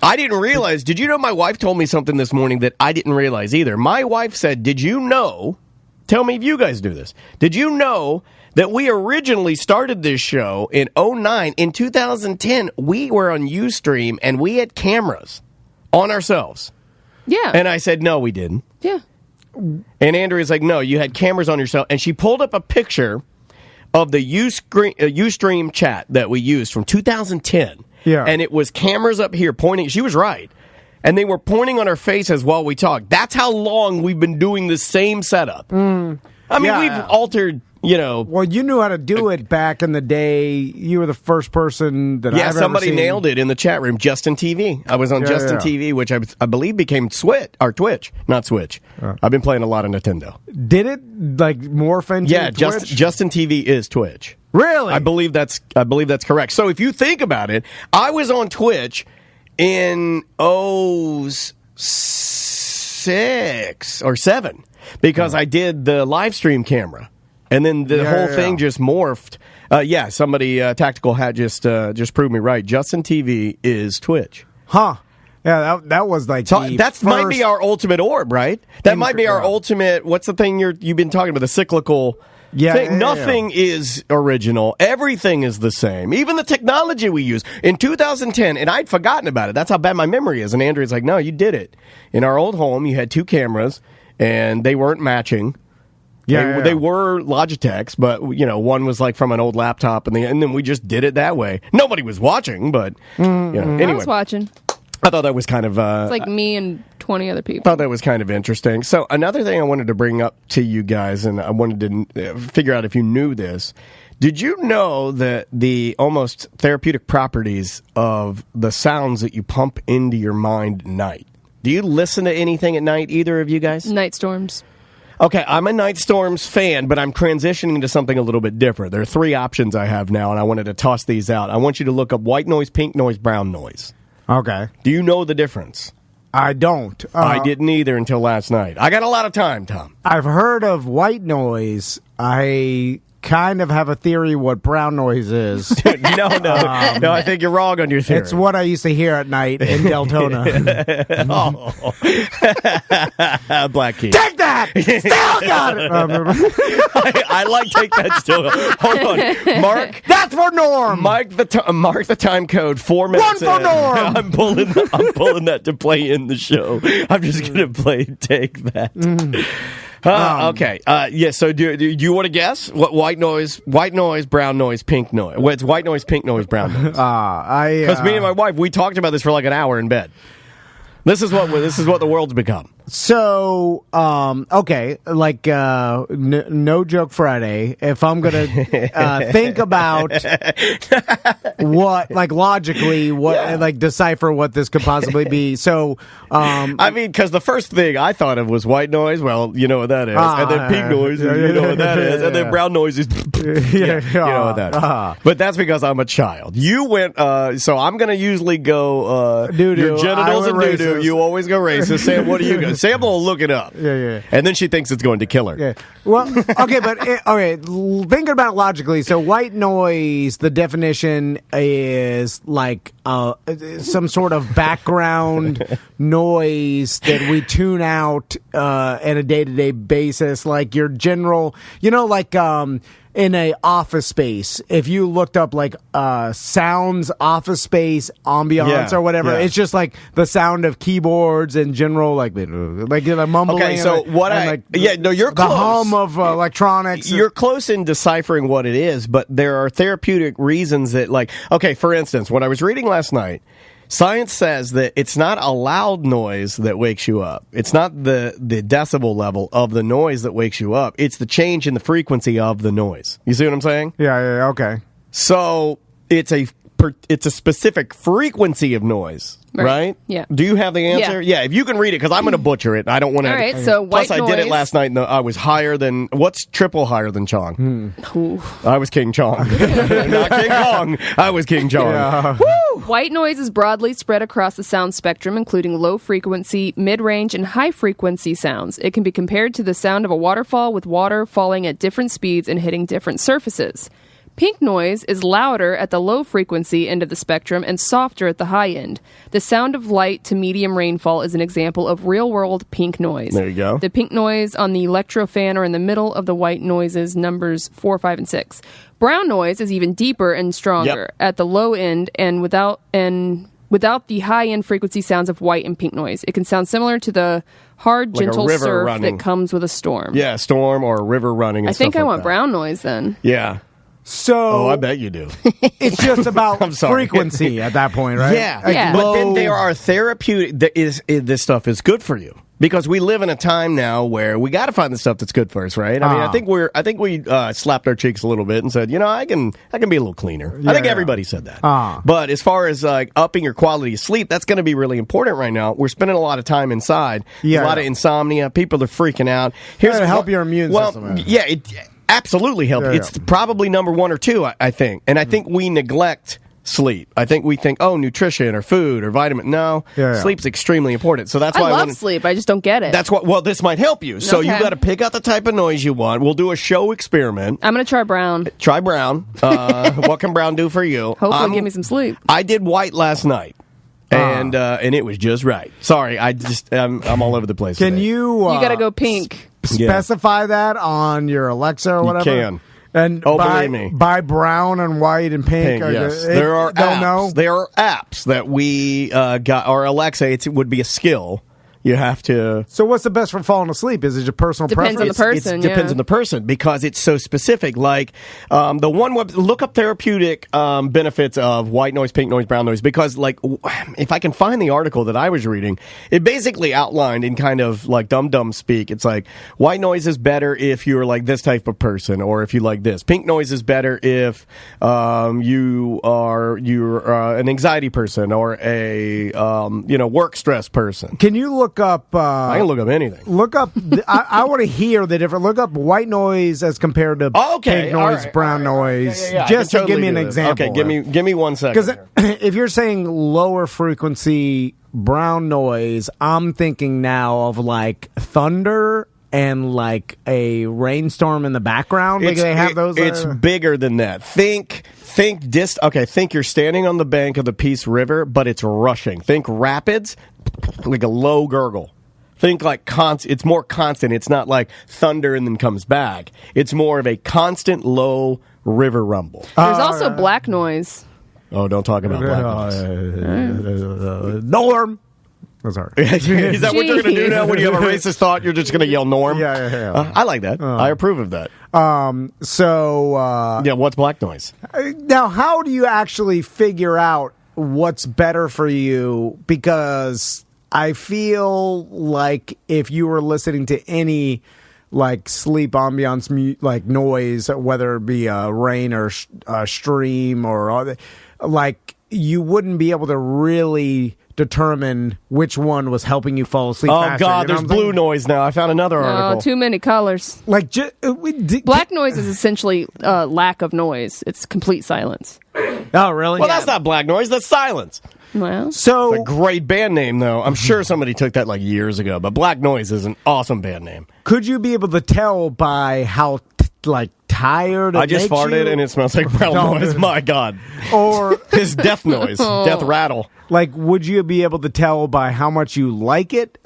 I didn't realize. Did you know my wife told me something this morning that I didn't realize either? My wife said, did you know, tell me if you guys do this, did you know that we originally started this show in 2009? In 2010, we were on Ustream and we had cameras on ourselves. Yeah. And I said, no, we didn't. Yeah. And Andrea's like, no, you had cameras on yourself. And she pulled up a picture of the Ustream chat that we used from 2010. Yeah. And it was cameras up here pointing. She was right. And they were pointing on our faces while we talked. That's how long we've been doing the same setup. I mean, we've altered, Well, you knew how to do it back in the day. You were the first person that I've ever somebody seen. nailed it in the chat room. Justin TV. I was on Justin TV, which I believe became Twitch, not Switch. I've been playing a lot of Nintendo. Did it morph into Twitch? Justin TV is Twitch. Really? I believe that's correct. So if you think about it, I was on Twitch in 06 or 07 because I did the live stream camera, and then the whole thing just morphed. Somebody Tactical Hat just proved me right. Justin TV is Twitch. Huh. Yeah, that was like that might be our ultimate orb, right? That might be our ultimate. What's the thing you've been talking about? The cyclical. Thing. Nothing is original. Everything is the same. Even the technology we use. In 2010, and I'd forgotten about it. That's how bad my memory is. And Andrea's like, no, you did it. In our old home, you had 2 cameras, and they weren't matching. They were Logitechs, but one was like from an old laptop, and then we just did it that way. Nobody was watching, but anyway. I was watching. I thought that was kind of... it's like me and 20 other people. I thought that was kind of interesting. So another thing I wanted to bring up to you guys, and I wanted to figure out if you knew this. Did you know that the almost therapeutic properties of the sounds that you pump into your mind at night? Do you listen to anything at night, either of you guys? Night storms. Okay, I'm a Night Storms fan, but I'm transitioning to something a little bit different. There are 3 options I have now, and I wanted to toss these out. I want you to look up white noise, pink noise, brown noise. Okay. Do you know the difference? I don't. I didn't either until last night. I got a lot of time, Tom. I've heard of white noise. I kind of have a theory what brown noise is. No, I think you're wrong on your theory. It's what I used to hear at night in Deltona. Black Key. Take that! Still got it! I like take that still. Hold on. Mark. That's for Norm! Mark the time code, 4 minutes. 1 for Norm! I'm pulling that to play in the show. I'm just going to play Take That. Okay. So do you want to guess what white noise, brown noise, pink noise? Well, it's white noise, pink noise, brown noise. Because me and my wife, we talked about this for like an hour in bed. This is what the world's become. So, okay, like no joke Friday. If I'm gonna think about what, like logically, like decipher what this could possibly be. So, I mean, because the first thing I thought of was white noise. Well, you know what that is, and then pink noise, you know what that is, and then brown noise is, you know what that is. But that's because I'm a child. You went, so I'm gonna usually go your genitals and doo doo. You always go racist. Sam, what do you go? Sam will look it up. Yeah. And then she thinks it's going to kill her. Yeah. Well, okay, but thinking about it logically, so white noise, the definition is like some sort of background noise that we tune out on a day-to-day basis, like your general, like in a office space, if you looked up like sounds, office space, ambiance, or whatever, it's just like the sound of keyboards and general like mumbling. Okay, so you're close. The hum of electronics. You're close in deciphering what it is, but there are therapeutic reasons that, like, okay, for instance, what I was reading last night, science says that it's not a loud noise that wakes you up. It's not the decibel level of the noise that wakes you up. It's the change in the frequency of the noise. You see what I'm saying? Yeah, okay. So it's a specific frequency of noise, right? Yeah. Do you have the answer? Yeah, if you can read it, because I'm going to butcher it. I don't want to. All right, so plus, white I did it noise. last night, and I was higher than... What's triple higher than Chong? I was King Chong. Not King Kong. I was King Chong. Yeah. Woo! White noise is broadly spread across the sound spectrum, including low frequency, mid-range, and high frequency sounds. It can be compared to the sound of a waterfall, with water falling at different speeds and hitting different surfaces. Pink noise is louder at the low frequency end of the spectrum and softer at the high end. The sound of light to medium rainfall is an example of real-world pink noise. There you go. The pink noise on the electrofan are in the middle of the white noises, numbers 4, 5, and 6. Brown noise is even deeper and stronger at the low end and without the high-end frequency sounds of white and pink noise. It can sound similar to the hard, like gentle surf running. that comes with a storm. Yeah, storm or a river running. And I think stuff I like want that. brown noise then. Yeah. So I bet you do. It's just about I'm sorry. frequency at that point, right? Yeah. Yeah. But then there are therapeutic. This stuff is good for you. Because we live in a time now where we got to find the stuff that's good for us, right? I mean, I think we slapped our cheeks a little bit and said, I can be a little cleaner. I think everybody said that. But as far as upping your quality of sleep, that's going to be really important right now. We're spending a lot of time inside. A lot of insomnia. People are freaking out. Here's to help your immune system. Yeah, it absolutely helps. It's probably number 1 or 2, I think. And I think we neglect sleep. I think we think, nutrition or food or vitamin. No, sleep's extremely important. So that's why I love sleep. I just don't get it. That's what. Well, this might help you. So you got to pick out the type of noise you want. We'll do a show experiment. I'm going to try brown. Try brown. What can brown do for you? Hopefully, give me some sleep. I did white last night. And it was just right. Sorry, I'm all over the place. Can today. you? You got to go pink. Specify that on your Alexa or whatever. You can. And believe me. Buy brown and white and pink. Yes. There are apps. There are apps that we got. Our Alexa, it would be a skill. You have to. So what's the best for falling asleep? Is it your personal Depends on preference? the person. It depends yeah. on the person because it's so specific. Like the one look up therapeutic benefits of white noise, pink noise, brown noise. Because like if I can find the article that I was reading, it basically outlined in kind of like dumb speak. It's like white noise is better if you're like this type of person, or if you like this. Pink noise is better if you're an anxiety person or a work stress person. Can you look up? I can look up anything. Look up. I want to hear the different. Look up white noise as compared to pink noise, brown noise. Yeah, Just to totally give me an do this. example. Okay, give me 1 second. Because if you're saying lower frequency brown noise, I'm thinking now of like thunder and like a rainstorm in the background. Like they have those. It's bigger than that. Think you're standing on the bank of the Peace River, but it's rushing. Think rapids, like a low gurgle. Think like it's more constant. It's not like thunder and then comes back. It's more of a constant low river rumble. There's also black noise. Oh, don't talk about black noise. Norm. That's hard. Is that what you're going to do now? When you have a racist thought, you're just going to yell Norm? Yeah. I like that. I approve of that. So what's black noise? Now, how do you actually figure out what's better for you? Because I feel like if you were listening to any like sleep ambiance like noise, whether it be rain or stream or all that, like you wouldn't be able to really determine which one was helping you fall asleep faster. Oh, God, there's blue noise now. I found another article. Oh, too many colors. Like black noise is essentially lack of noise. It's complete silence. Oh, really? Well, that's not black noise. That's silence. Well, so it's a great band name, though. I'm sure somebody took that like years ago, but Black Noise is an awesome band name. Could you be able to tell by how tired? I just farted and it smells like brown noise. My God! Or his death noise, death rattle. Like, would you be able to tell by how much you like it,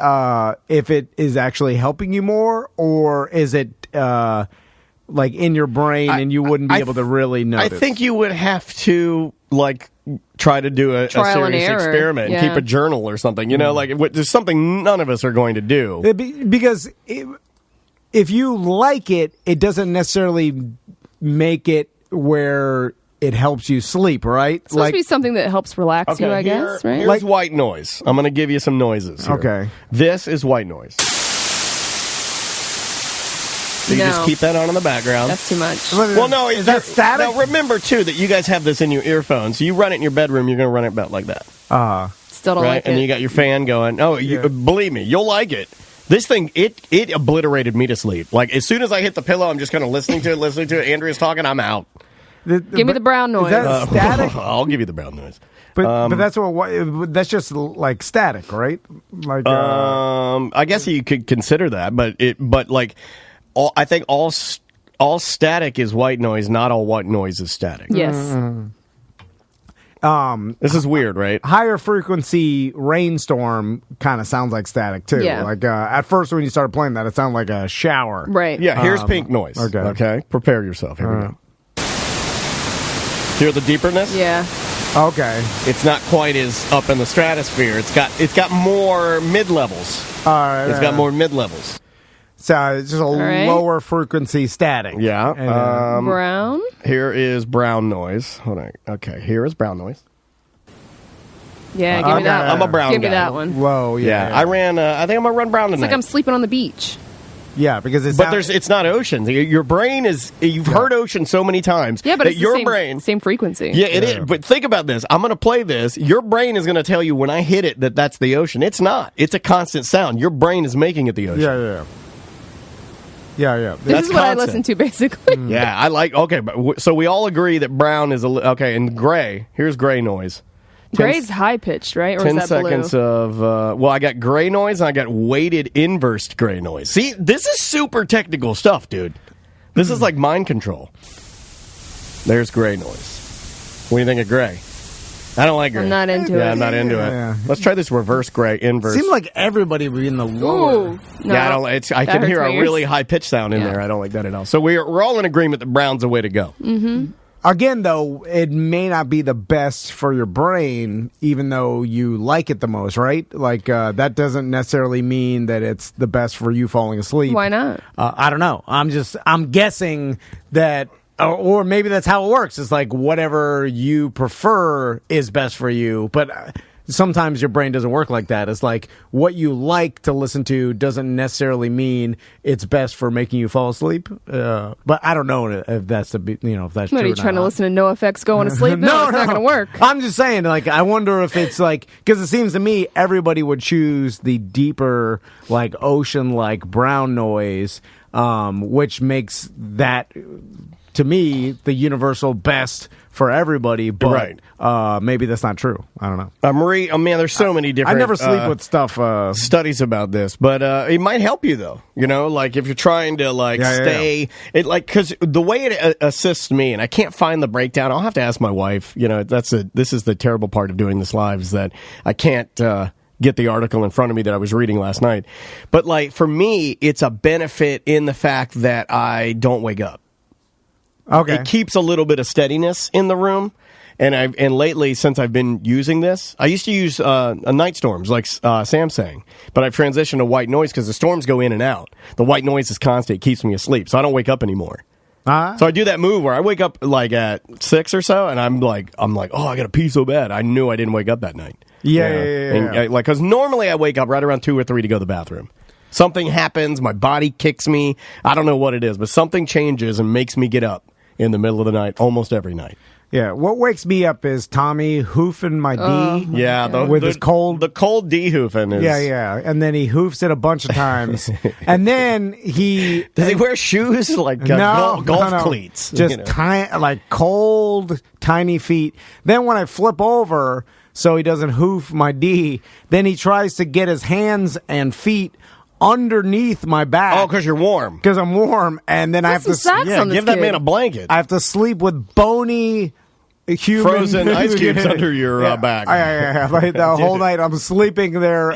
if it is actually helping you more, or is it like in your brain and you wouldn't be able to really notice? I think you would have to like try to do a serious experiment and keep a journal or something. You know, like there's something none of us are going to do. Because if you like it, it doesn't necessarily make it where it helps you sleep, right? It's supposed to be something that helps relax you, I guess, right? Here's white noise. I'm going to give you some noises here. Okay. This is white noise. So you just keep that on in the background. That's too much. Well, no. Is that static? Now, remember, too, that you guys have this in your earphones. So you run it in your bedroom, you're going to run it about like that. Still don't right? like it. And you got your fan going. Oh, believe me, you'll like it. This thing, it obliterated me to sleep. Like, as soon as I hit the pillow, I'm just kind of listening to it. Andrea's talking, I'm out. Give me the brown noise. Is that static? I'll give you the brown noise. But that's just like static, right? Like I guess you could consider that, I think all static is white noise. Not all white noise is static. Yes. This is weird, right? Higher frequency rainstorm kind of sounds like static too. Yeah. Like at first when you started playing that, it sounded like a shower. Right. Yeah. Here's pink noise. Okay. Prepare yourself. Here we go. Hear the deeperness? Yeah. Okay. It's not quite as up in the stratosphere. It's got more mid levels. All right. It's got more mid levels. So it's just a lower frequency static. Yeah. Brown? Here is brown noise. Hold on. Okay, here is brown noise. Yeah, give me that one. I'm a brown Give guy. me that one. Low, yeah. I ran, I think I'm going to run brown tonight. It's like I'm sleeping on the beach. Yeah, because it's not ocean. Your brain is, you've heard ocean so many times. Yeah, but that it's your the same, brain. same frequency. Yeah, it is. But think about this. I'm going to play this. Your brain is going to tell you when I hit it that that's the ocean. It's not. It's a constant sound. Your brain is making it the ocean. Yeah. This is what I listen to, basically. Yeah, I like. Okay, but so we all agree that brown is okay, and gray. Here's gray noise. Gray's high pitched, right? Or 10 is that seconds blue? of I got gray noise and I got weighted inverse gray noise. See, this is super technical stuff, dude. This is like mind control. There's gray noise. What do you think of gray? I don't like gray. I'm not into it. Yeah, I'm not into it. Let's try this reverse gray inverse. Seems like everybody would be in the lower. Ooh, no, yeah, I don't. I can hear a hurts my really ears. high pitch sound in there. I don't like that at all. So we're all in agreement that brown's the way to go. Mm-hmm. Again, though, it may not be the best for your brain, even though you like it the most, right? Like, that doesn't necessarily mean that it's the best for you falling asleep. Why not? I don't know. I'm guessing that, or maybe that's how it works. It's like whatever you prefer is best for you, but sometimes your brain doesn't work like that. It's like what you like to listen to doesn't necessarily mean it's best for making you fall asleep. But I don't know if that's if that's What true. are you trying to listen to NoFX going to sleep? No, it's not going to work. I'm just saying, like, I wonder if it's like, because it seems to me everybody would choose the deeper, like ocean, like brown noise, which makes that, to me, the universal best for everybody, but maybe that's not true. I don't know. Marie, there's so many different... I never sleep with stuff... studies about this, but it might help you, though. Like if you're trying to, stay... It because the way it assists me, and I can't find the breakdown, I'll have to ask my wife. This is the terrible part of doing this live, is that I can't... get the article in front of me that I was reading last night. But, for me, it's a benefit in the fact that I don't wake up. Okay. It keeps a little bit of steadiness in the room, and lately, since I've been using this, I used to use night storms, like Sam's saying, but I've transitioned to white noise because the storms go in and out. The white noise is constant; it keeps me asleep, so I don't wake up anymore. So I do that move where I wake up at 6 or so, and I'm like, oh, I got to pee so bad. I knew I didn't wake up that night. Yeah. Because normally I wake up right around 2 or 3 to go to the bathroom. Something happens, my body kicks me. I don't know what it is, but something changes and makes me get up in the middle of the night almost every night. Yeah, what wakes me up is Tommy hoofing my D. With his cold... The cold D hoofing is... Yeah, and then he hoofs it a bunch of times. And then he... Does he wear shoes like golf cleats? Just cold, tiny feet. Then when I flip over so he doesn't hoof my D, then he tries to get his hands and feet underneath my back. Oh, because you're warm. Because I'm warm, and then I have to give that man a blanket. I have to sleep with bony human frozen ice cubes under your back. Yeah. The whole night I'm sleeping there.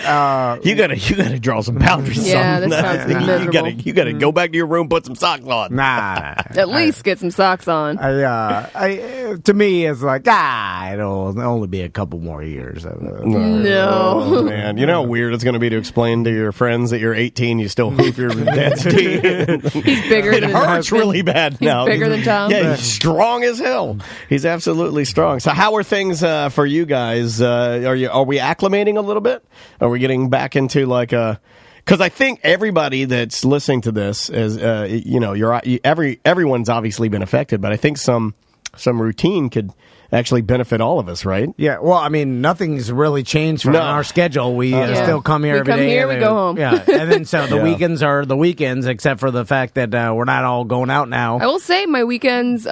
You gotta draw some boundaries. Yeah, that sounds miserable. You gotta go back to your room, put some socks on. Nah, at least get some socks on. To me, it's like it'll only be a couple more years. No, oh, man, you know how weird it's gonna be to explain to your friends that you're 18, you still hoof your dad's teeth. He's bigger. It hurts really bad now. He's bigger than Tom. Yeah, he's strong as hell. He's absolutely strong. So how are things for you guys? Are we acclimating a little bit? Are we getting back into because I think everybody that's listening to this is everyone's obviously been affected, but I think some routine could actually benefit all of us, right? Yeah, well, nothing's really changed from our schedule. We still come here every day. We come here, we go home. Yeah, and then so the weekends are the weekends, except for the fact that we're not all going out now. I will say my weekends,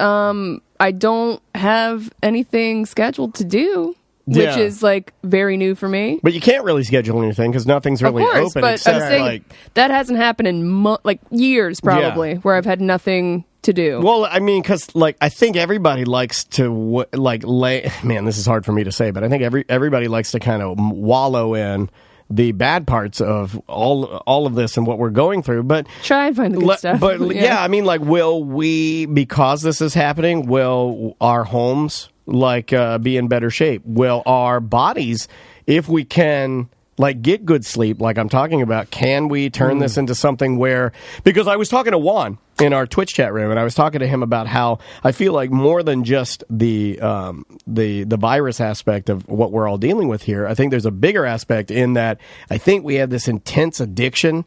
I don't have anything scheduled to do, which is very new for me. But you can't really schedule anything because nothing's really open. But I'm saying that hasn't happened in years, probably, where I've had nothing to do. Well, because I think everybody likes to man, this is hard for me to say, but I think everybody likes to kind of wallow in the bad parts of all of this and what we're going through, but try and find the good stuff. But will we, because this is happening, will our homes be in better shape? Will our bodies, if we can get good sleep, like I'm talking about, can we turn this into something where, because I was talking to Juan in our Twitch chat room, and I was talking to him about how I feel like more than just the virus aspect of what we're all dealing with here, I think there's a bigger aspect in that I think we have this intense addiction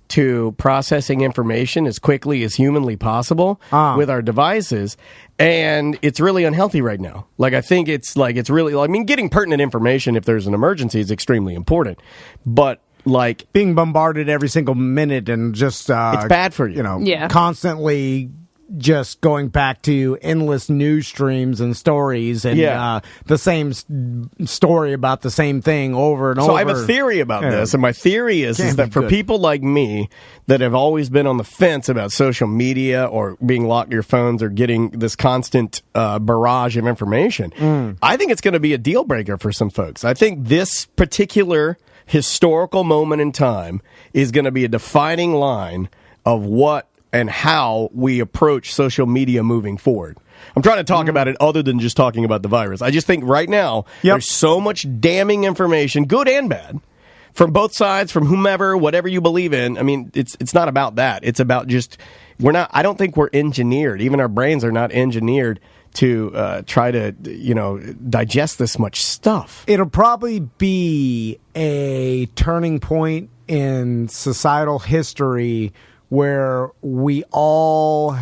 to processing information as quickly as humanly possible with our devices, and it's really unhealthy right now. I think it's really, getting pertinent information if there's an emergency is extremely important, but being bombarded every single minute and just it's bad for you. Constantly just going back to endless news streams and stories and the same story about the same thing over and over. So I have a theory about this, and my theory is that for people like me that have always been on the fence about social media or being locked to your phones or getting this constant barrage of information, I think it's going to be a deal breaker for some folks. I think this particular historical moment in time is going to be a defining line of what and how we approach social media moving forward. I'm trying to talk about it other than just talking about the virus. I just think right now there's so much damning information, good and bad, from both sides, from whomever, whatever you believe in. I mean, it's not about that. It's about just I don't think we're engineered. Even our brains are not engineered to try to, digest this much stuff. It'll probably be a turning point in societal history where we all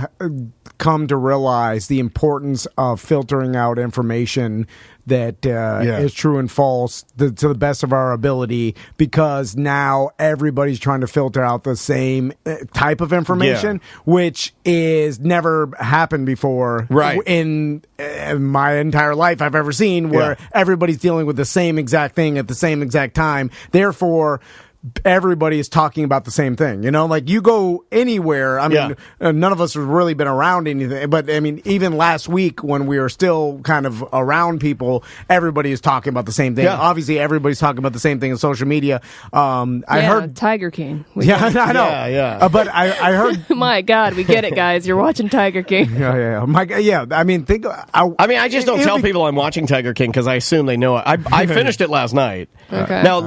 come to realize the importance of filtering out information that is true and false to the best of our ability, because now everybody's trying to filter out the same type of information, which is never happened before in my entire life I've ever seen, where everybody's dealing with the same exact thing at the same exact time. Therefore, everybody is talking about the same thing. Like you go anywhere. I mean, none of us have really been around anything, but I mean, even last week when we were still kind of around people, everybody is talking about the same thing. Yeah. Obviously, everybody's talking about the same thing on social media. I heard Tiger King. I know. Yeah. But I heard. My God, we get it, guys. You're watching Tiger King. I mean, I just don't tell people I'm watching Tiger King because I assume they know it. I finished it last night. Okay. Now,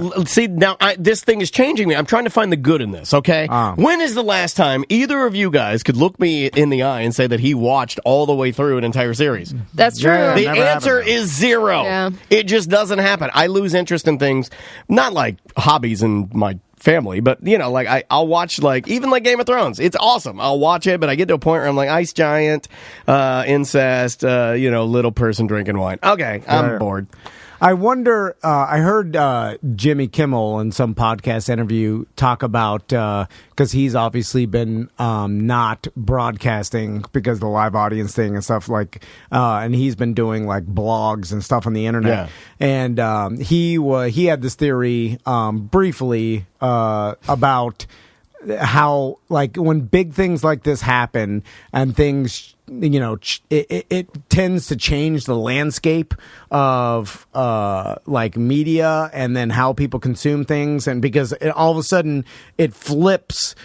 this thing is changing me. I'm trying to find the good in this, okay? When is the last time either of you guys could look me in the eye and say that he watched all the way through an entire series? That's true. The answer is zero. Yeah. It just doesn't happen. I lose interest in things, not like hobbies and my family, but I'll watch even Game of Thrones. It's awesome. I'll watch it, but I get to a point where I'm like, ice giant, incest, little person drinking wine. Okay, I'm bored. I wonder, I heard Jimmy Kimmel in some podcast interview talk about, because he's obviously been not broadcasting because of the live audience thing and stuff and he's been doing blogs and stuff on the internet. And he had this theory briefly about how when big things like this happen and things it tends to change the landscape of media and then how people consume things, and because all of a sudden it flips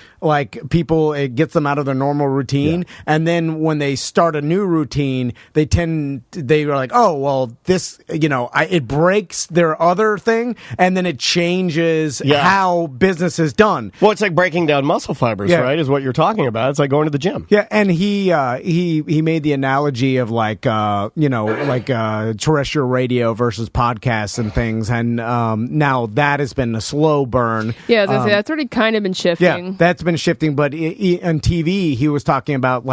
people, it gets them out of their normal routine, and then when they start a new routine, they are like, oh well, this it breaks their other thing, and then it changes how business is done. Well, it's like breaking down muscle fibers, right? Is what you're talking about. It's like going to the gym. Yeah, and he made the analogy of terrestrial radio versus podcasts and things, and now that has been a slow burn. Yeah, that's already kind of been shifting. Yeah, that's been shifting, but on TV, he was talking about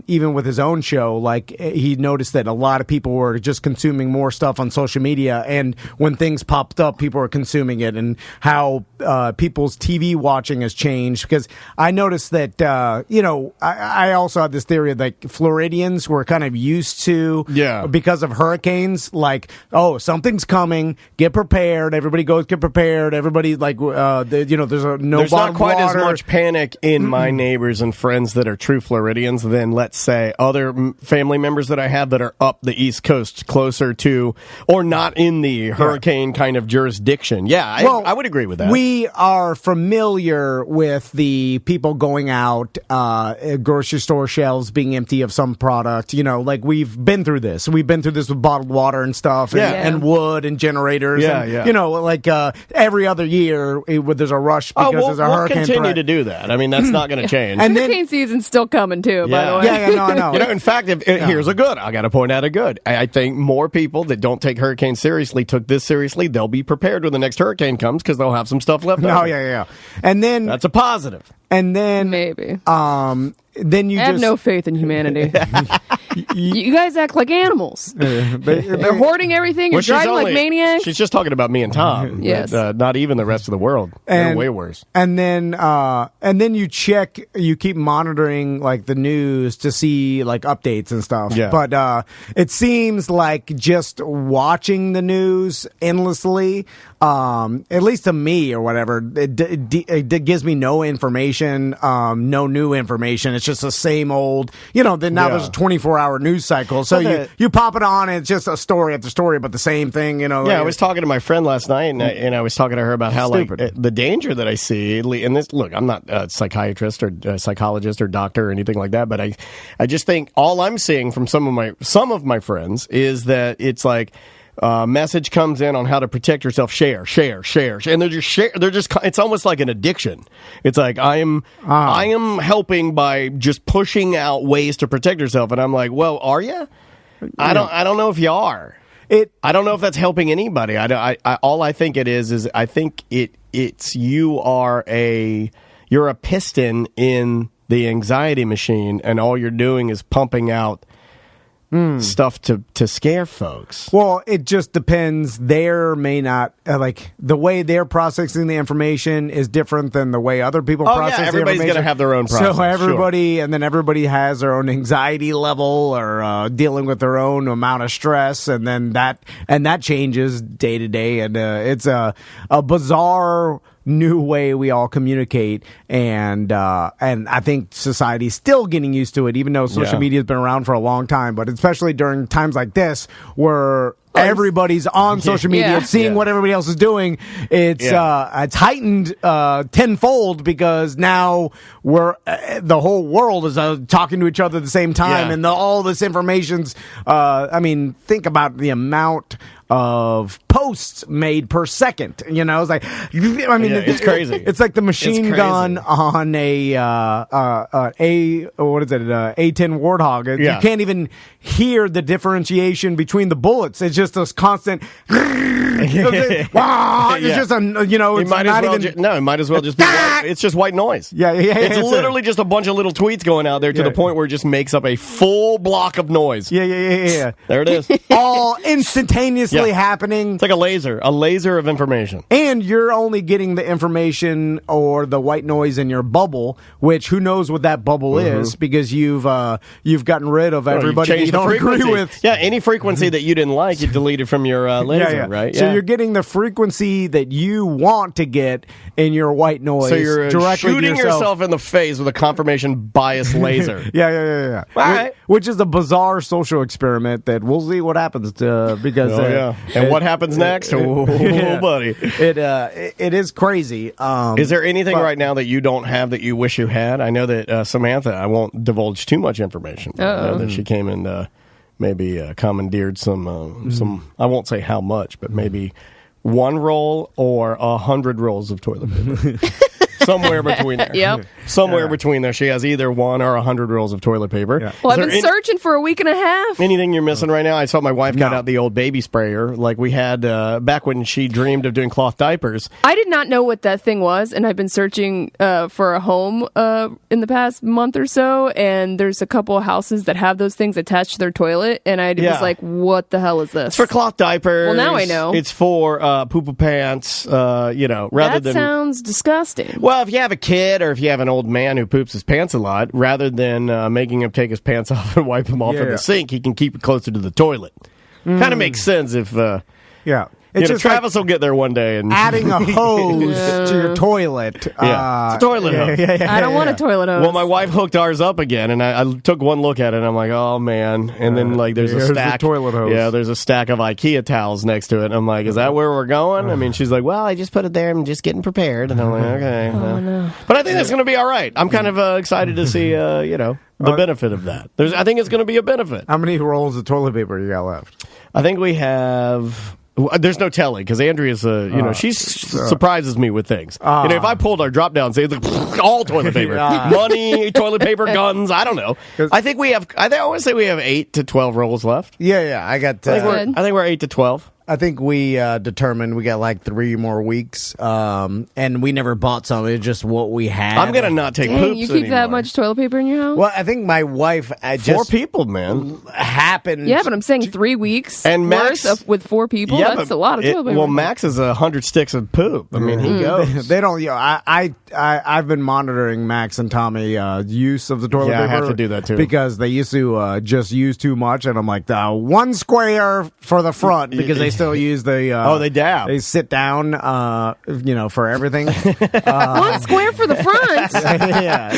even with his own show, he noticed that a lot of people were just consuming more stuff on social media, and when things popped up, people were consuming it, and how people's TV watching has changed. Because I noticed that I also had this theory that Floridians were kind of used to, because of hurricanes, something's coming, get prepared, everybody goes get prepared, everybody there's not quite as much panic in my neighbors and friends that are true Floridians than, let's say, other family members that I have that are up the East Coast, closer to or not in the hurricane kind of jurisdiction. I would agree with that. We are familiar with the people going out, grocery store shelves being empty of some product. We've been through this. We've been through this with bottled water and stuff, and wood and generators. Every other year there's a rush because there's a hurricane. We'll continue to do that. I mean, that's not going to change. And hurricane season's still coming too, by the way. No, I know. In fact, here's a good. I got to point out a good. I think more people that don't take hurricanes seriously took this seriously. They'll be prepared when the next hurricane comes because they'll have some stuff left over. Oh, yeah. And then that's a positive. And then maybe. Then you I have no faith in humanity. You guys act like animals. They're hoarding everything. You're driving like maniacs. She's just talking about me and Tom. Yes. Not even the rest of the world. They're way worse. And then you keep monitoring the news to see updates and stuff. Yeah. But it seems like just watching the news endlessly at least to me or whatever, it gives me no information, no new information. It's just the same old, now there's a 24-hour news cycle. So you pop it on and it's just a story after story about the same thing, Yeah, I was talking to my friend last night and I was talking to her about how the danger that I see, and this, look, I'm not a psychiatrist or a psychologist or doctor or anything like that, but I just think all I'm seeing from some of my friends is that it's like, message comes in on how to protect yourself. Share, and they're just. It's almost like an addiction. It's like I am helping by just pushing out ways to protect yourself, and I'm like, well, are you? I don't know if you are. I don't know if that's helping anybody. All I think it is I think it's you're a piston in the anxiety machine, and all you're doing is pumping out stuff to scare folks. Well, it just depends. There may not the way they're processing the information is different than the way other people process the information. Everybody's going to have their own process. So everybody has their own anxiety level or dealing with their own amount of stress, and then that changes day to day, and it's a bizarre new way we all communicate, and I think society's still getting used to it, even though social media has been around for a long time. But especially during times like this, where everybody's on social media, seeing what everybody else is doing, it's heightened tenfold, because now the whole world is talking to each other at the same time, and all this information's. Think about the amount of posts made per second. It's like, it's crazy. It's like the machine gun on a A10 Warthog. You can't even hear the differentiation between the bullets. It's just this constant. It's just It's it might as well just be white. It's just white noise. It's literally just a bunch of little tweets going out there to the point where it just makes up a full block of noise. Yeah. There it is. All instantaneously happening. It's like a laser of information. And you're only getting the information or the white noise in your bubble, which who knows what that bubble is, because you've gotten rid of everybody that you don't agree with. Yeah, any frequency that you didn't like, you deleted from your laser, right? So you're getting the frequency that you want to get in your white noise. So you're directly shooting yourself in the face with a confirmation bias laser. Yeah. All right. Which is a bizarre social experiment that we'll see what happens because and what happens next? Buddy, it is crazy. Is there anything right now that you don't have that you wish you had? I know that Samantha, I won't divulge too much information. I know that she came and maybe commandeered some. I won't say how much, but maybe 1 roll or 100 rolls of toilet paper. Somewhere between there. Yep. Somewhere between there. She has either 1 or 100 rolls of toilet paper. Yeah. Well, I've been searching for a week and a half. Anything you're missing right now? I saw my wife got out the old baby sprayer like we had back when she dreamed of doing cloth diapers. I did not know what that thing was, and I've been searching for a home in the past month or so, and there's a couple of houses that have those things attached to their toilet, and I was like, what the hell is this? It's for cloth diapers. Well, now I know. It's for poo-poo pants, rather than... That sounds disgusting. Well, if you have a kid or if you have an old man who poops his pants a lot, rather than making him take his pants off and wipe them off in the sink, he can keep it closer to the toilet. Kind of makes sense if... It's just Travis will get there one day and adding a hose to your toilet. It's a toilet hose. I don't want a toilet hose. Well, my wife hooked ours up again, and I took one look at it, and I'm like, oh man! And then there's a stack the toilet hose. Yeah, there's a stack of IKEA towels next to it. And I'm like, is that where we're going? I mean, she's like, well, I just put it there. I'm just getting prepared, and I'm like, okay. No. But I think that's going to be all right. I'm kind of excited to see, the benefit of that. I think it's going to be a benefit. How many rolls of toilet paper you got left? I think we have. There's no telling because Andrea's, she surprises me with things. If I pulled our drop down, say all toilet paper, money, toilet paper, guns. I don't know. I think we have. I always say we have 8 to 12 rolls left. Yeah. I got. I think we're 8 to 12. I think we determined we got like 3 more weeks, and we never bought some. It's just what we had. I'm gonna not take poops you keep anymore. that much toilet paper in your house? Well, I think my wife 4 people, man. Happened. Yeah, but I'm saying 3 weeks and Max with 4 people. That's a lot of toilet paper. Well, Max is 100 sticks of poop. I mean, he goes. They don't. I I've been monitoring Max and Tommy use of the toilet paper. I have to do that too because they used to just use too much, and I'm like, one square for the front because they still use the. They dab. They sit down, for everything. One square for the front. Yeah.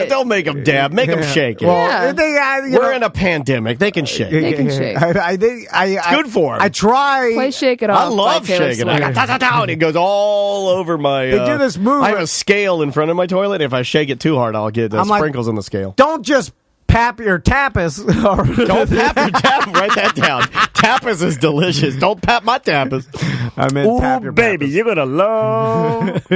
Don't make them dab. Make them shake it. Well, we're in a pandemic. They can shake. They can shake. It's good for them. I try. Play Shake It Off. I love by Taylor shaking it. Swift. And it goes all over my. They do this move. I have a scale in front of my toilet. If I shake it too hard, I'll get sprinkles on the scale. Don't just pap your tapas. Don't pap your tapas. Write that down. Tapas is delicious. Don't pap my tapas. I meant pap your baby, papas. you're gonna love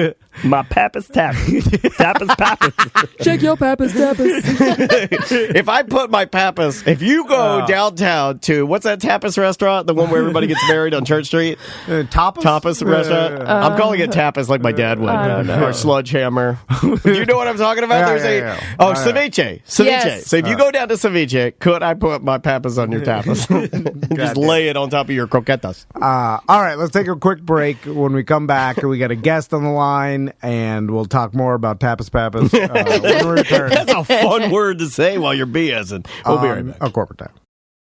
my papas tapas. Tapas papas. Shake your papas tapas. If I put my papas, if you go downtown to what's that tapas restaurant, the one where everybody gets married on Church Street, tapas restaurant. I'm calling it tapas like my dad would, or Sledgehammer. You know what I'm talking about? There's ceviche. Yes. So if you go down to ceviche, could I put my papas on your tapas? Just lay it on top of your croquetas. All right, let's take a quick break. When we come back, we got a guest on the line, and we'll talk more about tapas papas when we return. That's a fun word to say while you're BSing. We'll be right back. On Corporate Time.